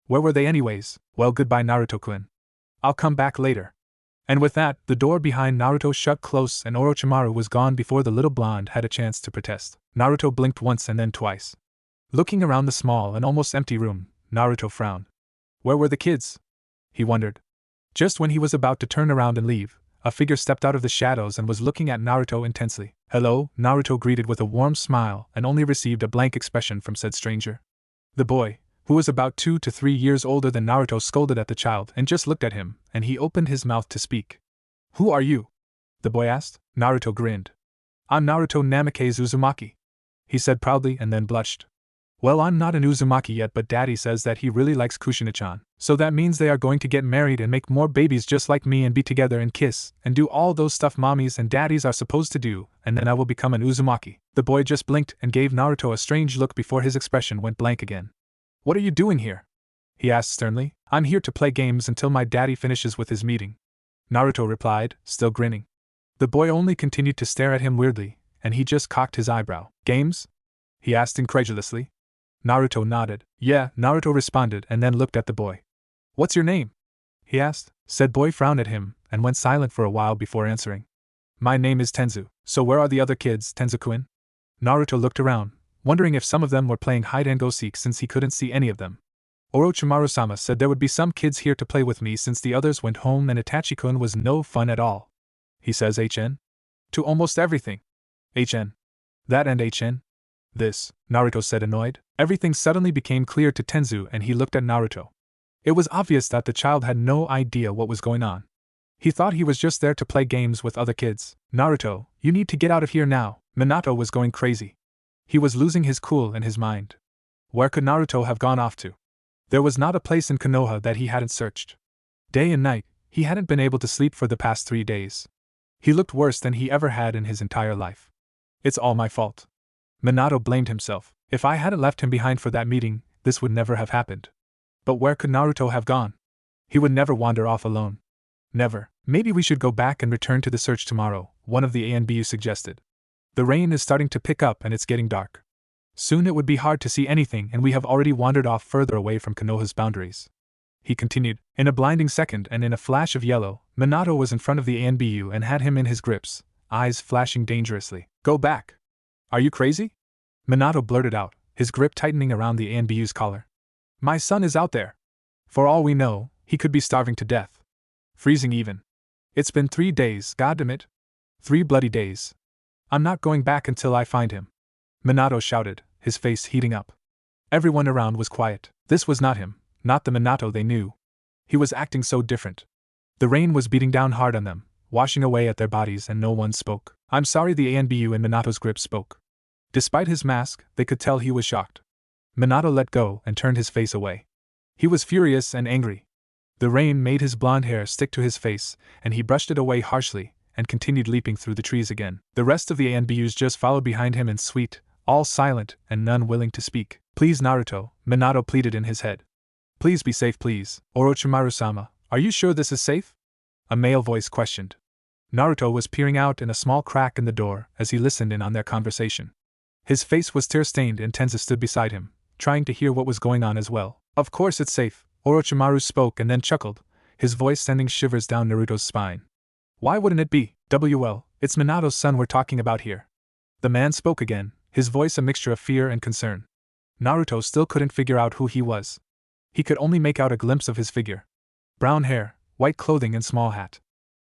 Where were they anyways? "Well, goodbye, Naruto-kun. I'll come back later." And with that, the door behind Naruto shut close and Orochimaru was gone before the little blonde had a chance to protest. Naruto blinked once and then twice. Looking around the small and almost empty room, Naruto frowned. Where were the kids? He wondered. Just when he was about to turn around and leave, a figure stepped out of the shadows and was looking at Naruto intensely. "Hello," Naruto greeted with a warm smile and only received a blank expression from said stranger. The boy, who was about 2 to 3 years older than Naruto, scolded at the child and just looked at him, and he opened his mouth to speak. "Who are you?" the boy asked. Naruto grinned. "I'm Naruto Namikaze Uzumaki," he said proudly and then blushed. "Well, I'm not an Uzumaki yet, but Daddy says that he really likes Kushina-chan, so that means they are going to get married and make more babies just like me and be together and kiss and do all those stuff mommies and daddies are supposed to do, and then I will become an Uzumaki." The boy just blinked and gave Naruto a strange look before his expression went blank again. "What are you doing here?" he asked sternly. "I'm here to play games until my daddy finishes with his meeting," Naruto replied, still grinning. The boy only continued to stare at him weirdly, and he just cocked his eyebrow. "Games?" he asked incredulously. Naruto nodded. "Yeah," Naruto responded and then looked at the boy. "What's your name?" he asked. Said boy frowned at him and went silent for a while before answering. "My name is Tenzu." "So where are the other kids, Tenzu-kun?" Naruto looked around, wondering if some of them were playing hide-and-go-seek since he couldn't see any of them. Orochimaru-sama said there would be some kids here to play with me since the others went home and Itachi-kun was no fun at all. He says HN? To almost everything. HN. That and HN? This, Naruto said annoyed. Everything suddenly became clear to Tenzu and he looked at Naruto. It was obvious that the child had no idea what was going on. He thought he was just there to play games with other kids. Naruto, you need to get out of here now. Minato was going crazy. He was losing his cool and his mind. Where could Naruto have gone off to? There was not a place in Konoha that he hadn't searched. Day and night, he hadn't been able to sleep for the past 3 days. He looked worse than he ever had in his entire life. It's all my fault. Minato blamed himself. If I hadn't left him behind for that meeting, this would never have happened. But where could Naruto have gone? He would never wander off alone. Never. Maybe we should go back and return to the search tomorrow, one of the ANBU suggested. The rain is starting to pick up and it's getting dark. Soon it would be hard to see anything and we have already wandered off further away from Konoha's boundaries. He continued. In a blinding second and in a flash of yellow, Minato was in front of the ANBU and had him in his grips, eyes flashing dangerously. Go back! Are you crazy? Minato blurted out, his grip tightening around the ANBU's collar. My son is out there. For all we know, he could be starving to death. Freezing even. It's been 3 days, goddammit. 3 bloody days. I'm not going back until I find him. Minato shouted, his face heating up. Everyone around was quiet. This was not him, not the Minato they knew. He was acting so different. The rain was beating down hard on them, washing away at their bodies and no one spoke. I'm sorry, the ANBU in Minato's grip spoke. Despite his mask, they could tell he was shocked. Minato let go and turned his face away. He was furious and angry. The rain made his blonde hair stick to his face, and he brushed it away harshly, and continued leaping through the trees again. The rest of the ANBUs just followed behind him in suite, all silent and none willing to speak. Please Naruto, Minato pleaded in his head. Please be safe, please. Orochimaru-sama, are you sure this is safe? A male voice questioned. Naruto was peering out in a small crack in the door as he listened in on their conversation. His face was tear-stained and Tenza stood beside him, trying to hear what was going on as well. Of course it's safe, Orochimaru spoke and then chuckled, his voice sending shivers down Naruto's spine. Why wouldn't it be? Well, it's Minato's son we're talking about here. The man spoke again, his voice a mixture of fear and concern. Naruto still couldn't figure out who he was. He could only make out a glimpse of his figure. Brown hair, white clothing and small hat.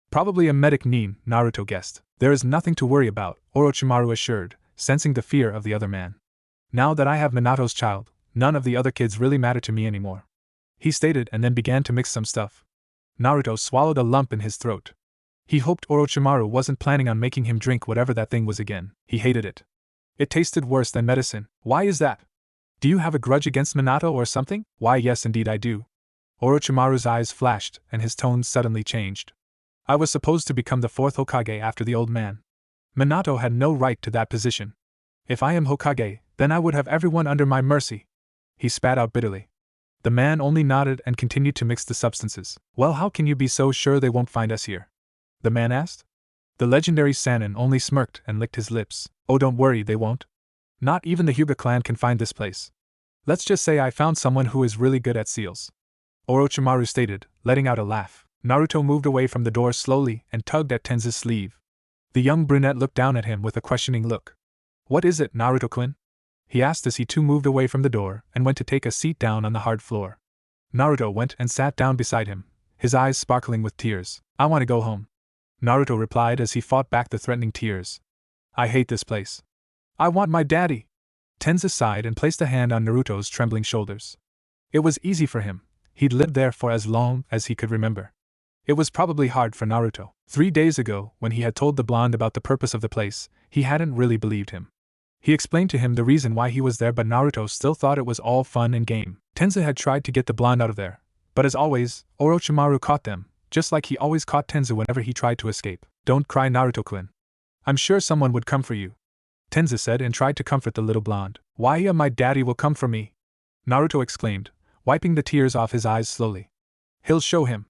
Probably a medic nin, Naruto guessed. There is nothing to worry about, Orochimaru assured, sensing the fear of the other man. Now that I have Minato's child, none of the other kids really matter to me anymore. He stated and then began to mix some stuff. Naruto swallowed a lump in his throat. He hoped Orochimaru wasn't planning on making him drink whatever that thing was again. He hated it. It tasted worse than medicine. Why is that? Do you have a grudge against Minato or something? Why, yes indeed I do. Orochimaru's eyes flashed and his tone suddenly changed. I was supposed to become the 4th Hokage after the old man. Minato had no right to that position. If I am Hokage, then I would have everyone under my mercy. He spat out bitterly. The man only nodded and continued to mix the substances. Well, how can you be so sure they won't find us here? The man asked. The legendary Sannin only smirked and licked his lips. Oh, don't worry, they won't. Not even the Hyuga clan can find this place. Let's just say I found someone who is really good at seals. Orochimaru stated, letting out a laugh. Naruto moved away from the door slowly and tugged at Tenza's sleeve. The young brunette looked down at him with a questioning look. What is it, Naruto-kun? He asked as he too moved away from the door and went to take a seat down on the hard floor. Naruto went and sat down beside him, his eyes sparkling with tears. I want to go home. Naruto replied as he fought back the threatening tears. I hate this place. I want my daddy. Tenza sighed and placed a hand on Naruto's trembling shoulders. It was easy for him. He'd lived there for as long as he could remember. It was probably hard for Naruto. 3 days ago, when he had told the blonde about the purpose of the place, he hadn't really believed him. He explained to him the reason why he was there, but Naruto still thought it was all fun and game. Tenza had tried to get the blonde out of there, but as always, Orochimaru caught them, just like he always caught Tenza whenever he tried to escape. Don't cry, Naruto-kun. I'm sure someone would come for you, Tenza said and tried to comfort the little blonde. Why, my daddy will come for me, Naruto exclaimed, wiping the tears off his eyes slowly. He'll show him.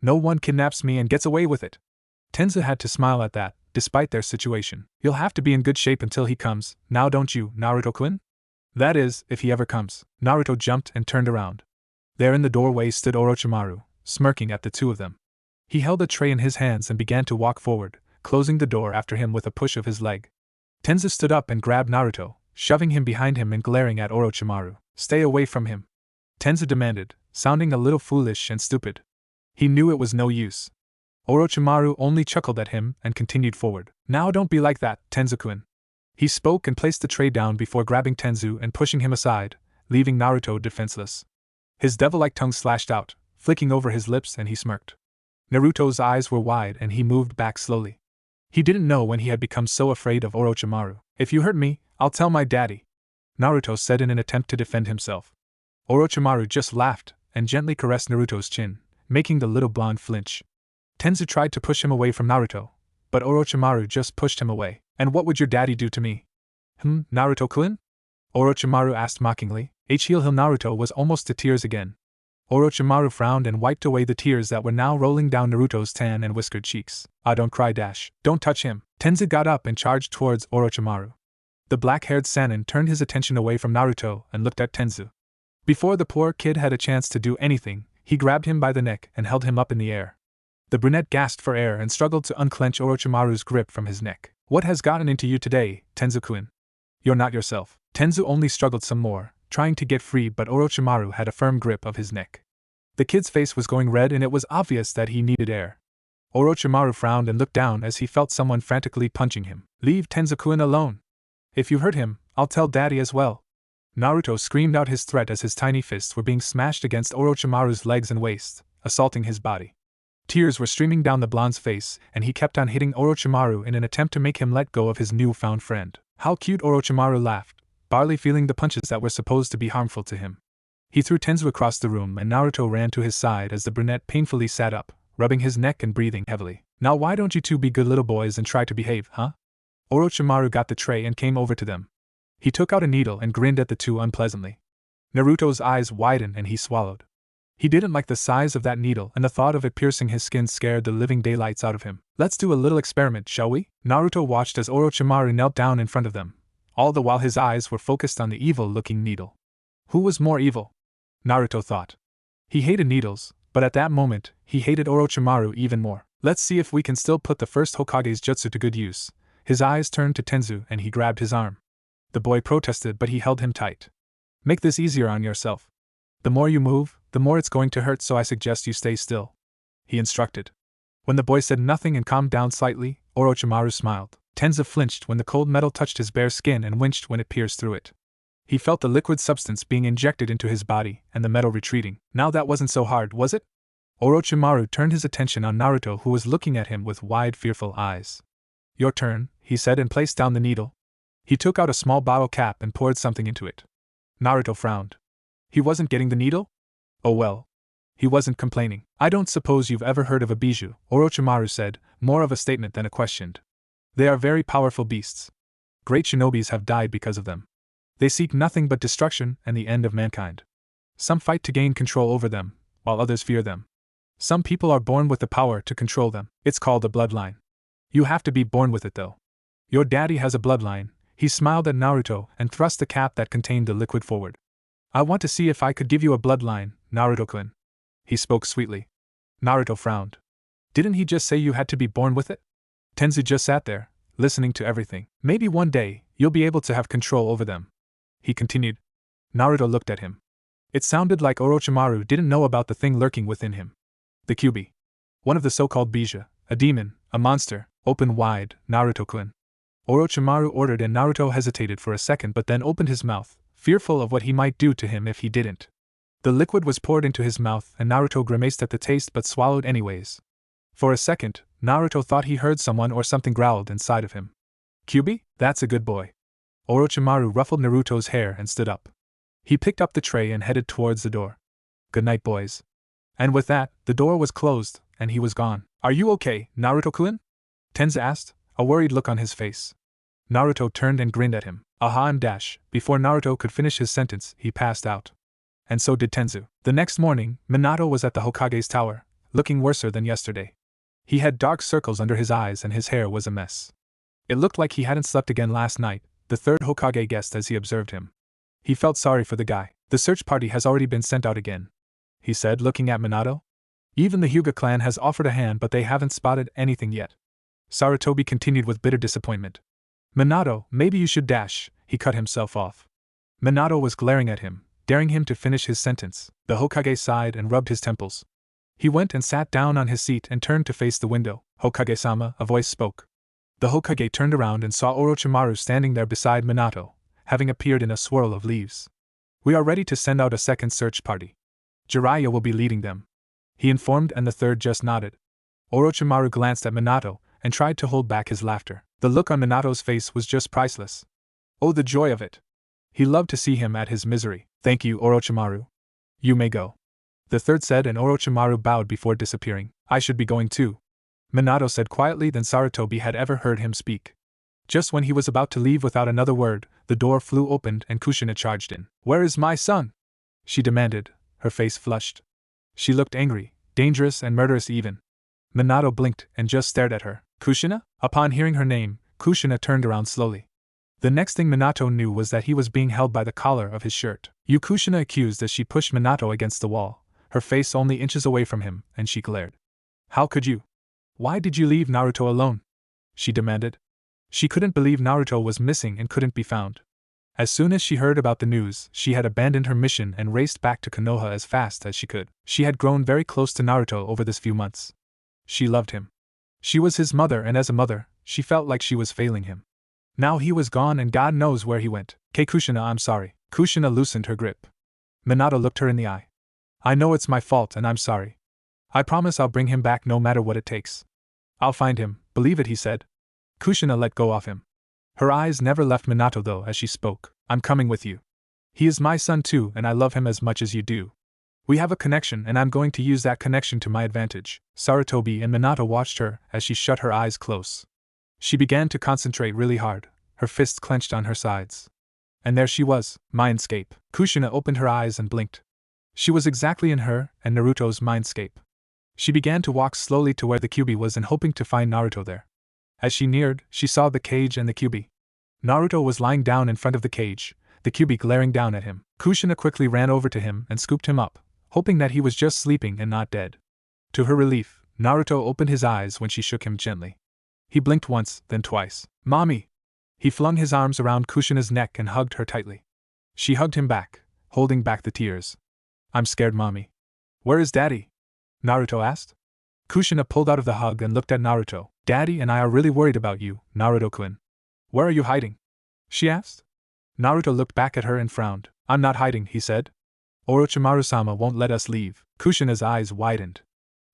No one kidnaps me and gets away with it. Tenza had to smile at that, despite their situation. You'll have to be in good shape until he comes, now don't you, Naruto-kun? That is, if he ever comes. Naruto jumped and turned around. There in the doorway stood Orochimaru, smirking at the two of them. He held a tray in his hands and began to walk forward, closing the door after him with a push of his leg. Tenza stood up and grabbed Naruto, shoving him behind him and glaring at Orochimaru. "Stay away from him," Tenzu demanded, sounding a little foolish and stupid. He knew it was no use. Orochimaru only chuckled at him and continued forward. "Now don't be like that, Tenzu-kun." He spoke and placed the tray down before grabbing Tenzu and pushing him aside, leaving Naruto defenseless. His devil-like tongue slashed out, flicking over his lips, and he smirked. Naruto's eyes were wide and he moved back slowly. He didn't know when he had become so afraid of Orochimaru. "If you hurt me, I'll tell my daddy," Naruto said in an attempt to defend himself. Orochimaru just laughed and gently caressed Naruto's chin, making the little blonde flinch. Tenzu tried to push him away from Naruto, but Orochimaru just pushed him away. "And what would your daddy do to me?" Naruto-kun?" Orochimaru asked mockingly. Heal Naruto was almost to tears again. Orochimaru frowned and wiped away the tears that were now rolling down Naruto's tan and whiskered cheeks. "Ah, don't cry, Don't touch him." Tenzu got up and charged towards Orochimaru. The black-haired Sannin turned his attention away from Naruto and looked at Tenzu. Before the poor kid had a chance to do anything, he grabbed him by the neck and held him up in the air. The brunette gasped for air and struggled to unclench Orochimaru's grip from his neck. "What has gotten into you today, Tenzu-kun? You're not yourself." Tenzu only struggled some more, trying to get free, but Orochimaru had a firm grip of his neck. The kid's face was going red and it was obvious that he needed air. Orochimaru frowned and looked down as he felt someone frantically punching him. "Leave Tenzu-kun alone. If you hurt him, I'll tell daddy as well." Naruto screamed out his threat as his tiny fists were being smashed against Orochimaru's legs and waist, assaulting his body. Tears were streaming down the blonde's face, and he kept on hitting Orochimaru in an attempt to make him let go of his newfound friend. How cute, Orochimaru laughed, barely feeling the punches that were supposed to be harmful to him. He threw Tenzu across the room and Naruto ran to his side as the brunette painfully sat up, rubbing his neck and breathing heavily. "Now why don't you two be good little boys and try to behave, huh?" Orochimaru got the tray and came over to them. He took out a needle and grinned at the two unpleasantly. Naruto's eyes widened and he swallowed. He didn't like the size of that needle, and the thought of it piercing his skin scared the living daylights out of him. "Let's do a little experiment, shall we?" Naruto watched as Orochimaru knelt down in front of them, all the while his eyes were focused on the evil-looking needle. Who was more evil? Naruto thought. He hated needles, but at that moment, he hated Orochimaru even more. "Let's see if we can still put the first Hokage's jutsu to good use." His eyes turned to Tenzu and he grabbed his arm. The boy protested, but he held him tight. "Make this easier on yourself. The more you move, the more it's going to hurt, so I suggest you stay still," he instructed. When the boy said nothing and calmed down slightly, Orochimaru smiled. Tenzu flinched when the cold metal touched his bare skin and winced when it pierced through it. He felt the liquid substance being injected into his body and the metal retreating. Now that wasn't so hard, was it? Orochimaru turned his attention on Naruto, who was looking at him with wide, fearful eyes. "Your turn," he said and placed down the needle. He took out a small bottle cap and poured something into it. Naruto frowned. He wasn't getting the needle? Oh well. He wasn't complaining. "I don't suppose you've ever heard of a bijou," Orochimaru said, more of a statement than a question. "They are very powerful beasts. Great shinobis have died because of them. They seek nothing but destruction and the end of mankind. Some fight to gain control over them, while others fear them. Some people are born with the power to control them. It's called a bloodline. You have to be born with it though. Your daddy has a bloodline." He smiled at Naruto and thrust the cap that contained the liquid forward. "I want to see if I could give you a bloodline, Naruto-kun." He spoke sweetly. Naruto frowned. "Didn't he just say you had to be born with it?" Tenzu just sat there, listening to everything. "Maybe one day, you'll be able to have control over them," he continued. Naruto looked at him. It sounded like Orochimaru didn't know about the thing lurking within him. The Kyuubi. One of the so-called bijou, a demon, a monster. "Open wide, Naruto-kun," Orochimaru ordered, and Naruto hesitated for a second but then opened his mouth, fearful of what he might do to him if he didn't. The liquid was poured into his mouth and Naruto grimaced at the taste but swallowed anyways. For a second, Naruto thought he heard someone or something growled inside of him. "Kyuubi? That's a good boy." Orochimaru ruffled Naruto's hair and stood up. He picked up the tray and headed towards the door. "Good night, boys." And with that, the door was closed, and he was gone. "Are you okay, Naruto-kun?" Tenzu asked, a worried look on his face. Naruto turned and grinned at him. "Aha!" and before Naruto could finish his sentence, he passed out. And so did Tenzu. The next morning, Minato was at the Hokage's tower, looking worser than yesterday. He had dark circles under his eyes and his hair was a mess. It looked like he hadn't slept again last night, the third Hokage guessed as he observed him. He felt sorry for the guy. "The search party has already been sent out again," he said, looking at Minato. "Even the Hyuga clan has offered a hand, but they haven't spotted anything yet." Sarutobi continued with bitter disappointment. Minato, maybe you should dash, he cut himself off. Minato was glaring at him, daring him to finish his sentence. The Hokage sighed and rubbed his temples. He went and sat down on his seat and turned to face the window. Hokage-sama, a voice spoke. The Hokage turned around and saw Orochimaru standing there beside Minato, having appeared in a swirl of leaves. We are ready to send out a second search party. Jiraiya will be leading them, he informed, and the third just nodded. Orochimaru glanced at Minato and tried to hold back his laughter. The look on Minato's face was just priceless. Oh, the joy of it! He loved to see him at his misery. Thank you, Orochimaru. You may go, the third said, and Orochimaru bowed before disappearing. I should be going too, Minato said quietly than Sarutobi had ever heard him speak. Just when he was about to leave without another word, the door flew open and Kushina charged in. Where is my son? She demanded, her face flushed. She looked angry, dangerous and murderous even. Minato blinked and just stared at her. Kushina? Upon hearing her name, Kushina turned around slowly. The next thing Minato knew was that he was being held by the collar of his shirt. You, Kushina accused as she pushed Minato against the wall, her face only inches away from him, and she glared. How could you? Why did you leave Naruto alone? She demanded. She couldn't believe Naruto was missing and couldn't be found. As soon as she heard about the news, she had abandoned her mission and raced back to Konoha as fast as she could. She had grown very close to Naruto over this few months. She loved him. She was his mother, and as a mother, she felt like she was failing him. Now he was gone and God knows where he went. Kushina, I'm sorry. Kushina loosened her grip. Minato looked her in the eye. I know it's my fault and I'm sorry. I promise I'll bring him back no matter what it takes. I'll find him, believe it, he said. Kushina let go of him. Her eyes never left Minato though as she spoke. I'm coming with you. He is my son too and I love him as much as you do. We have a connection and I'm going to use that connection to my advantage. Sarutobi and Minato watched her as she shut her eyes close. She began to concentrate really hard, her fists clenched on her sides. And there she was, mindscape. Kushina opened her eyes and blinked. She was exactly in her and Naruto's mindscape. She began to walk slowly to where the Kyuubi was and hoping to find Naruto there. As she neared, she saw the cage and the Kyuubi. Naruto was lying down in front of the cage, the Kyuubi glaring down at him. Kushina quickly ran over to him and scooped him up, hoping that he was just sleeping and not dead. To her relief, Naruto opened his eyes when she shook him gently. He blinked once, then twice. Mommy! He flung his arms around Kushina's neck and hugged her tightly. She hugged him back, holding back the tears. I'm scared, Mommy. Where is Daddy? Naruto asked. Kushina pulled out of the hug and looked at Naruto. Daddy and I are really worried about you, Naruto-kun. Where are you hiding? She asked. Naruto looked back at her and frowned. I'm not hiding, he said. Orochimaru-sama won't let us leave. Kushina's eyes widened.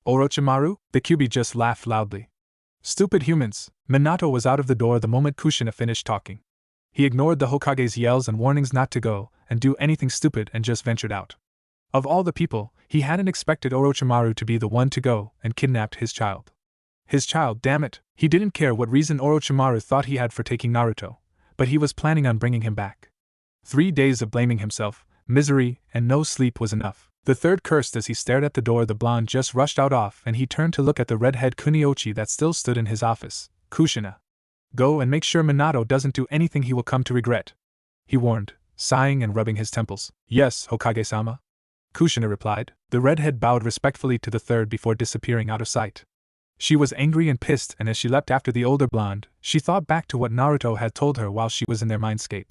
Orochimaru? The Kyuubi just laughed loudly. Stupid humans. Minato was out of the door the moment Kushina finished talking. He ignored the Hokage's yells and warnings not to go and do anything stupid and just ventured out. Of all the people, he hadn't expected Orochimaru to be the one to go and kidnapped his child. His child, damn it! He didn't care what reason Orochimaru thought he had for taking Naruto, but he was planning on bringing him back. 3 days of blaming himself, misery, and no sleep was enough. The third cursed as he stared at the door. The blonde just rushed out off and he turned to look at the redhead Kuniochi that still stood in his office. Kushina. Go and make sure Minato doesn't do anything he will come to regret, he warned, sighing and rubbing his temples. Yes, Hokage-sama. Kushina replied. The redhead bowed respectfully to the third before disappearing out of sight. She was angry and pissed, and as she leapt after the older blonde, she thought back to what Naruto had told her while she was in their mindscape.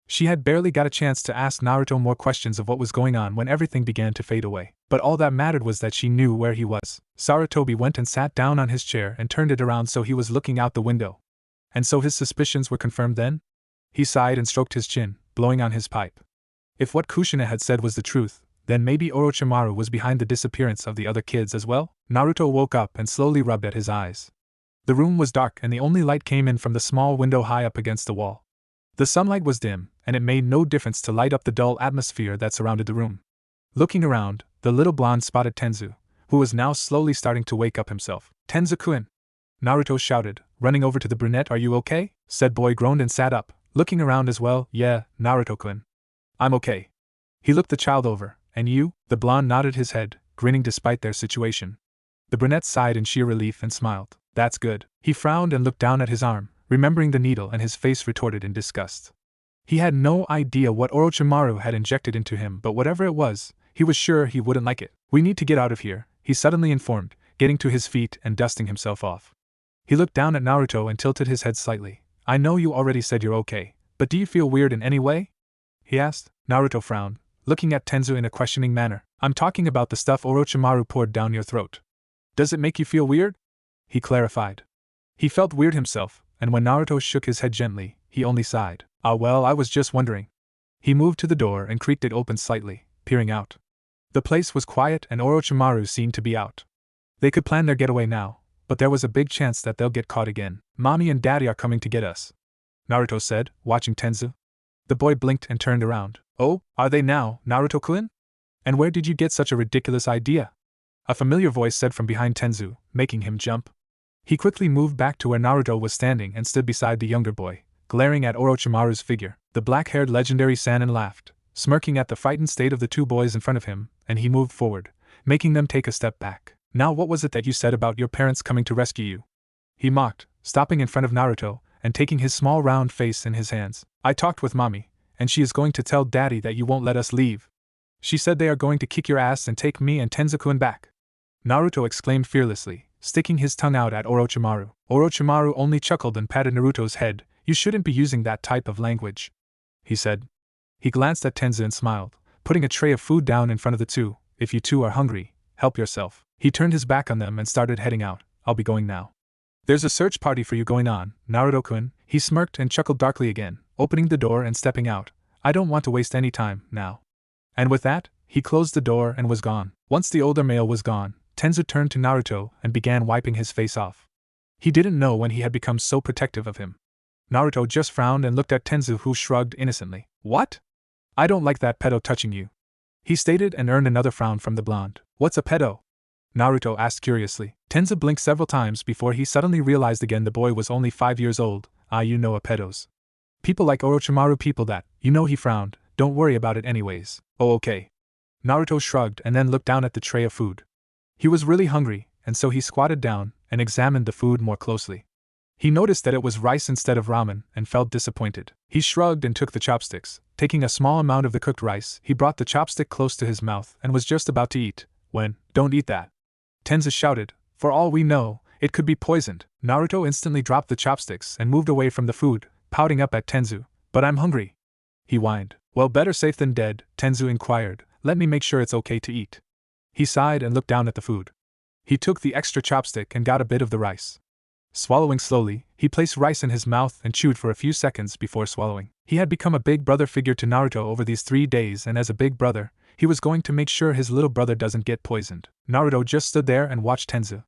She had barely got a chance to ask Naruto more questions of what was going on when everything began to fade away. But all that mattered was that she knew where he was. Sarutobi went and sat down on his chair and turned it around so he was looking out the window. And so his suspicions were confirmed then? He sighed and stroked his chin, blowing on his pipe. If what Kushina had said was the truth, then maybe Orochimaru was behind the disappearance of the other kids as well? Naruto woke up and slowly rubbed at his eyes. The room was dark and the only light came in from the small window high up against the wall. The sunlight was dim, and it made no difference to light up the dull atmosphere that surrounded the room. Looking around, the little blonde spotted Tenzu, who was now slowly starting to wake up himself. Tenzu-kun! Naruto shouted, running over to the brunette. Are you okay? Said boy groaned and sat up, looking around as well. Yeah, Naruto-kun. I'm okay. He looked the child over. And you? The blonde nodded his head, grinning despite their situation. The brunette sighed in sheer relief and smiled. That's good. He frowned and looked down at his arm, remembering the needle, and his face retorted in disgust. He had no idea what Orochimaru had injected into him, but whatever it was, he was sure he wouldn't like it. We need to get out of here, he suddenly informed, getting to his feet and dusting himself off. He looked down at Naruto and tilted his head slightly. I know you already said you're okay, but do you feel weird in any way? He asked. Naruto frowned, looking at Tenzu in a questioning manner. I'm talking about the stuff Orochimaru poured down your throat. Does it make you feel weird? He clarified. He felt weird himself, and when Naruto shook his head gently, he only sighed. Ah well, I was just wondering. He moved to the door and creaked it open slightly, peering out. The place was quiet and Orochimaru seemed to be out. They could plan their getaway now, but there was a big chance that they'll get caught again. Mommy and Daddy are coming to get us, Naruto said, watching Tenzu. The boy blinked and turned around. Oh, are they now, Naruto-kun? And where did you get such a ridiculous idea? A familiar voice said from behind Tenzu, making him jump. He quickly moved back to where Naruto was standing and stood beside the younger boy, glaring at Orochimaru's figure. The black-haired legendary Sannin laughed, smirking at the frightened state of the two boys in front of him, and he moved forward, making them take a step back. Now what was it that you said about your parents coming to rescue you? He mocked, stopping in front of Naruto, and taking his small round face in his hands. I talked with Mommy, and she is going to tell Daddy that you won't let us leave. She said they are going to kick your ass and take me and Tenzu-kun back. Naruto exclaimed fearlessly, sticking his tongue out at Orochimaru. Orochimaru only chuckled and patted Naruto's head. You shouldn't be using that type of language, he said. He glanced at Tenzu and smiled, putting a tray of food down in front of the two. If you two are hungry, help yourself. He turned his back on them and started heading out. I'll be going now. There's a search party for you going on, Naruto-kun. He smirked and chuckled darkly again, opening the door and stepping out. I don't want to waste any time, now. And with that, he closed the door and was gone. Once the older male was gone, Tenzu turned to Naruto and began wiping his face off. He didn't know when he had become so protective of him. Naruto just frowned and looked at Tenzu, who shrugged innocently. What? I don't like that pedo touching you, he stated, and earned another frown from the blonde. What's a pedo? Naruto asked curiously. Tenzu blinked several times before he suddenly realized again the boy was only 5 years old. Ah, you know a pedos. People like Orochimaru, people that, you know. He frowned. Don't worry about it anyways. Oh okay. Naruto shrugged and then looked down at the tray of food. He was really hungry, and so he squatted down and examined the food more closely. He noticed that it was rice instead of ramen and felt disappointed. He shrugged and took the chopsticks. Taking a small amount of the cooked rice, he brought the chopstick close to his mouth and was just about to eat when, don't eat that, Tenzu shouted. For all we know, it could be poisoned. Naruto instantly dropped the chopsticks and moved away from the food, pouting up at Tenzu. But I'm hungry, he whined. Well, better safe than dead, Tenzu inquired. Let me make sure it's okay to eat. He sighed and looked down at the food. He took the extra chopstick and got a bit of the rice. Swallowing slowly, he placed rice in his mouth and chewed for a few seconds before swallowing. He had become a big brother figure to Naruto over these 3 days, and as a big brother, he was going to make sure his little brother doesn't get poisoned. Naruto just stood there and watched Tenzu.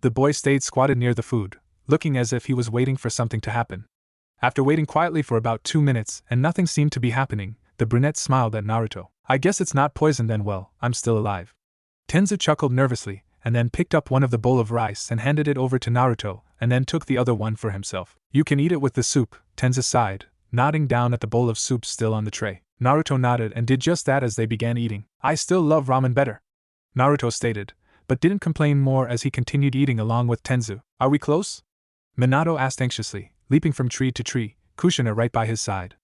The boy stayed squatted near the food, looking as if he was waiting for something to happen. After waiting quietly for about 2 minutes and nothing seemed to be happening, the brunette smiled at Naruto. I guess it's not poison then. Well, I'm still alive. Tenzu chuckled nervously, and then picked up one of the bowl of rice and handed it over to Naruto, and then took the other one for himself. You can eat it with the soup, Tenzu sighed, nodding down at the bowl of soup still on the tray. Naruto nodded and did just that as they began eating. I still love ramen better, Naruto stated, but didn't complain more as he continued eating along with Tenzu. Are we close? Minato asked anxiously, leaping from tree to tree, Kushina right by his side.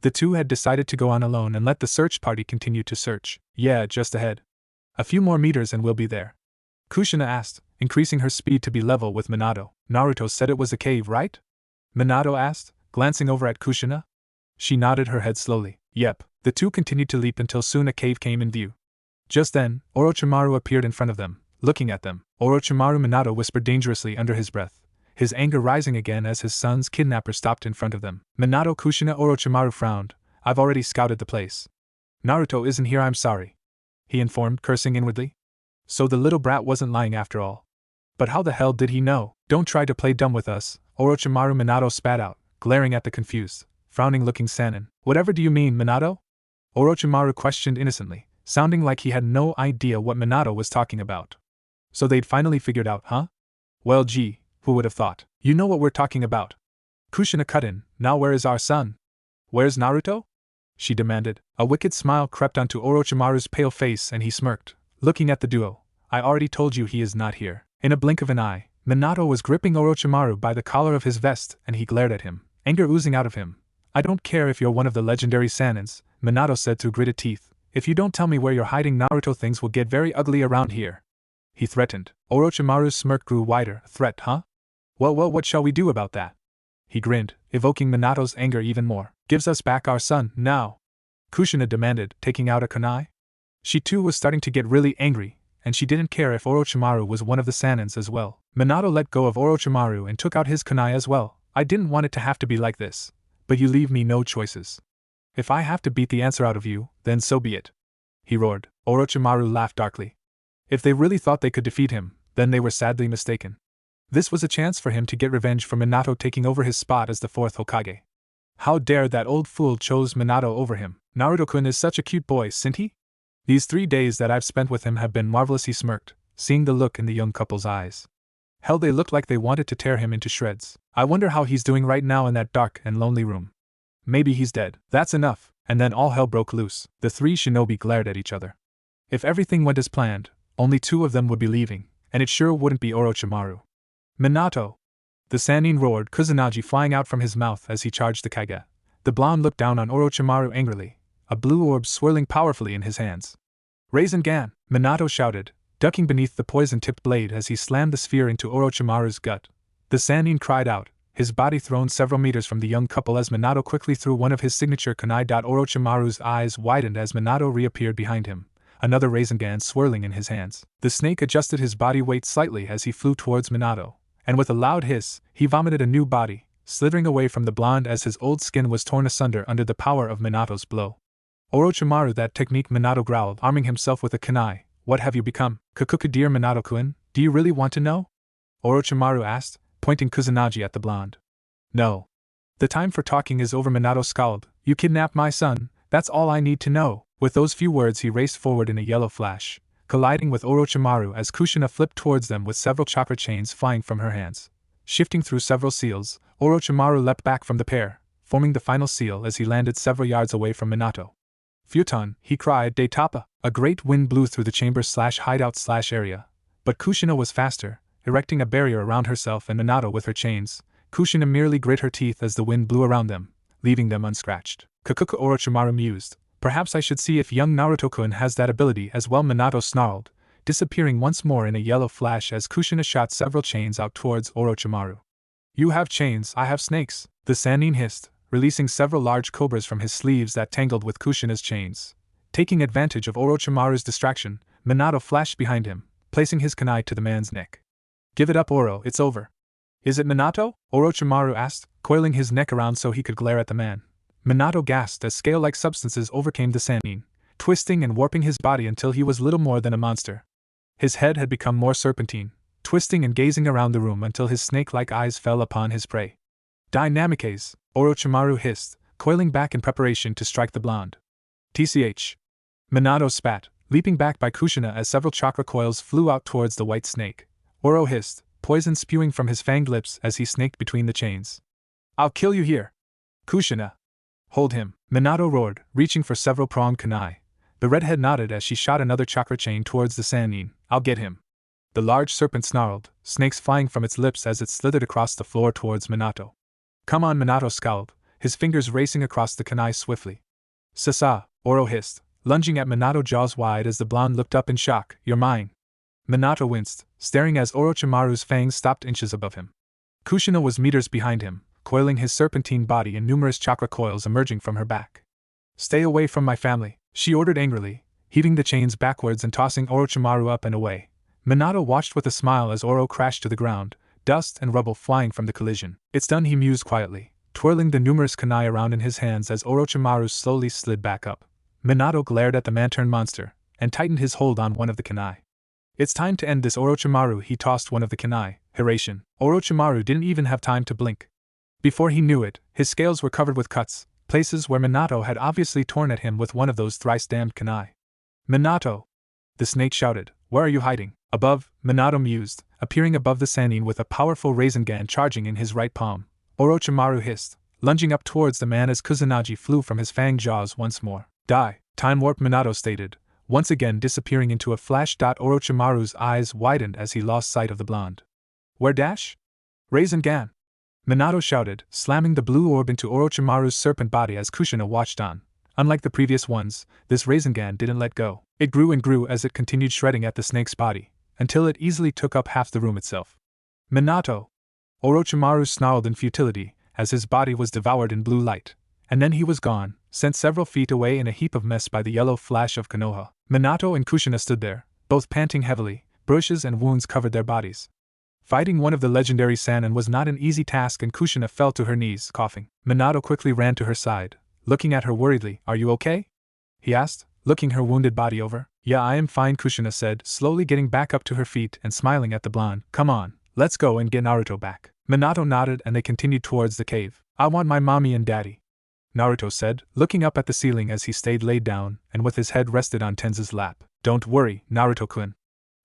The two had decided to go on alone and let the search party continue to search. Yeah, just ahead. A few more meters and we'll be there, Kushina asked, increasing her speed to be level with Minato. Naruto said it was a cave, right? Minato asked, glancing over at Kushina. She nodded her head slowly. Yep. The two continued to leap until soon a cave came in view. Just then, Orochimaru appeared in front of them, looking at them. Orochimaru, Minato whispered dangerously under his breath, his anger rising again as his son's kidnapper stopped in front of them. Minato, Kushina, Orochimaru frowned. I've already scouted the place. Naruto isn't here, I'm sorry, he informed, cursing inwardly. So the little brat wasn't lying after all. But how the hell did he know? Don't try to play dumb with us, Orochimaru, Minato spat out, glaring at the confused, frowning-looking Sannin. Whatever do you mean, Minato? Orochimaru questioned innocently, sounding like he had no idea what Minato was talking about. So they'd finally figured out, huh? Well gee, who would have thought? You know what we're talking about. Kushina cut in. Now where is our son? Where's Naruto? She demanded. A wicked smile crept onto Orochimaru's pale face and he smirked, looking at the duo. I already told you he is not here. In a blink of an eye, Minato was gripping Orochimaru by the collar of his vest and he glared at him, anger oozing out of him. I don't care if you're one of the legendary Sannins, Minato said through gritted teeth. If you don't tell me where you're hiding, Naruto, things will get very ugly around here, he threatened. Orochimaru's smirk grew wider. Threat, huh? Well, what shall we do about that? he grinned, evoking Minato's anger even more. Gives us back our son, now? Kushina demanded, taking out a kunai. She too was starting to get really angry, and she didn't care if Orochimaru was one of the Sanins as well. Minato let go of Orochimaru and took out his kunai as well. I didn't want it to have to be like this, but you leave me no choices. If I have to beat the answer out of you, then so be it. He roared. Orochimaru laughed darkly. If they really thought they could defeat him, then they were sadly mistaken. This was a chance for him to get revenge for Minato taking over his spot as the fourth Hokage. How dare that old fool chose Minato over him? Naruto-kun is such a cute boy, isn't he? These 3 days that I've spent with him have been marvelous, he smirked, seeing the look in the young couple's eyes. Hell, they looked like they wanted to tear him into shreds. I wonder how he's doing right now in that dark and lonely room. Maybe he's dead. That's enough. And then all hell broke loose. The 3 shinobi glared at each other. If everything went as planned, only 2 of them would be leaving, and it sure wouldn't be Orochimaru. Minato! The Sannin roared, Kusanagi flying out from his mouth as he charged the Kage. The blonde looked down on Orochimaru angrily, a blue orb swirling powerfully in his hands. Rasengan! Minato shouted, ducking beneath the poison-tipped blade as he slammed the sphere into Orochimaru's gut. The Sannin cried out, his body thrown several meters from the young couple as Minato quickly threw one of his signature kunai. Orochimaru's eyes widened as Minato reappeared behind him, another Rasengan swirling in his hands. The snake adjusted his body weight slightly as he flew towards Minato, and with a loud hiss, he vomited a new body, slithering away from the blonde as his old skin was torn asunder under the power of Minato's blow. Orochimaru, that technique, Minato growled, arming himself with a kunai. What have you become? Kakuka, dear Minato-kun, do you really want to know? Orochimaru asked, pointing Kusanagi at the blonde. No. The time for talking is over, Minato scowled. You kidnapped my son, that's all I need to know. With those few words he raced forward in a yellow flash, colliding with Orochimaru as Kushina flipped towards them with several chakra chains flying from her hands. Shifting through several seals, Orochimaru leapt back from the pair, forming the final seal as he landed several yards away from Minato. Futon, he cried, de Tapa. A great wind blew through the chamber/hideout/area, but Kushina was faster, erecting a barrier around herself and Minato with her chains. Kushina merely grit her teeth as the wind blew around them, leaving them unscratched. Kakuka, Orochimaru mused. Perhaps I should see if young Naruto-kun has that ability as well, Minato snarled, disappearing once more in a yellow flash as Kushina shot several chains out towards Orochimaru. You have chains, I have snakes, the Sannin hissed, releasing several large cobras from his sleeves that tangled with Kushina's chains. Taking advantage of Orochimaru's distraction, Minato flashed behind him, placing his kunai to the man's neck. Give it up, Oro, it's over. Is it Minato? Orochimaru asked, coiling his neck around so he could glare at the man. Minato gasped as scale-like substances overcame the Sannin, twisting and warping his body until he was little more than a monster. His head had become more serpentine, twisting and gazing around the room until his snake-like eyes fell upon his prey. Dynamicase, Orochimaru hissed, coiling back in preparation to strike the blonde. TCH. Minato spat, leaping back by Kushina as several chakra coils flew out towards the white snake. Oro hissed, poison spewing from his fanged lips as he snaked between the chains. I'll kill you here. Kushina. Hold him, Minato roared, reaching for several pronged kunai. The redhead nodded as she shot another chakra chain towards the Sannin. I'll get him. The large serpent snarled, snakes flying from its lips as it slithered across the floor towards Minato. Come on, Minato scowled, his fingers racing across the kunai swiftly. Sasa, Oro hissed, lunging at Minato, jaws wide as the blonde looked up in shock. You're mine. Minato winced, staring as Orochimaru's fangs stopped inches above him. Kushina was meters behind him, coiling his serpentine body and numerous chakra coils emerging from her back. Stay away from my family, she ordered angrily, heaving the chains backwards and tossing Orochimaru up and away. Minato watched with a smile as Oro crashed to the ground, dust and rubble flying from the collision. It's done, he mused quietly, twirling the numerous kunai around in his hands as Orochimaru slowly slid back up. Minato glared at the man-turned monster, and tightened his hold on one of the kunai. It's time to end this, Orochimaru. He tossed one of the kunai, Hiration. Orochimaru didn't even have time to blink. Before he knew it, his scales were covered with cuts, places where Minato had obviously torn at him with one of those thrice-damned kunai. Minato! The snake shouted, where are you hiding? Above, Minato mused, appearing above the Sannin with a powerful Rasengan charging in his right palm. Orochimaru hissed, lunging up towards the man as Kusanagi flew from his fanged jaws once more. Die! Time warp, Minato stated, once again disappearing into a flash. Orochimaru's eyes widened as he lost sight of the blonde. Where dash? Rasengan! Minato shouted, slamming the blue orb into Orochimaru's serpent body as Kushina watched on. Unlike the previous ones, this Rasengan didn't let go. It grew and grew as it continued shredding at the snake's body, until it easily took up half the room itself. Minato! Orochimaru snarled in futility, as his body was devoured in blue light. And then he was gone, sent several feet away in a heap of mess by the yellow flash of Konoha. Minato and Kushina stood there, both panting heavily. Bruises and wounds covered their bodies. Fighting one of the legendary Sannin was not an easy task, and Kushina fell to her knees, coughing. Minato quickly ran to her side, looking at her worriedly. "Are you okay?" he asked, looking her wounded body over. "Yeah, I am fine," Kushina said, slowly getting back up to her feet and smiling at the blonde. "Come on, let's go and get Naruto back." Minato nodded and they continued towards the cave. "I want my mommy and daddy," Naruto said, looking up at the ceiling as he stayed laid down and with his head rested on Tenzu's lap. "Don't worry, Naruto-kun.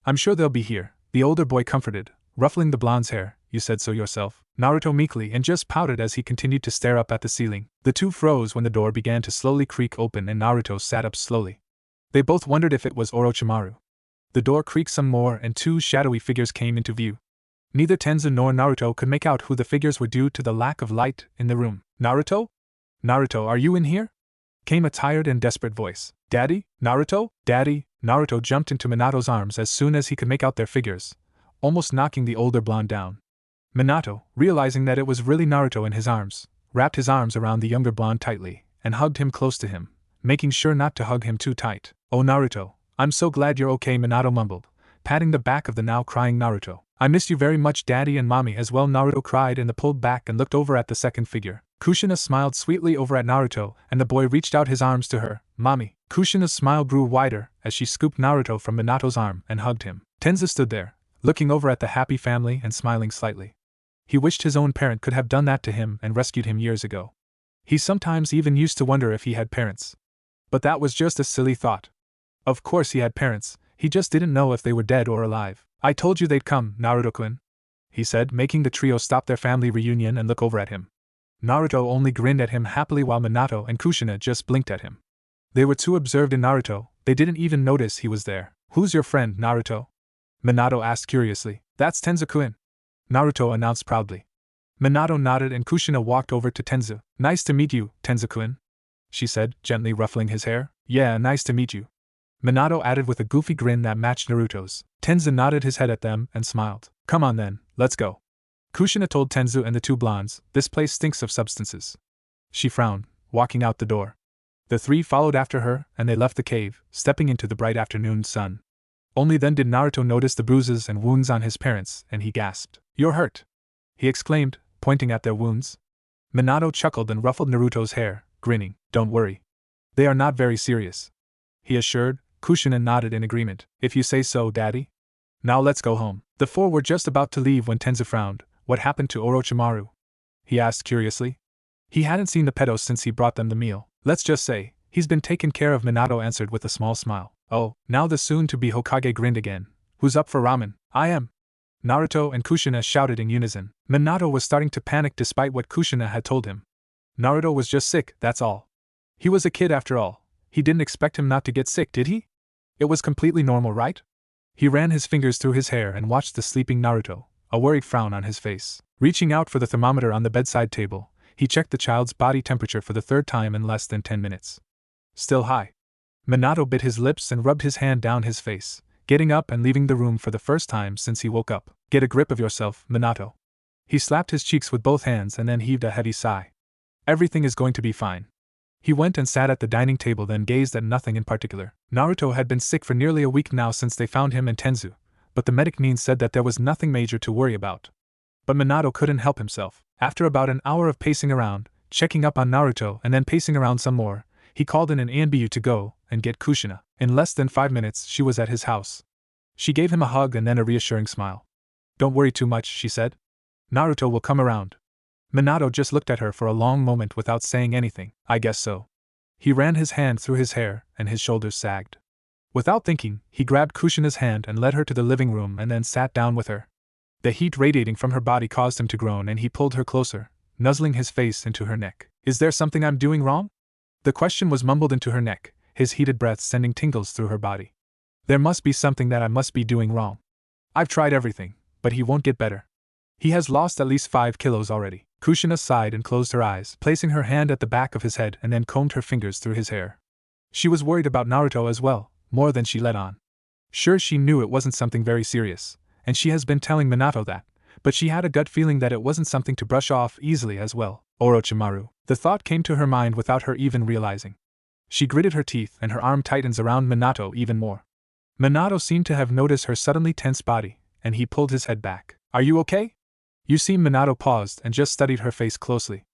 I'm sure they'll be here," the older boy comforted, ruffling the blonde's hair. "You said so yourself." Naruto meekly and just pouted as he continued to stare up at the ceiling. The two froze when the door began to slowly creak open and Naruto sat up slowly. They both wondered if it was Orochimaru. The door creaked some more and two shadowy figures came into view. Neither Tenzu nor Naruto could make out who the figures were due to the lack of light in the room. "Naruto? Naruto, are you in here?" came a tired and desperate voice. "Daddy? Naruto? Daddy?" Naruto jumped into Minato's arms as soon as he could make out their figures, almost knocking the older blonde down. Minato, realizing that it was really Naruto in his arms, wrapped his arms around the younger blonde tightly and hugged him close to him, making sure not to hug him too tight. "Oh Naruto, I'm so glad you're okay," Minato mumbled, patting the back of the now crying Naruto. "I missed you very much, Daddy and Mommy as well," Naruto cried and pulled back and looked over at the second figure. Kushina smiled sweetly over at Naruto and the boy reached out his arms to her. "Mommy." Kushina's smile grew wider as she scooped Naruto from Minato's arm and hugged him. Tenzu stood there, looking over at the happy family and smiling slightly. He wished his own parent could have done that to him and rescued him years ago. He sometimes even used to wonder if he had parents. But that was just a silly thought. Of course he had parents, he just didn't know if they were dead or alive. "I told you they'd come, Naruto-kun," he said, making the trio stop their family reunion and look over at him. Naruto only grinned at him happily while Minato and Kushina just blinked at him. They were too absorbed in Naruto, they didn't even notice he was there. "Who's your friend, Naruto?" Minato asked curiously. "That's Tenzu-kun," Naruto announced proudly. Minato nodded and Kushina walked over to Tenzu. "Nice to meet you, Tenzu-kun," she said, gently ruffling his hair. "Yeah, nice to meet you," Minato added with a goofy grin that matched Naruto's. Tenzu nodded his head at them and smiled. "Come on then, let's go," Kushina told Tenzu and the two blondes. "This place stinks of substances." She frowned, walking out the door. The three followed after her, and they left the cave, stepping into the bright afternoon sun. Only then did Naruto notice the bruises and wounds on his parents, and he gasped. "You're hurt," he exclaimed, pointing at their wounds. Minato chuckled and ruffled Naruto's hair, grinning. "Don't worry. They are not very serious," he assured. Kushina nodded in agreement. "If you say so, Daddy. Now let's go home." The four were just about to leave when Tenzu frowned. "What happened to Orochimaru?" he asked curiously. He hadn't seen the pedos since he brought them the meal. "Let's just say, he's been taken care of," Minato answered with a small smile. "Oh," now the soon-to-be Hokage grinned again. "Who's up for ramen?" "I am," Naruto and Kushina shouted in unison. Minato was starting to panic despite what Kushina had told him. Naruto was just sick, that's all. He was a kid after all. He didn't expect him not to get sick, did he? It was completely normal, right? He ran his fingers through his hair and watched the sleeping Naruto, a worried frown on his face. Reaching out for the thermometer on the bedside table, he checked the child's body temperature for the third time in less than 10 minutes. Still high. Minato bit his lips and rubbed his hand down his face, getting up and leaving the room for the first time since he woke up. "Get a grip of yourself, Minato." He slapped his cheeks with both hands and then heaved a heavy sigh. "Everything is going to be fine." He went and sat at the dining table, then gazed at nothing in particular. Naruto had been sick for nearly a week now since they found him in Tenzu, but the medic said that there was nothing major to worry about. But Minato couldn't help himself. After about an hour of pacing around, checking up on Naruto and then pacing around some more, he called in an Anbu to go and get Kushina. In less than 5 minutes she was at his house. She gave him a hug and then a reassuring smile. "Don't worry too much," she said. "Naruto will come around." Minato just looked at her for a long moment without saying anything. "I guess so." He ran his hand through his hair and his shoulders sagged. Without thinking, he grabbed Kushina's hand and led her to the living room and then sat down with her. The heat radiating from her body caused him to groan and he pulled her closer, nuzzling his face into her neck. "Is there something I'm doing wrong?" The question was mumbled into her neck, his heated breath sending tingles through her body. "There must be something that I must be doing wrong. I've tried everything, but he won't get better. He has lost at least 5 kilos already." Kushina sighed and closed her eyes, placing her hand at the back of his head and then combed her fingers through his hair. She was worried about Naruto as well, more than she let on. Sure, she knew it wasn't something very serious, and she has been telling Minato that, but she had a gut feeling that it wasn't something to brush off easily as well. Orochimaru. The thought came to her mind without her even realizing. She gritted her teeth and her arm tightens around Minato even more. Minato seemed to have noticed her suddenly tense body, and he pulled his head back. Are you okay? You see, Minato paused and just studied her face closely.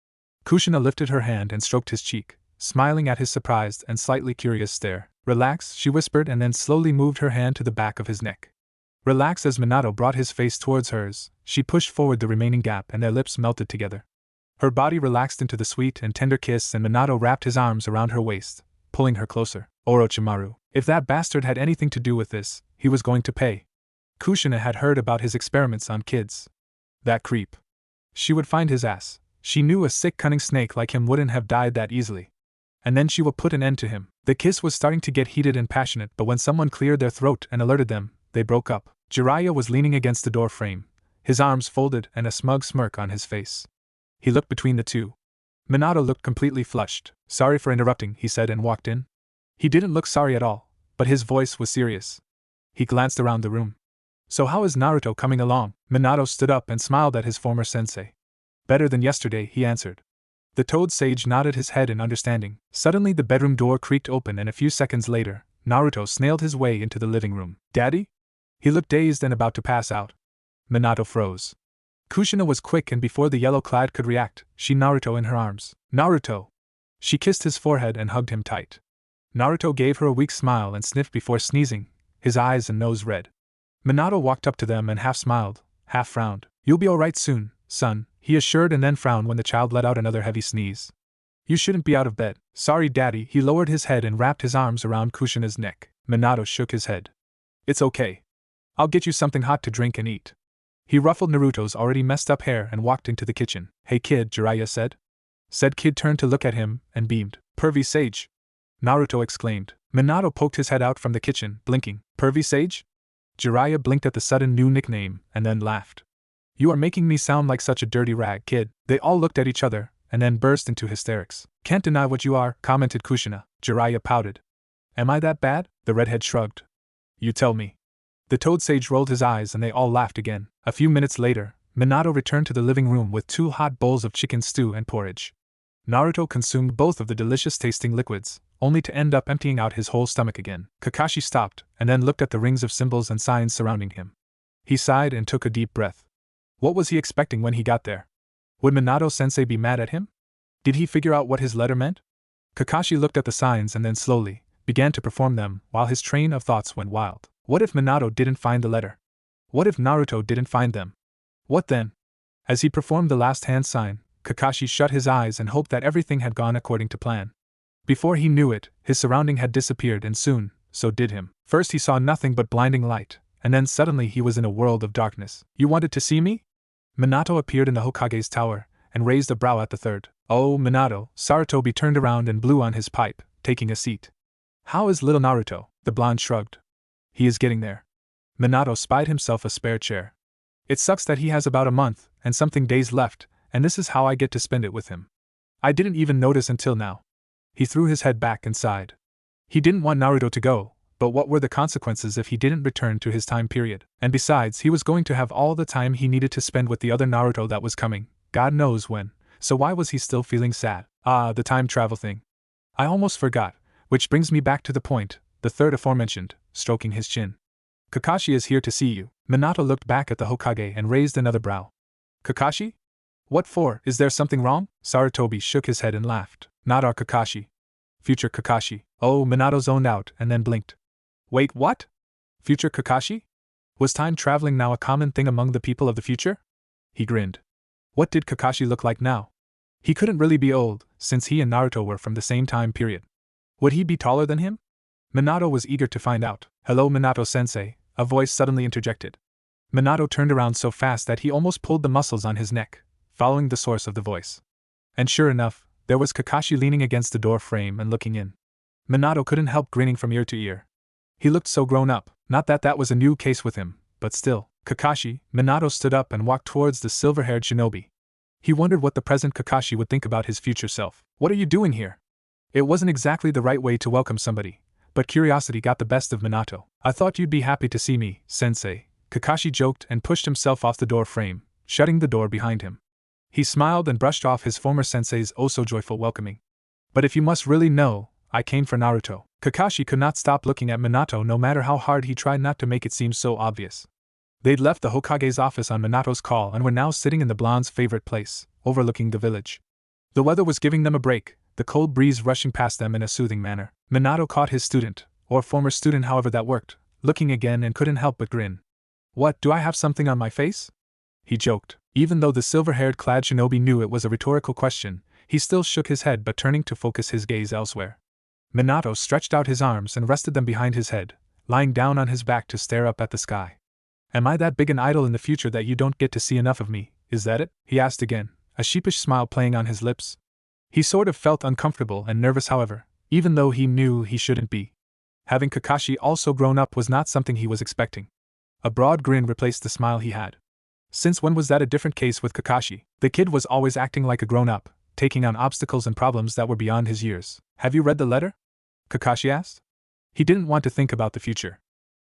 Kushina lifted her hand and stroked his cheek, smiling at his surprised and slightly curious stare. Relax, she whispered and then slowly moved her hand to the back of his neck. Relax. As Minato brought his face towards hers, she pushed forward the remaining gap and their lips melted together. Her body relaxed into the sweet and tender kiss and Minato wrapped his arms around her waist, pulling her closer. Orochimaru. If that bastard had anything to do with this, he was going to pay. Kushina had heard about his experiments on kids. That creep. She would find his ass. She knew a sick, cunning snake like him wouldn't have died that easily. And then she would put an end to him. The kiss was starting to get heated and passionate, but when someone cleared their throat and alerted them, they broke up. Jiraiya was leaning against the door frame, his arms folded and a smug smirk on his face. He looked between the two. Minato looked completely flushed. Sorry for interrupting, he said and walked in. He didn't look sorry at all, but his voice was serious. He glanced around the room. So how is Naruto coming along? Minato stood up and smiled at his former sensei. Better than yesterday, he answered. The Toad Sage nodded his head in understanding. Suddenly the bedroom door creaked open and a few seconds later, Naruto snailed his way into the living room. Daddy? He looked dazed and about to pass out. Minato froze. Kushina was quick and before the yellow-clad could react, she Naruto in her arms. Naruto! She kissed his forehead and hugged him tight. Naruto gave her a weak smile and sniffed before sneezing, his eyes and nose red. Minato walked up to them and half smiled, half frowned. You'll be all right soon, son, he assured and then frowned when the child let out another heavy sneeze. You shouldn't be out of bed. Sorry, Daddy. He lowered his head and wrapped his arms around Kushina's neck. Minato shook his head. It's okay. I'll get you something hot to drink and eat. He ruffled Naruto's already messed up hair and walked into the kitchen. Hey kid, Jiraiya said. Said kid turned to look at him and beamed. Pervy Sage? Naruto exclaimed. Minato poked his head out from the kitchen, blinking. Pervy Sage? Jiraiya blinked at the sudden new nickname and then laughed. You are making me sound like such a dirty rag, kid. They all looked at each other and then burst into hysterics. Can't deny what you are, commented Kushina. Jiraiya pouted. Am I that bad? The redhead shrugged. You tell me. The Toad Sage rolled his eyes and they all laughed again. A few minutes later, Minato returned to the living room with 2 hot bowls of chicken stew and porridge. Naruto consumed both of the delicious-tasting liquids, only to end up emptying out his whole stomach again. Kakashi stopped and then looked at the rings of symbols and signs surrounding him. He sighed and took a deep breath. What was he expecting when he got there? Would Minato-sensei be mad at him? Did he figure out what his letter meant? Kakashi looked at the signs and then slowly began to perform them while his train of thoughts went wild. What if Minato didn't find the letter? What if Naruto didn't find them? What then? As he performed the last hand sign, Kakashi shut his eyes and hoped that everything had gone according to plan. Before he knew it, his surrounding had disappeared and soon, so did him. First he saw nothing but blinding light, and then suddenly he was in a world of darkness. You wanted to see me? Minato appeared in the Hokage's tower, and raised a brow at the third. Oh, Minato, Sarutobi turned around and blew on his pipe, taking a seat. How is little Naruto? The blonde shrugged. He is getting there. Minato spied himself a spare chair. It sucks that he has about a month and something days left, and this is how I get to spend it with him. I didn't even notice until now. He threw his head back and sighed. He didn't want Naruto to go, but what were the consequences if he didn't return to his time period? And besides, he was going to have all the time he needed to spend with the other Naruto that was coming, God knows when, so why was he still feeling sad? Ah, the time travel thing. I almost forgot, which brings me back to the point, the third aforementioned, stroking his chin. Kakashi is here to see you. Minato looked back at the Hokage and raised another brow. Kakashi? What for? Is there something wrong? Sarutobi shook his head and laughed. Not our Kakashi. Future Kakashi. Oh, Minato zoned out and then blinked. Wait, what? Future Kakashi? Was time traveling now a common thing among the people of the future? He grinned. What did Kakashi look like now? He couldn't really be old, since he and Naruto were from the same time period. Would he be taller than him? Minato was eager to find out. Hello, Minato-sensei, a voice suddenly interjected. Minato turned around so fast that he almost pulled the muscles on his neck, following the source of the voice. And sure enough, there was Kakashi leaning against the door frame and looking in. Minato couldn't help grinning from ear to ear. He looked so grown up, not that that was a new case with him, but still. Kakashi, Minato stood up and walked towards the silver-haired shinobi. He wondered what the present Kakashi would think about his future self. What are you doing here? It wasn't exactly the right way to welcome somebody, but curiosity got the best of Minato. I thought you'd be happy to see me, sensei, Kakashi joked and pushed himself off the door frame, shutting the door behind him. He smiled and brushed off his former sensei's oh-so-joyful welcoming. But if you must really know, I came for Naruto. Kakashi could not stop looking at Minato no matter how hard he tried not to make it seem so obvious. They'd left the Hokage's office on Minato's call and were now sitting in the blonde's favorite place, overlooking the village. The weather was giving them a break, the cold breeze rushing past them in a soothing manner. Minato caught his student, or former student however that worked, looking again and couldn't help but grin. What, do I have something on my face? He joked. Even though the silver-haired clad shinobi knew it was a rhetorical question, he still shook his head but turning to focus his gaze elsewhere. Minato stretched out his arms and rested them behind his head, lying down on his back to stare up at the sky. Am I that big an idol in the future that you don't get to see enough of me, is that it? He asked again, a sheepish smile playing on his lips. He sort of felt uncomfortable and nervous however, even though he knew he shouldn't be. Having Kakashi also grown up was not something he was expecting. A broad grin replaced the smile he had. Since when was that a different case with Kakashi? The kid was always acting like a grown-up, taking on obstacles and problems that were beyond his years. Have you read the letter? Kakashi asked. He didn't want to think about the future.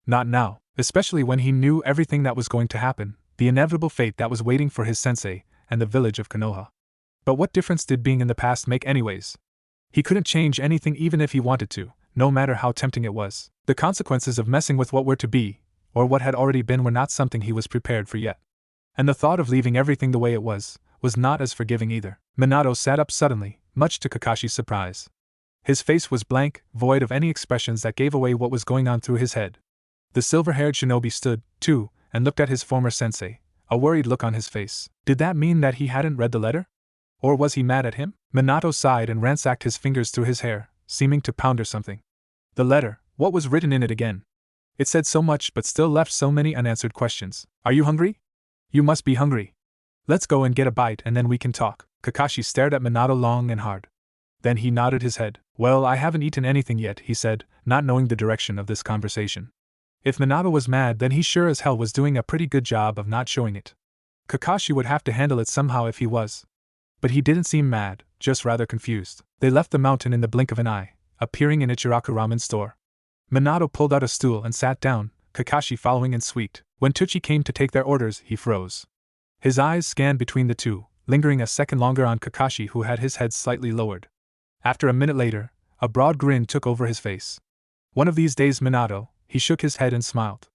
Not now, especially when he knew everything that was going to happen, the inevitable fate that was waiting for his sensei, and the village of Konoha. But what difference did being in the past make anyways? He couldn't change anything even if he wanted to, no matter how tempting it was. The consequences of messing with what were to be, or what had already been, were not something he was prepared for yet. And the thought of leaving everything the way it was not as forgiving either. Minato sat up suddenly, much to Kakashi's surprise. His face was blank, void of any expressions that gave away what was going on through his head. The silver-haired shinobi stood, too, and looked at his former sensei, a worried look on his face. Did that mean that he hadn't read the letter? Or was he mad at him? Minato sighed and ransacked his fingers through his hair, seeming to ponder something. The letter, what was written in it again? It said so much but still left so many unanswered questions. Are you hungry? You must be hungry. Let's go and get a bite and then we can talk. Kakashi stared at Minato long and hard. Then he nodded his head. Well, I haven't eaten anything yet, he said, not knowing the direction of this conversation. If Minato was mad, then he sure as hell was doing a pretty good job of not showing it. Kakashi would have to handle it somehow if he was. But he didn't seem mad, just rather confused. They left the mountain in the blink of an eye, appearing in Ichiraku ramen store. Minato pulled out a stool and sat down, Kakashi following and squeaked. When Tucci came to take their orders, he froze. His eyes scanned between the two, lingering a second longer on Kakashi, who had his head slightly lowered. After a minute later, a broad grin took over his face. One of these days, Minato, he shook his head and smiled.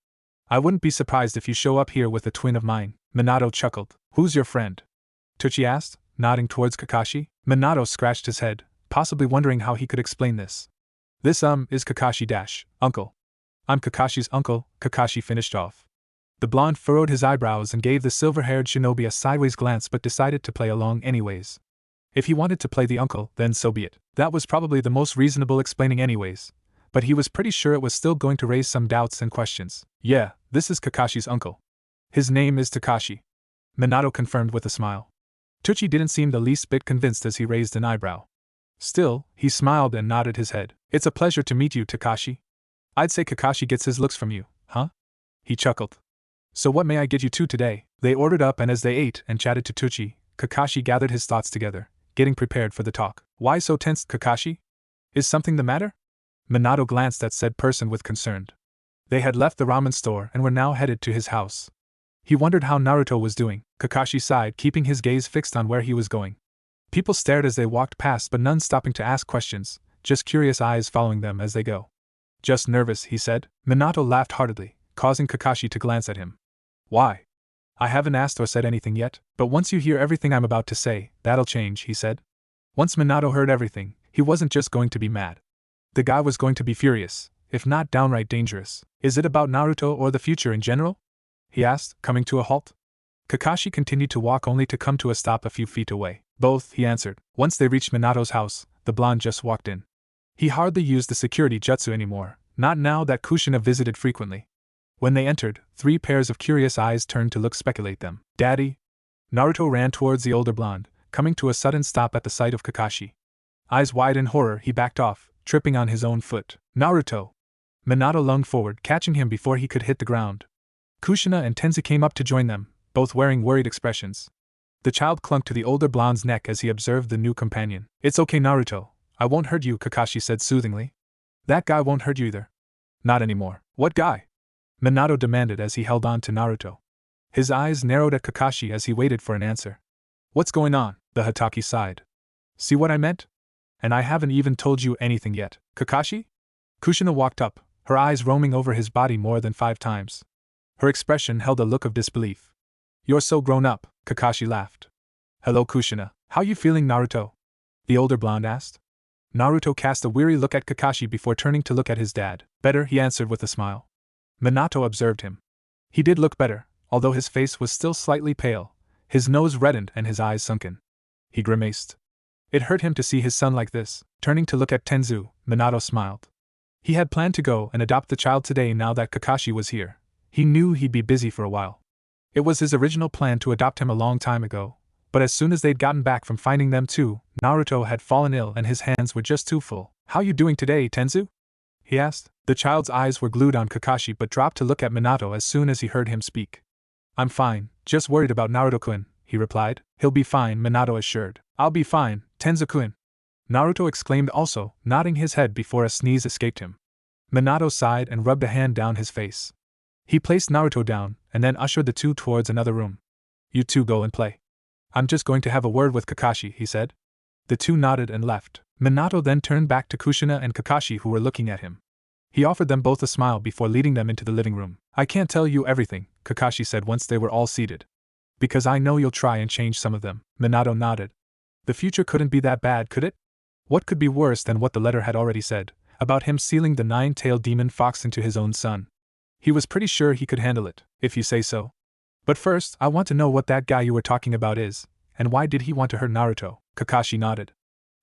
I wouldn't be surprised if you show up here with a twin of mine. Minato chuckled. Who's your friend? Tucci asked, nodding towards Kakashi. Minato scratched his head, possibly wondering how he could explain this. This is Kakashi uncle. I'm Kakashi's uncle, Kakashi finished off. The blonde furrowed his eyebrows and gave the silver-haired shinobi a sideways glance but decided to play along anyways. If he wanted to play the uncle, then so be it. That was probably the most reasonable explaining anyways, but he was pretty sure it was still going to raise some doubts and questions. Yeah, this is Kakashi's uncle. His name is Takashi. Minato confirmed with a smile. Tucci didn't seem the least bit convinced as he raised an eyebrow. Still, he smiled and nodded his head. It's a pleasure to meet you, Takashi. I'd say Kakashi gets his looks from you, huh? He chuckled. So what may I get you two today? They ordered up, and as they ate and chatted to Tucci, Kakashi gathered his thoughts together, getting prepared for the talk. Why so tense, Kakashi? Is something the matter? Minato glanced at said person with concern. They had left the ramen store and were now headed to his house. He wondered how Naruto was doing. Kakashi sighed, keeping his gaze fixed on where he was going. People stared as they walked past, but none stopping to ask questions, just curious eyes following them as they go. Just nervous, he said. Minato laughed heartedly, causing Kakashi to glance at him. Why? I haven't asked or said anything yet, but once you hear everything I'm about to say, that'll change, he said. Once Minato heard everything, he wasn't just going to be mad. The guy was going to be furious, if not downright dangerous. Is it about Naruto or the future in general? He asked, coming to a halt. Kakashi continued to walk only to come to a stop a few feet away. Both, he answered. Once they reached Minato's house, the blonde just walked in. He hardly used the security jutsu anymore, not now that Kushina visited frequently. When they entered, 3 pairs of curious eyes turned to speculate them. Daddy? Naruto ran towards the older blonde, coming to a sudden stop at the sight of Kakashi. Eyes wide in horror, he backed off, tripping on his own foot. Naruto! Minato lunged forward, catching him before he could hit the ground. Kushina and Tenzi came up to join them, both wearing worried expressions. The child clung to the older blonde's neck as he observed the new companion. It's okay, Naruto. I won't hurt you, Kakashi said soothingly. That guy won't hurt you either. Not anymore. What guy? Minato demanded as he held on to Naruto. His eyes narrowed at Kakashi as he waited for an answer. What's going on? The Hokage sighed. See what I meant? And I haven't even told you anything yet. Kakashi? Kushina walked up, her eyes roaming over his body more than 5 times. Her expression held a look of disbelief. You're so grown up, Kakashi laughed. Hello Kushina, how you feeling Naruto? The older blonde asked. Naruto cast a weary look at Kakashi before turning to look at his dad. Better, he answered with a smile. Minato observed him. He did look better, although his face was still slightly pale, his nose reddened and his eyes sunken. He grimaced. It hurt him to see his son like this. Turning to look at Tenzu, Minato smiled. He had planned to go and adopt the child today now that Kakashi was here. He knew he'd be busy for a while. It was his original plan to adopt him a long time ago, but as soon as they'd gotten back from finding them too, Naruto had fallen ill and his hands were just too full. How you doing today, Tenzu? He asked. The child's eyes were glued on Kakashi but dropped to look at Minato as soon as he heard him speak. I'm fine, just worried about Naruto-kun, he replied. He'll be fine, Minato assured. I'll be fine, Tenzu-kun. Naruto exclaimed also, nodding his head before a sneeze escaped him. Minato sighed and rubbed a hand down his face. He placed Naruto down, and then ushered the two towards another room. You two go and play. I'm just going to have a word with Kakashi, he said. The two nodded and left. Minato then turned back to Kushina and Kakashi who were looking at him. He offered them both a smile before leading them into the living room. I can't tell you everything, Kakashi said once they were all seated. Because I know you'll try and change some of them. Minato nodded. The future couldn't be that bad, could it? What could be worse than what the letter had already said, about him sealing the 9-tailed demon fox into his own son? He was pretty sure he could handle it, if you say so. But first, I want to know what that guy you were talking about is, and why did he want to hurt Naruto? Kakashi nodded.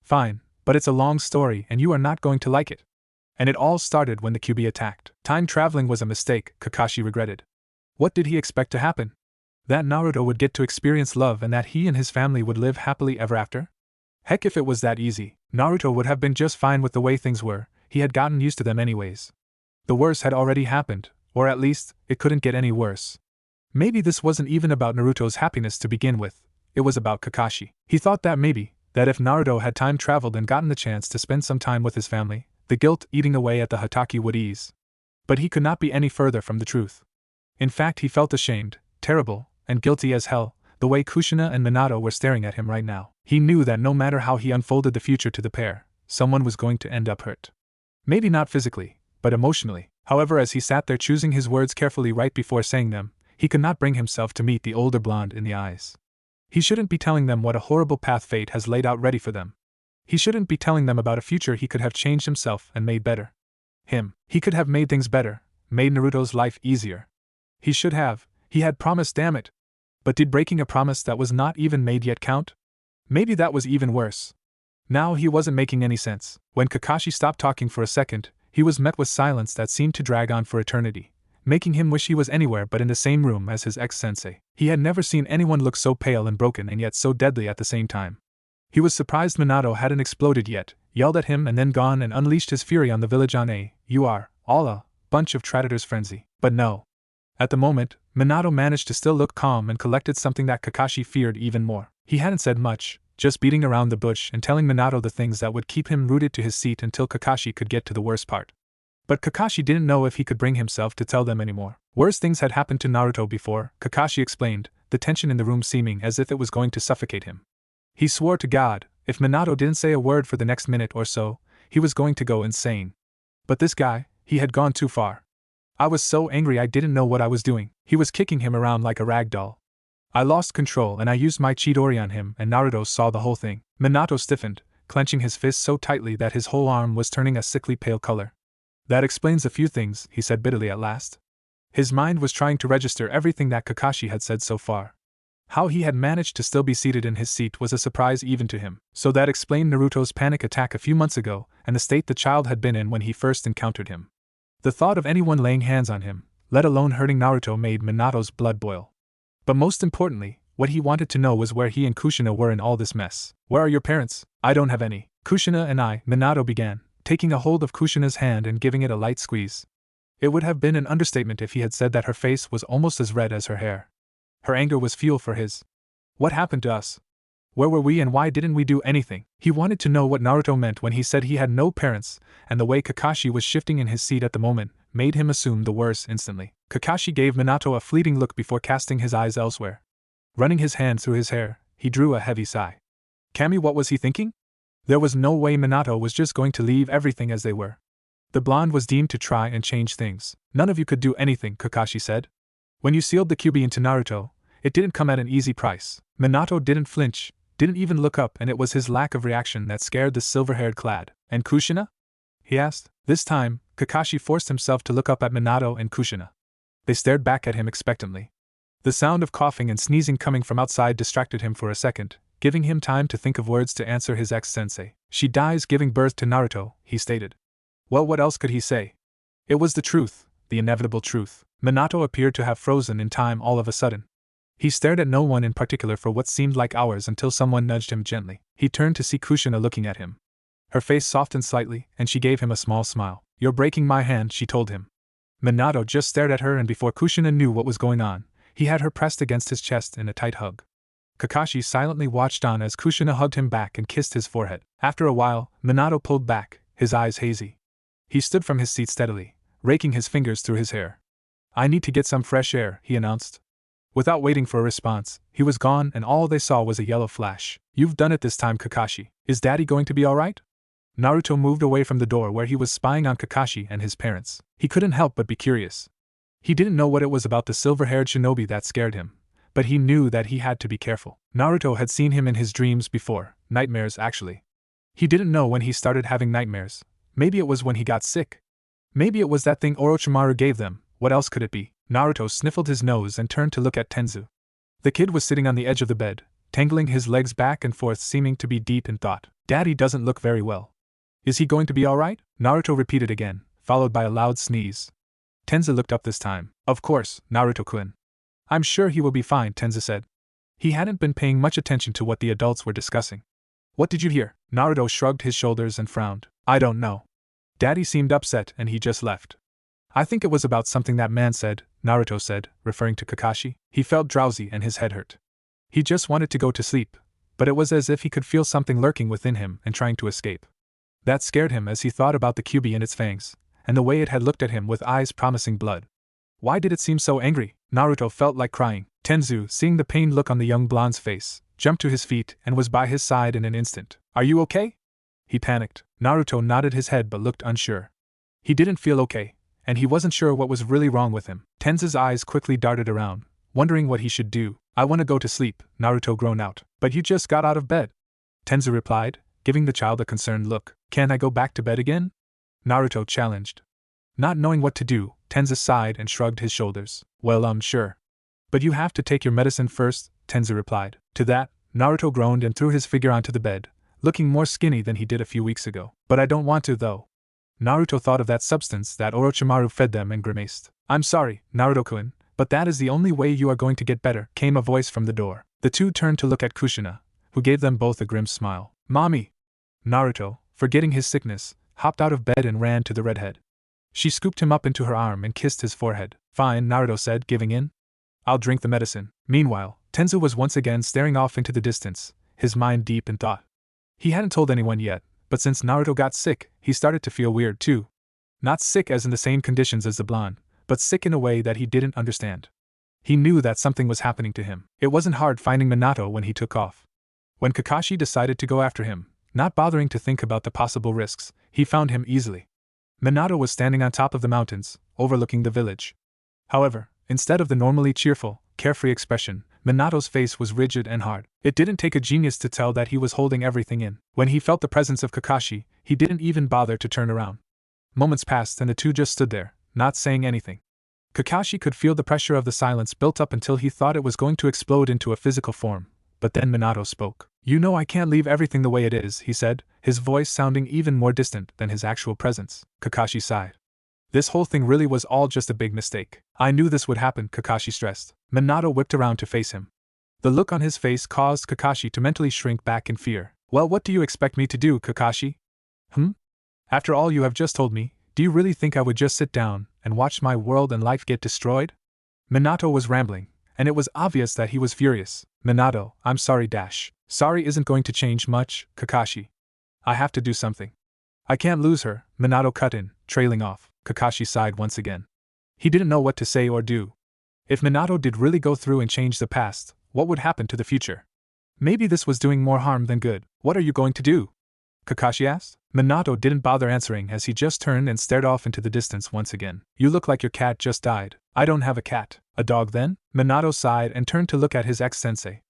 Fine, but it's a long story and you are not going to like it. And it all started when the Kyuubi attacked. Time traveling was a mistake, Kakashi regretted. What did he expect to happen? That Naruto would get to experience love and that he and his family would live happily ever after? Heck, if it was that easy, Naruto would have been just fine with the way things were. He had gotten used to them anyways. The worst had already happened, or at least, it couldn't get any worse. Maybe this wasn't even about Naruto's happiness to begin with, it was about Kakashi. He thought that maybe, that if Naruto had time traveled and gotten the chance to spend some time with his family, the guilt eating away at the Hokage would ease. But he could not be any further from the truth. In fact, he felt ashamed, terrible, and guilty as hell, the way Kushina and Minato were staring at him right now. He knew that no matter how he unfolded the future to the pair, someone was going to end up hurt. Maybe not physically, but emotionally. However, as he sat there choosing his words carefully right before saying them, he could not bring himself to meet the older blonde in the eyes. He shouldn't be telling them what a horrible path fate has laid out ready for them. He shouldn't be telling them about a future he could have changed himself and made better. He could have made things better, made Naruto's life easier. He should have, he had promised, damn it. But did breaking a promise that was not even made yet count? Maybe that was even worse. Now he wasn't making any sense. When Kakashi stopped talking for a second, he was met with silence that seemed to drag on for eternity, making him wish he was anywhere but in the same room as his ex-sensei. He had never seen anyone look so pale and broken and yet so deadly at the same time. He was surprised Minato hadn't exploded yet, yelled at him and then gone and unleashed his fury on the village on you are, all a bunch of traitors frenzy. But no. At the moment, Minato managed to still look calm and collected, something that Kakashi feared even more. He hadn't said much, just beating around the bush and telling Minato the things that would keep him rooted to his seat until Kakashi could get to the worst part. But Kakashi didn't know if he could bring himself to tell them anymore. Worse things had happened to Naruto before, Kakashi explained, the tension in the room seeming as if it was going to suffocate him. He swore to God, if Minato didn't say a word for the next minute or so, he was going to go insane. But this guy, he had gone too far. I was so angry I didn't know what I was doing. He was kicking him around like a rag doll. I lost control and I used my Chidori on him and Naruto saw the whole thing. Minato stiffened, clenching his fist so tightly that his whole arm was turning a sickly pale color. That explains a few things, he said bitterly at last. His mind was trying to register everything that Kakashi had said so far. How he had managed to still be seated in his seat was a surprise even to him. So that explained Naruto's panic attack a few months ago and the state the child had been in when he first encountered him. The thought of anyone laying hands on him, let alone hurting Naruto, made Minato's blood boil. But most importantly, what he wanted to know was where he and Kushina were in all this mess. Where are your parents? I don't have any. Kushina and I, Minato began, taking a hold of Kushina's hand and giving it a light squeeze. It would have been an understatement if he had said that her face was almost as red as her hair. Her anger was fuel for his. What happened to us? Where were we and why didn't we do anything? He wanted to know what Naruto meant when he said he had no parents, and the way Kakashi was shifting in his seat at the moment made him assume the worst instantly. Kakashi gave Minato a fleeting look before casting his eyes elsewhere. Running his hand through his hair, he drew a heavy sigh. Kami, what was he thinking? There was no way Minato was just going to leave everything as they were. The blonde was deemed to try and change things. None of you could do anything, Kakashi said. When you sealed the QB into Naruto, it didn't come at an easy price. Minato didn't flinch, didn't even look up, and it was his lack of reaction that scared the silver-haired clad. And Kushina? He asked. This time, Kakashi forced himself to look up at Minato and Kushina. They stared back at him expectantly. The sound of coughing and sneezing coming from outside distracted him for a second, giving him time to think of words to answer his ex-sensei. She dies giving birth to Naruto, he stated. Well, what else could he say? It was the truth, the inevitable truth. Minato appeared to have frozen in time all of a sudden. He stared at no one in particular for what seemed like hours until someone nudged him gently. He turned to see Kushina looking at him. Her face softened slightly, and she gave him a small smile. You're breaking my hand, she told him. Minato just stared at her, and before Kushina knew what was going on, he had her pressed against his chest in a tight hug. Kakashi silently watched on as Kushina hugged him back and kissed his forehead. After a while, Minato pulled back, his eyes hazy. He stood from his seat steadily, raking his fingers through his hair. I need to get some fresh air, he announced. Without waiting for a response, he was gone, and all they saw was a yellow flash. You've done it this time, Kakashi. Is Daddy going to be alright? Naruto moved away from the door where he was spying on Kakashi and his parents. He couldn't help but be curious. He didn't know what it was about the silver-haired shinobi that scared him, but he knew that he had to be careful. Naruto had seen him in his dreams before, nightmares actually. He didn't know when he started having nightmares. Maybe it was when he got sick. Maybe it was that thing Orochimaru gave them. What else could it be? Naruto sniffled his nose and turned to look at Tenzu. The kid was sitting on the edge of the bed, tangling his legs back and forth, seeming to be deep in thought. Daddy doesn't look very well. Is he going to be alright? Naruto repeated again, followed by a loud sneeze. Tenzu looked up this time. Of course, Naruto-kun. I'm sure he will be fine, Tenzu said. He hadn't been paying much attention to what the adults were discussing. What did you hear? Naruto shrugged his shoulders and frowned. I don't know. Daddy seemed upset and he just left. I think it was about something that man said, Naruto said, referring to Kakashi. He felt drowsy and his head hurt. He just wanted to go to sleep, but it was as if he could feel something lurking within him and trying to escape. That scared him as he thought about the QB and its fangs, and the way it had looked at him with eyes promising blood. Why did it seem so angry? Naruto felt like crying. Tenzu, seeing the pained look on the young blonde's face, jumped to his feet and was by his side in an instant. Are you okay? He panicked. Naruto nodded his head but looked unsure. He didn't feel okay, and he wasn't sure what was really wrong with him. Tenzu's eyes quickly darted around, wondering what he should do. I want to go to sleep, Naruto groaned out. But you just got out of bed. Tenzu replied, giving the child a concerned look. Can I go back to bed again? Naruto challenged. Not knowing what to do, Tenzu sighed and shrugged his shoulders. Well, sure. But you have to take your medicine first, Tenzu replied. To that, Naruto groaned and threw his figure onto the bed, looking more skinny than he did a few weeks ago. But I don't want to, though. Naruto thought of that substance that Orochimaru fed them and grimaced. I'm sorry, Naruto-kun, but that is the only way you are going to get better, came a voice from the door. The two turned to look at Kushina, who gave them both a grim smile. Mommy! Naruto, forgetting his sickness, hopped out of bed and ran to the redhead. She scooped him up into her arm and kissed his forehead. Fine, Naruto said, giving in. I'll drink the medicine. Meanwhile, Tenzu was once again staring off into the distance, his mind deep in thought. He hadn't told anyone yet, but since Naruto got sick, he started to feel weird too. Not sick as in the same conditions as the blonde, but sick in a way that he didn't understand. He knew that something was happening to him. It wasn't hard finding Minato when he took off. When Kakashi decided to go after him, not bothering to think about the possible risks, he found him easily. Minato was standing on top of the mountains, overlooking the village. However, instead of the normally cheerful, carefree expression, Minato's face was rigid and hard. It didn't take a genius to tell that he was holding everything in. When he felt the presence of Kakashi, he didn't even bother to turn around. Moments passed and the two just stood there, not saying anything. Kakashi could feel the pressure of the silence built up until he thought it was going to explode into a physical form. But then Minato spoke. You know I can't leave everything the way it is, he said, his voice sounding even more distant than his actual presence. Kakashi sighed. This whole thing really was all just a big mistake. I knew this would happen, Kakashi stressed. Minato whipped around to face him. The look on his face caused Kakashi to mentally shrink back in fear. Well, what do you expect me to do, Kakashi? After all you have just told me, do you really think I would just sit down and watch my world and life get destroyed? Minato was rambling, and it was obvious that he was furious. Minato, I'm sorry. Sorry isn't going to change much, Kakashi. I have to do something. I can't lose her, Minato cut in, trailing off. Kakashi sighed once again. He didn't know what to say or do. If Minato did really go through and change the past, what would happen to the future? Maybe this was doing more harm than good. What are you going to do? Kakashi asked. Minato didn't bother answering as he just turned and stared off into the distance once again. You look like your cat just died. I don't have a cat. A dog then? Minato sighed and turned to look at his ex-sensei.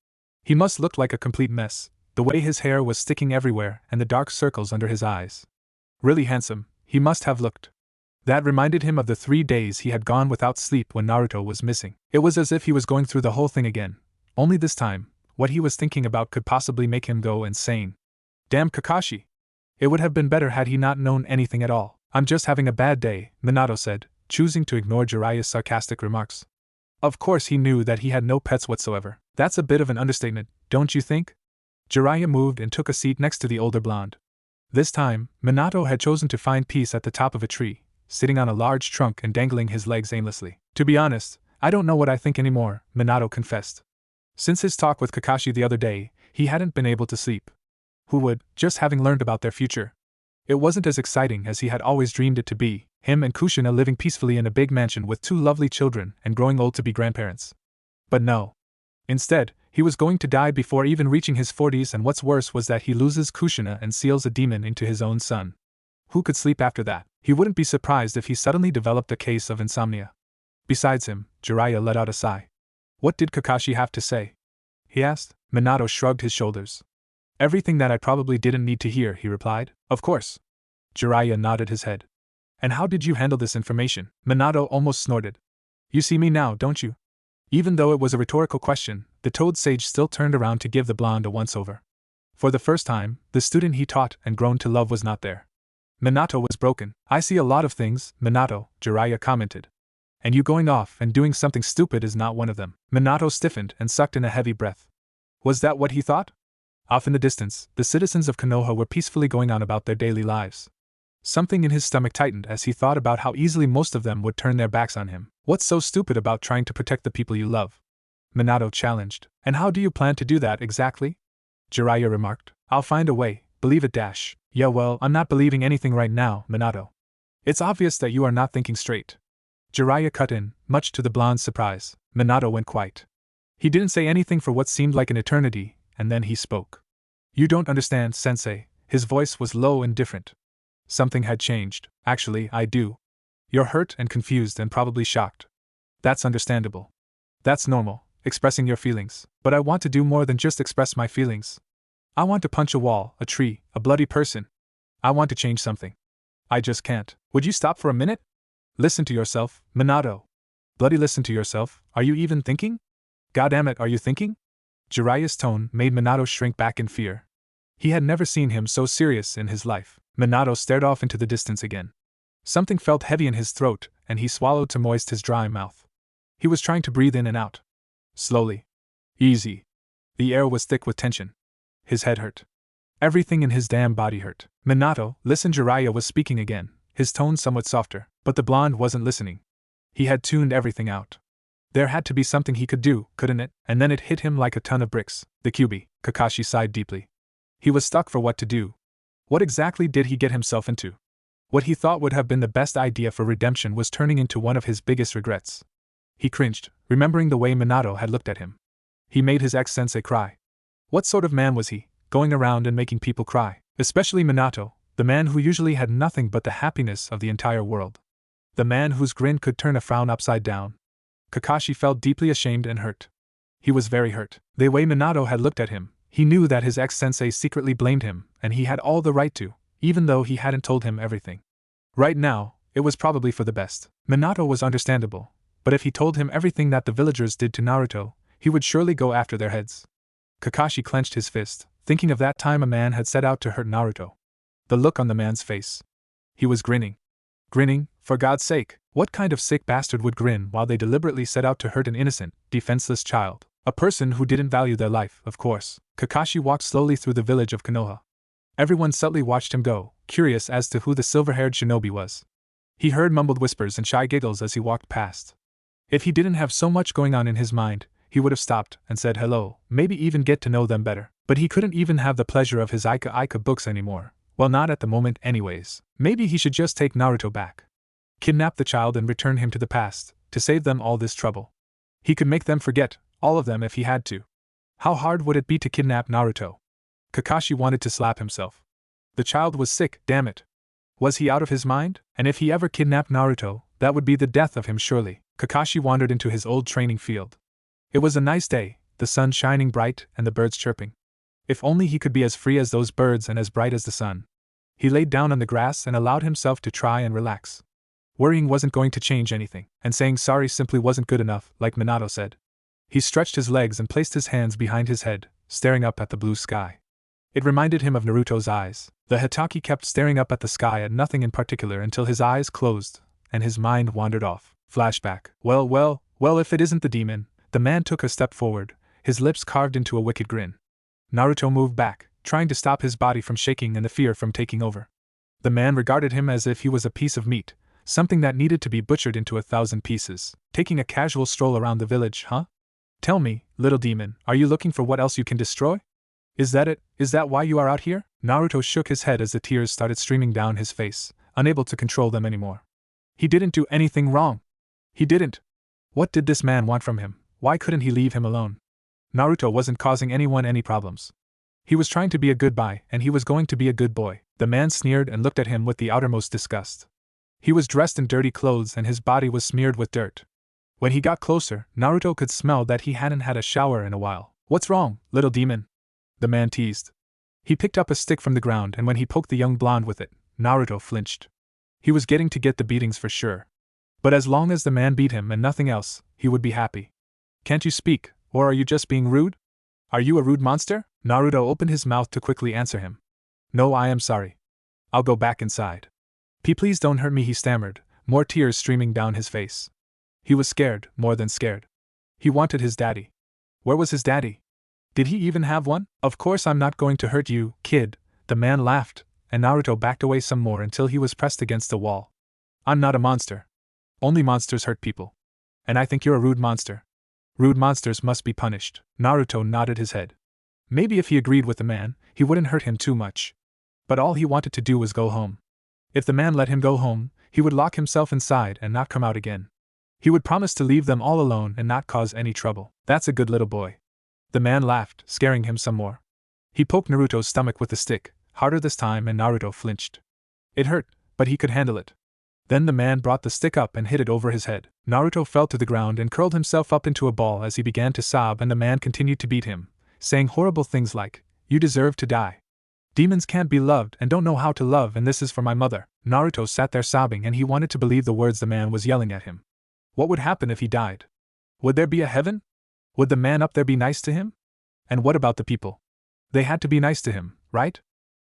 He must look like a complete mess, the way his hair was sticking everywhere and the dark circles under his eyes. Really handsome, he must have looked. That reminded him of the 3 days he had gone without sleep when Naruto was missing. It was as if he was going through the whole thing again, only this time, what he was thinking about could possibly make him go insane. Damn Kakashi! It would have been better had he not known anything at all. I'm just having a bad day, Minato said, choosing to ignore Jiraiya's sarcastic remarks. Of course he knew that he had no pets whatsoever. That's a bit of an understatement, don't you think? Jiraiya moved and took a seat next to the older blonde. This time, Minato had chosen to find peace at the top of a tree, sitting on a large trunk and dangling his legs aimlessly. To be honest, I don't know what I think anymore, Minato confessed. Since his talk with Kakashi the other day, he hadn't been able to sleep. Who would, just having learned about their future? It wasn't as exciting as he had always dreamed it to be, him and Kushina living peacefully in a big mansion with 2 lovely children and growing old to be grandparents. But no. Instead, he was going to die before even reaching his 40s, and what's worse was that he loses Kushina and seals a demon into his own son. Who could sleep after that? He wouldn't be surprised if he suddenly developed a case of insomnia. Besides him, Jiraiya let out a sigh. What did Kakashi have to say? He asked. Minato shrugged his shoulders. Everything that I probably didn't need to hear, he replied. Of course. Jiraiya nodded his head. And how did you handle this information? Minato almost snorted. You see me now, don't you? Even though it was a rhetorical question, the Toad Sage still turned around to give the blonde a once-over. For the first time, the student he taught and grown to love was not there. Minato was broken. I see a lot of things, Minato, Jiraiya commented. And you going off and doing something stupid is not one of them. Minato stiffened and sucked in a heavy breath. Was that what he thought? Off in the distance, the citizens of Konoha were peacefully going on about their daily lives. Something in his stomach tightened as he thought about how easily most of them would turn their backs on him. What's so stupid about trying to protect the people you love? Minato challenged. And how do you plan to do that exactly? Jiraiya remarked. I'll find a way, believe it dash. Yeah well, I'm not believing anything right now, Minato. It's obvious that you are not thinking straight. Jiraiya cut in, much to the blonde's surprise. Minato went quiet. He didn't say anything for what seemed like an eternity, and then he spoke. You don't understand, sensei. His voice was low and different. Something had changed. Actually, I do. You're hurt and confused and probably shocked. That's understandable. That's normal, expressing your feelings. But I want to do more than just express my feelings. I want to punch a wall, a tree, a bloody person. I want to change something. I just can't. Would you stop for a minute? Listen to yourself, Minato. Bloody listen to yourself. Are you even thinking? Goddammit, are you thinking? Jiraiya's tone made Minato shrink back in fear. He had never seen him so serious in his life. Minato stared off into the distance again. Something felt heavy in his throat, and he swallowed to moist his dry mouth. He was trying to breathe in and out. Slowly. Easy. The air was thick with tension. His head hurt. Everything in his damn body hurt. Minato, listen, Jiraiya was speaking again, his tone somewhat softer, but the blonde wasn't listening. He had tuned everything out. There had to be something he could do, couldn't it? And then it hit him like a ton of bricks. The Kyuubi. Kakashi sighed deeply. He was stuck for what to do. What exactly did he get himself into? What he thought would have been the best idea for redemption was turning into one of his biggest regrets. He cringed, remembering the way Minato had looked at him. He made his ex-sensei cry. What sort of man was he, going around and making people cry? Especially Minato, the man who usually had nothing but the happiness of the entire world. The man whose grin could turn a frown upside down. Kakashi felt deeply ashamed and hurt. He was very hurt. The way Minato had looked at him, he knew that his ex-sensei secretly blamed him, and he had all the right to, even though he hadn't told him everything. Right now, it was probably for the best. Minato was understandable, but if he told him everything that the villagers did to Naruto, he would surely go after their heads. Kakashi clenched his fist, thinking of that time a man had set out to hurt Naruto. The look on the man's face. He was grinning. Grinning, for God's sake, what kind of sick bastard would grin while they deliberately set out to hurt an innocent, defenseless child? A person who didn't value their life, of course. Kakashi walked slowly through the village of Konoha. Everyone subtly watched him go, curious as to who the silver-haired shinobi was. He heard mumbled whispers and shy giggles as he walked past. If he didn't have so much going on in his mind, he would have stopped and said hello, maybe even get to know them better. But he couldn't even have the pleasure of his Ika books anymore. Well, not at the moment anyways. Maybe he should just take Naruto back. Kidnap the child and return him to the past, to save them all this trouble. He could make them forget, all of them if he had to. How hard would it be to kidnap Naruto? Kakashi wanted to slap himself. The child was sick, damn it. Was he out of his mind? And if he ever kidnapped Naruto, that would be the death of him surely. Kakashi wandered into his old training field. It was a nice day, the sun shining bright and the birds chirping. If only he could be as free as those birds and as bright as the sun. He laid down on the grass and allowed himself to try and relax. Worrying wasn't going to change anything, and saying sorry simply wasn't good enough, like Minato said. He stretched his legs and placed his hands behind his head, staring up at the blue sky. It reminded him of Naruto's eyes. The Hokage kept staring up at the sky at nothing in particular until his eyes closed, and his mind wandered off. Flashback. Well, if it isn't the demon. The man took a step forward, his lips carved into a wicked grin. Naruto moved back, trying to stop his body from shaking and the fear from taking over. The man regarded him as if he was a piece of meat, something that needed to be butchered into 1,000 pieces. Taking a casual stroll around the village, huh? Tell me, little demon, are you looking for what else you can destroy? Is that it? Is that why you are out here? Naruto shook his head as the tears started streaming down his face, unable to control them anymore. He didn't do anything wrong. He didn't. What did this man want from him? Why couldn't he leave him alone? Naruto wasn't causing anyone any problems. He was trying to be a good boy, and he was going to be a good boy. The man sneered and looked at him with the outermost disgust. He was dressed in dirty clothes and his body was smeared with dirt. When he got closer, Naruto could smell that he hadn't had a shower in a while. What's wrong, little demon? The man teased. He picked up a stick from the ground and when he poked the young blonde with it, Naruto flinched. He was getting to get the beatings for sure. But as long as the man beat him and nothing else, he would be happy. Can't you speak, or are you just being rude? Are you a rude monster? Naruto opened his mouth to quickly answer him. No, I am sorry. I'll go back inside. Please don't hurt me, he stammered, more tears streaming down his face. He was scared, more than scared. He wanted his daddy. Where was his daddy? Did he even have one? Of course I'm not going to hurt you, kid, the man laughed, and Naruto backed away some more until he was pressed against the wall. I'm not a monster. Only monsters hurt people. And I think you're a rude monster. Rude monsters must be punished. Naruto nodded his head. Maybe if he agreed with the man, he wouldn't hurt him too much. But all he wanted to do was go home. If the man let him go home, he would lock himself inside and not come out again. He would promise to leave them all alone and not cause any trouble. That's a good little boy. The man laughed, scaring him some more. He poked Naruto's stomach with the stick, harder this time, and Naruto flinched. It hurt, but he could handle it. Then the man brought the stick up and hit it over his head. Naruto fell to the ground and curled himself up into a ball as he began to sob, and the man continued to beat him, saying horrible things like, "You deserve to die. Demons can't be loved and don't know how to love, and this is for my mother." Naruto sat there sobbing and he wanted to believe the words the man was yelling at him. What would happen if he died? Would there be a heaven? Would the man up there be nice to him? And what about the people? They had to be nice to him, right?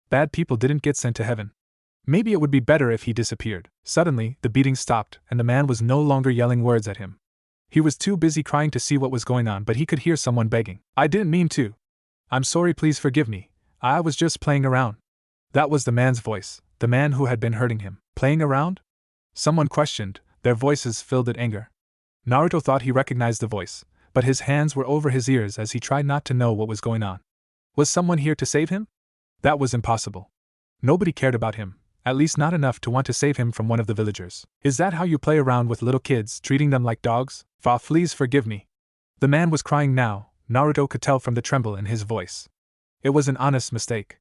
Bad people didn't get sent to heaven. Maybe it would be better if he disappeared. Suddenly, the beating stopped and the man was no longer yelling words at him. He was too busy crying to see what was going on, but he could hear someone begging. I didn't mean to. I'm sorry, please forgive me. I was just playing around. That was the man's voice, the man who had been hurting him. Playing around? Someone questioned, their voices filled with anger. Naruto thought he recognized the voice, but his hands were over his ears as he tried not to know what was going on. Was someone here to save him? That was impossible. Nobody cared about him, at least not enough to want to save him from one of the villagers. Is that how you play around with little kids, treating them like dogs? Please forgive me. The man was crying now, Naruto could tell from the tremble in his voice. It was an honest mistake.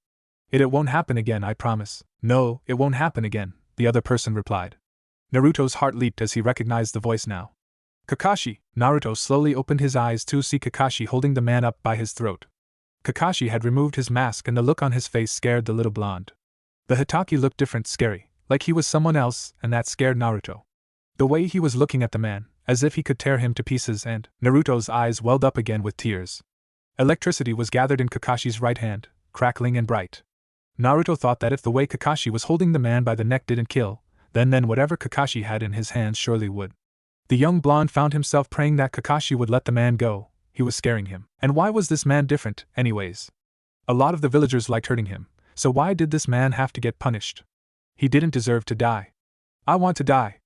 It won't happen again, I promise. No, it won't happen again, the other person replied. Naruto's heart leaped as he recognized the voice now. Kakashi! Naruto slowly opened his eyes to see Kakashi holding the man up by his throat. Kakashi had removed his mask and the look on his face scared the little blonde. The Hokage looked different, scary, like he was someone else, and that scared Naruto. The way he was looking at the man, as if he could tear him to pieces, and Naruto's eyes welled up again with tears. Electricity was gathered in Kakashi's right hand, crackling and bright. Naruto thought that if the way Kakashi was holding the man by the neck didn't kill, then whatever Kakashi had in his hands surely would. The young blonde found himself praying that Kakashi would let the man go. He was scaring him. And why was this man different, anyways? A lot of the villagers liked hurting him, so why did this man have to get punished? He didn't deserve to die. I want to die,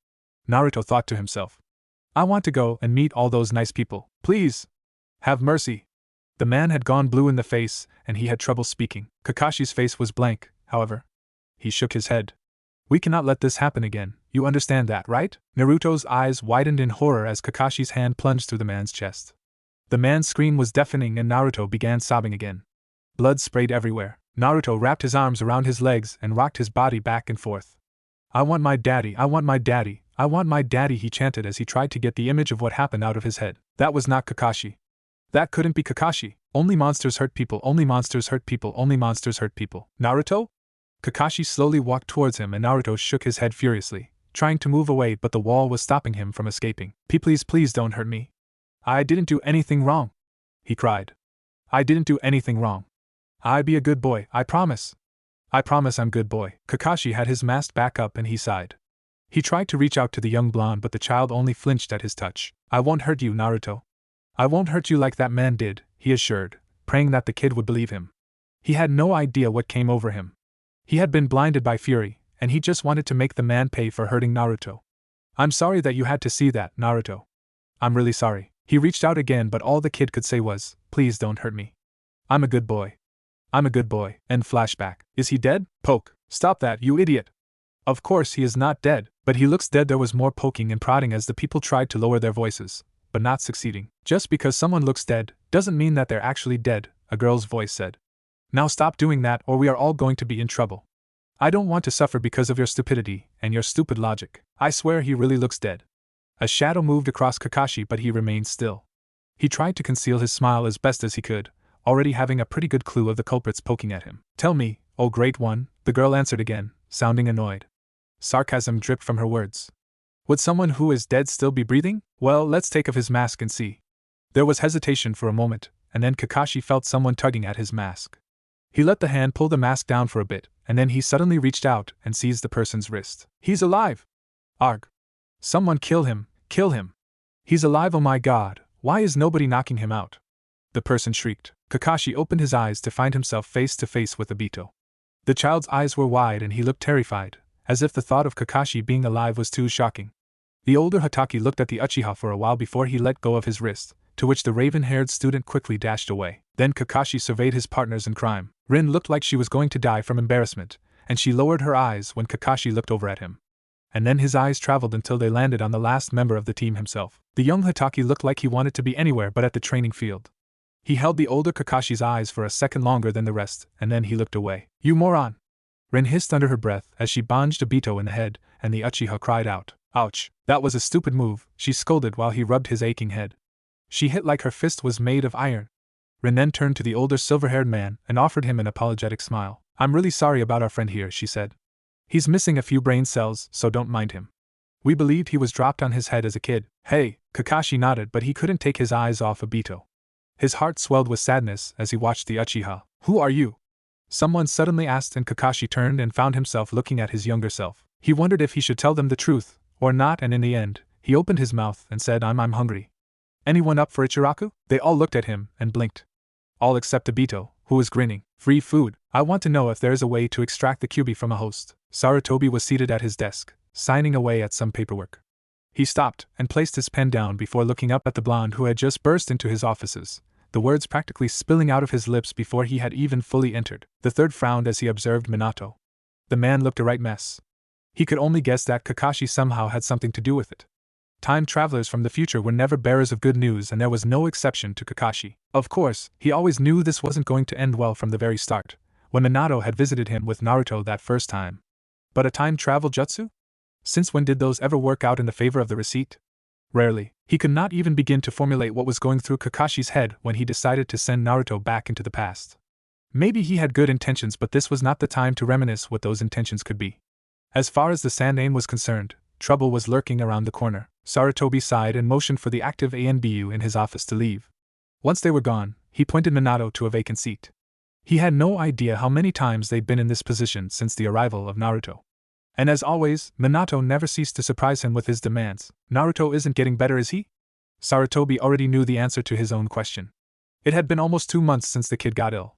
Naruto thought to himself. I want to go and meet all those nice people. Please, have mercy. The man had gone blue in the face, and he had trouble speaking. Kakashi's face was blank, however. He shook his head. We cannot let this happen again. You understand that, right? Naruto's eyes widened in horror as Kakashi's hand plunged through the man's chest. The man's scream was deafening and Naruto began sobbing again. Blood sprayed everywhere. Naruto wrapped his arms around his legs and rocked his body back and forth. I want my daddy, I want my daddy, I want my daddy, he chanted as he tried to get the image of what happened out of his head. That was not Kakashi. That couldn't be Kakashi. Only monsters hurt people, only monsters hurt people, only monsters hurt people. Naruto? Kakashi slowly walked towards him and Naruto shook his head furiously, trying to move away, but the wall was stopping him from escaping. Please don't hurt me. I didn't do anything wrong, he cried. I didn't do anything wrong. I be a good boy, I promise. I promise I'm good boy. Kakashi had his mask back up and he sighed. He tried to reach out to the young blonde, but the child only flinched at his touch. I won't hurt you, Naruto. I won't hurt you like that man did, he assured, praying that the kid would believe him. He had no idea what came over him. He had been blinded by fury, and he just wanted to make the man pay for hurting Naruto. I'm sorry that you had to see that, Naruto. I'm really sorry. He reached out again, but all the kid could say was, please don't hurt me. I'm a good boy. I'm a good boy. End flashback. Is he dead? Poke. Stop that, you idiot. Of course he is not dead, but he looks dead. There was more poking and prodding as the people tried to lower their voices, but not succeeding. Just because someone looks dead doesn't mean that they're actually dead, a girl's voice said. Now stop doing that or we are all going to be in trouble. I don't want to suffer because of your stupidity and your stupid logic. I swear he really looks dead. A shadow moved across Kakashi, but he remained still. He tried to conceal his smile as best as he could, already having a pretty good clue of the culprits poking at him. Tell me, oh great one, the girl answered again, sounding annoyed. Sarcasm dripped from her words. Would someone who is dead still be breathing? Well, let's take off his mask and see. There was hesitation for a moment, and then Kakashi felt someone tugging at his mask. He let the hand pull the mask down for a bit, and then he suddenly reached out and seized the person's wrist. He's alive! Arg! Someone kill him, kill him! He's alive, oh my god, why is nobody knocking him out? The person shrieked. Kakashi opened his eyes to find himself face to face with Obito. The child's eyes were wide and he looked terrified, as if the thought of Kakashi being alive was too shocking. The older Hokage looked at the Uchiha for a while before he let go of his wrist, to which the raven-haired student quickly dashed away. Then Kakashi surveyed his partners in crime. Rin looked like she was going to die from embarrassment, and she lowered her eyes when Kakashi looked over at him. And then his eyes traveled until they landed on the last member of the team himself. The young Hokage looked like he wanted to be anywhere but at the training field. He held the older Kakashi's eyes for a second longer than the rest, and then he looked away. You moron! Rin hissed under her breath as she bonged Obito in the head, and the Uchiha cried out. Ouch! That was a stupid move, she scolded while he rubbed his aching head. She hit like her fist was made of iron. Rin then turned to the older silver-haired man and offered him an apologetic smile. I'm really sorry about our friend here, she said. He's missing a few brain cells, so don't mind him. We believed he was dropped on his head as a kid. Hey, Kakashi nodded, but he couldn't take his eyes off Obito. His heart swelled with sadness as he watched the Uchiha. Who are you? Someone suddenly asked, and Kakashi turned and found himself looking at his younger self. He wondered if he should tell them the truth, or not, and in the end, he opened his mouth and said, I'm hungry. Anyone up for Ichiraku? They all looked at him and blinked. All except Obito, who was grinning. Free food. I want to know if there is a way to extract the QB from a host. Sarutobi was seated at his desk, signing away at some paperwork. He stopped and placed his pen down before looking up at the blonde who had just burst into his offices, the words practically spilling out of his lips before he had even fully entered. The third frowned as he observed Minato. The man looked a right mess. He could only guess that Kakashi somehow had something to do with it. Time travelers from the future were never bearers of good news, and there was no exception to Kakashi. Of course, he always knew this wasn't going to end well from the very start, when Minato had visited him with Naruto that first time. But a time travel jutsu? Since when did those ever work out in the favor of the receipt? Rarely. He could not even begin to formulate what was going through Kakashi's head when he decided to send Naruto back into the past. Maybe he had good intentions, but this was not the time to reminisce what those intentions could be. As far as the Sandaime was concerned, trouble was lurking around the corner. Sarutobi sighed and motioned for the active ANBU in his office to leave. Once they were gone, he pointed Minato to a vacant seat. He had no idea how many times they'd been in this position since the arrival of Naruto. And as always, Minato never ceased to surprise him with his demands. Naruto isn't getting better, is he? Sarutobi already knew the answer to his own question. It had been almost 2 months since the kid got ill.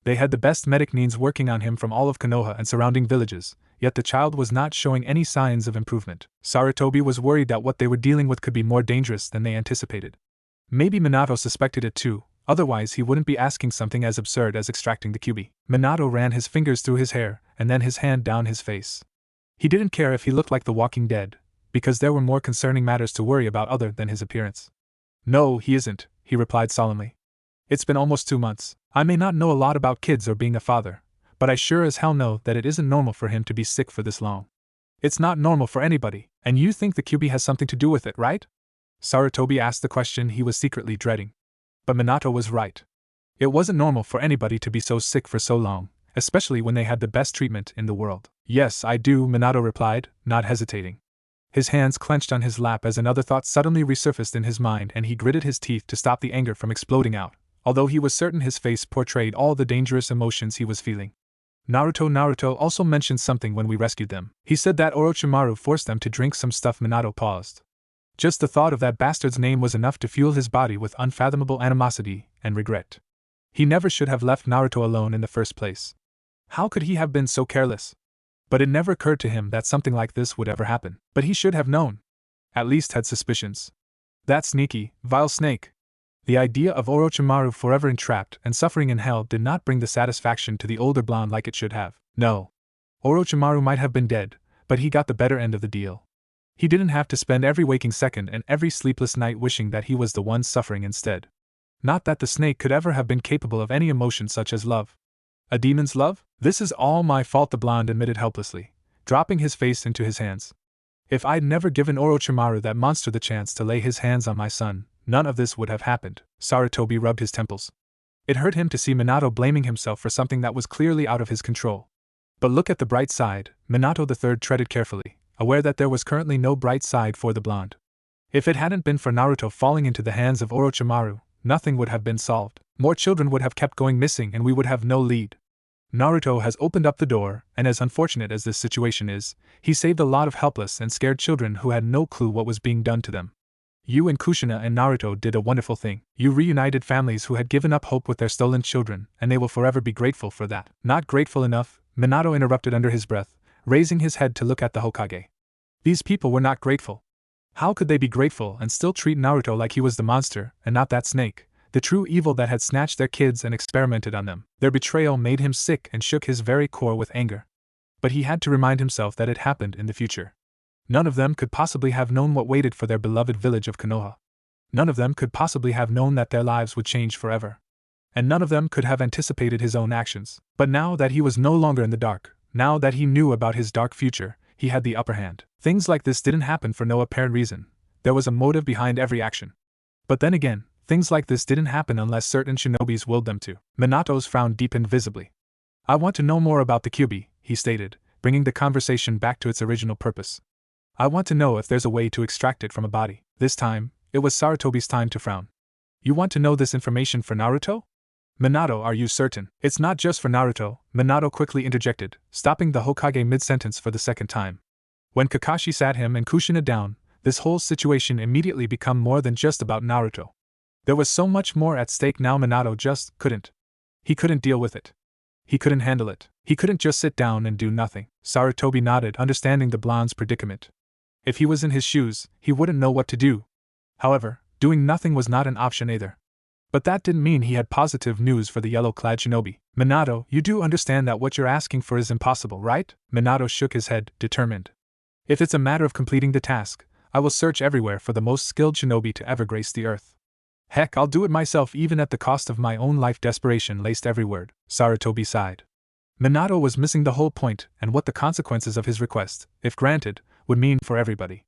They had the best medic needs working on him from all of Konoha and surrounding villages, yet the child was not showing any signs of improvement. Sarutobi was worried that what they were dealing with could be more dangerous than they anticipated. Maybe Minato suspected it too, otherwise he wouldn't be asking something as absurd as extracting the QB. Minato ran his fingers through his hair, and then his hand down his face. He didn't care if he looked like the Walking Dead, because there were more concerning matters to worry about other than his appearance. No, he isn't, he replied solemnly. It's been almost 2 months. I may not know a lot about kids or being a father, but I sure as hell know that it isn't normal for him to be sick for this long. It's not normal for anybody, and you think the QB has something to do with it, right? Sarutobi asked the question he was secretly dreading. But Minato was right. It wasn't normal for anybody to be so sick for so long, especially when they had the best treatment in the world. Yes, I do, Minato replied, not hesitating. His hands clenched on his lap as another thought suddenly resurfaced in his mind, and he gritted his teeth to stop the anger from exploding out, although he was certain his face portrayed all the dangerous emotions he was feeling. Naruto also mentioned something when we rescued them. He said that Orochimaru forced them to drink some stuff. Minato paused. Just the thought of that bastard's name was enough to fuel his body with unfathomable animosity and regret. He never should have left Naruto alone in the first place. How could he have been so careless? But it never occurred to him that something like this would ever happen. But he should have known. At least had suspicions. That sneaky, vile snake. The idea of Orochimaru forever entrapped and suffering in hell did not bring the satisfaction to the older blonde like it should have. No. Orochimaru might have been dead, but he got the better end of the deal. He didn't have to spend every waking second and every sleepless night wishing that he was the one suffering instead. Not that the snake could ever have been capable of any emotion such as love. A demon's love? This is all my fault, the blonde admitted helplessly, dropping his face into his hands. If I'd never given Orochimaru that monster the chance to lay his hands on my son, none of this would have happened. Sarutobi rubbed his temples. It hurt him to see Minato blaming himself for something that was clearly out of his control. But look at the bright side, Minato III treaded carefully, aware that there was currently no bright side for the blonde. If it hadn't been for Naruto falling into the hands of Orochimaru, nothing would have been solved. More children would have kept going missing and we would have no lead. Naruto has opened up the door, and as unfortunate as this situation is, he saved a lot of helpless and scared children who had no clue what was being done to them. You and Kushina and Naruto did a wonderful thing. You reunited families who had given up hope with their stolen children, and they will forever be grateful for that. Not grateful enough, Minato interrupted under his breath, raising his head to look at the Hokage. These people were not grateful. How could they be grateful and still treat Naruto like he was the monster, and not that snake, the true evil that had snatched their kids and experimented on them? Their betrayal made him sick and shook his very core with anger. But he had to remind himself that it happened in the future. None of them could possibly have known what waited for their beloved village of Konoha. None of them could possibly have known that their lives would change forever. And none of them could have anticipated his own actions. But now that he was no longer in the dark, now that he knew about his dark future, he had the upper hand. Things like this didn't happen for no apparent reason. There was a motive behind every action. But then again, things like this didn't happen unless certain shinobis willed them to. Minato's frown deepened visibly. I want to know more about the Kyuubi, he stated, bringing the conversation back to its original purpose. I want to know if there's a way to extract it from a body. This time, it was Sarutobi's time to frown. You want to know this information for Naruto? Minato, are you certain? It's not just for Naruto, Minato quickly interjected, stopping the Hokage mid-sentence for the second time. When Kakashi sat him and Kushina down, this whole situation immediately became more than just about Naruto. There was so much more at stake now. Minato just couldn't. He couldn't deal with it. He couldn't handle it. He couldn't just sit down and do nothing. Sarutobi nodded, understanding the blonde's predicament. If he was in his shoes, he wouldn't know what to do. However, doing nothing was not an option either. But that didn't mean he had positive news for the yellow-clad shinobi. Minato, you do understand that what you're asking for is impossible, right? Minato shook his head, determined. If it's a matter of completing the task, I will search everywhere for the most skilled shinobi to ever grace the earth. Heck, I'll do it myself even at the cost of my own life. Desperation laced every word. Sarutobi sighed. Minato was missing the whole point and what the consequences of his request, if granted, would mean for everybody.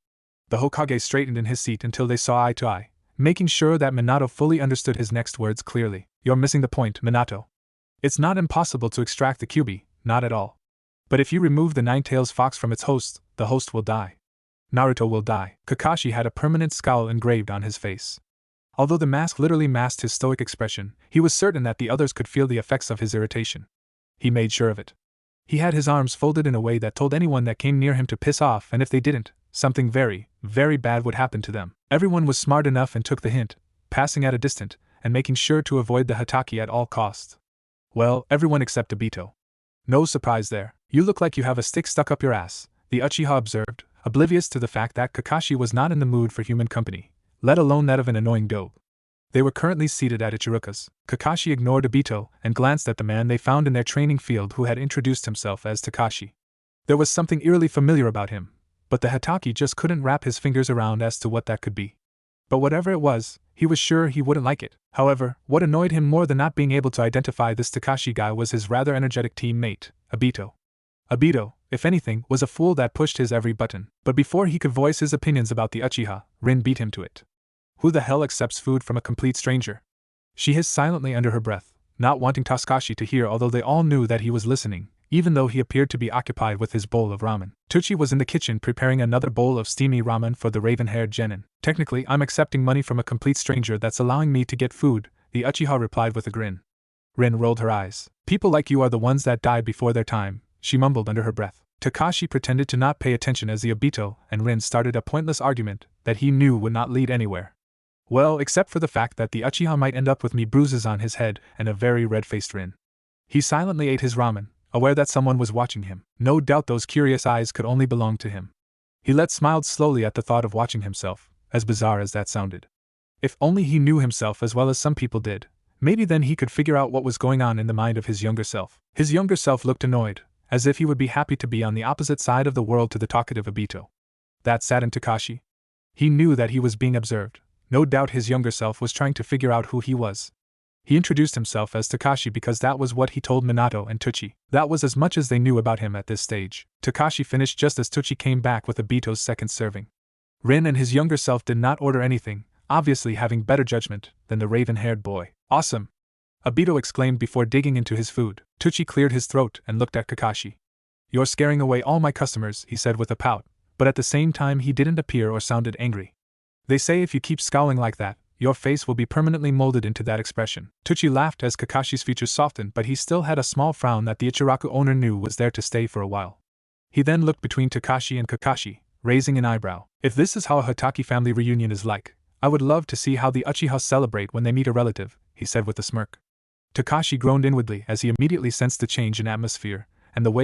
The Hokage straightened in his seat until they saw eye to eye, making sure that Minato fully understood his next words clearly. You're missing the point, Minato. It's not impossible to extract the Kyuubi, not at all. But if you remove the nine-tails fox from its host, the host will die. Naruto will die. Kakashi had a permanent scowl engraved on his face. Although the mask literally masked his stoic expression, he was certain that the others could feel the effects of his irritation. He made sure of it. He had his arms folded in a way that told anyone that came near him to piss off, and if they didn't, something very, very bad would happen to them. Everyone was smart enough and took the hint, passing at a distance, and making sure to avoid the Hatake at all costs. Well, everyone except Obito. No surprise there. You look like you have a stick stuck up your ass, the Uchiha observed, oblivious to the fact that Kakashi was not in the mood for human company, let alone that of an annoying dope. They were currently seated at Ichiruka's. Kakashi ignored Obito and glanced at the man they found in their training field who had introduced himself as Takashi. There was something eerily familiar about him, but the Hokage just couldn't wrap his fingers around as to what that could be. But whatever it was, he was sure he wouldn't like it. However, what annoyed him more than not being able to identify this Kakashi guy was his rather energetic teammate, Obito. Obito, if anything, was a fool that pushed his every button. But before he could voice his opinions about the Uchiha, Rin beat him to it. Who the hell accepts food from a complete stranger? She hissed silently under her breath, not wanting Kakashi to hear, although they all knew that he was listening, even though he appeared to be occupied with his bowl of ramen. Tucci was in the kitchen preparing another bowl of steamy ramen for the raven-haired genin. Technically, I'm accepting money from a complete stranger that's allowing me to get food, the Uchiha replied with a grin. Rin rolled her eyes. People like you are the ones that died before their time, she mumbled under her breath. Kakashi pretended to not pay attention as the Obito and Rin started a pointless argument that he knew would not lead anywhere. Well, except for the fact that the Uchiha might end up with me bruises on his head and a very red-faced Rin. He silently ate his ramen, aware that someone was watching him. No doubt those curious eyes could only belong to him. He smiled slowly at the thought of watching himself, as bizarre as that sounded. If only he knew himself as well as some people did, maybe then he could figure out what was going on in the mind of his younger self. His younger self looked annoyed, as if he would be happy to be on the opposite side of the world to the talkative Obito. That saddened Kakashi. He knew that he was being observed. No doubt his younger self was trying to figure out who he was. He introduced himself as Kakashi because that was what he told Minato and Tucci. That was as much as they knew about him at this stage. Kakashi finished just as Tucci came back with Obito's second serving. Rin and his younger self did not order anything, obviously having better judgment than the raven-haired boy. Awesome! Obito exclaimed before digging into his food. Tucci cleared his throat and looked at Kakashi. You're scaring away all my customers, he said with a pout, but at the same time he didn't appear or sounded angry. They say if you keep scowling like that, your face will be permanently molded into that expression. Tucci laughed as Kakashi's features softened, but he still had a small frown that the Ichiraku owner knew was there to stay for a while. He then looked between Kakashi and Kakashi, raising an eyebrow. If this is how a Hotake family reunion is like, I would love to see how the Uchiha celebrate when they meet a relative, he said with a smirk. Kakashi groaned inwardly as he immediately sensed the change in atmosphere, and the way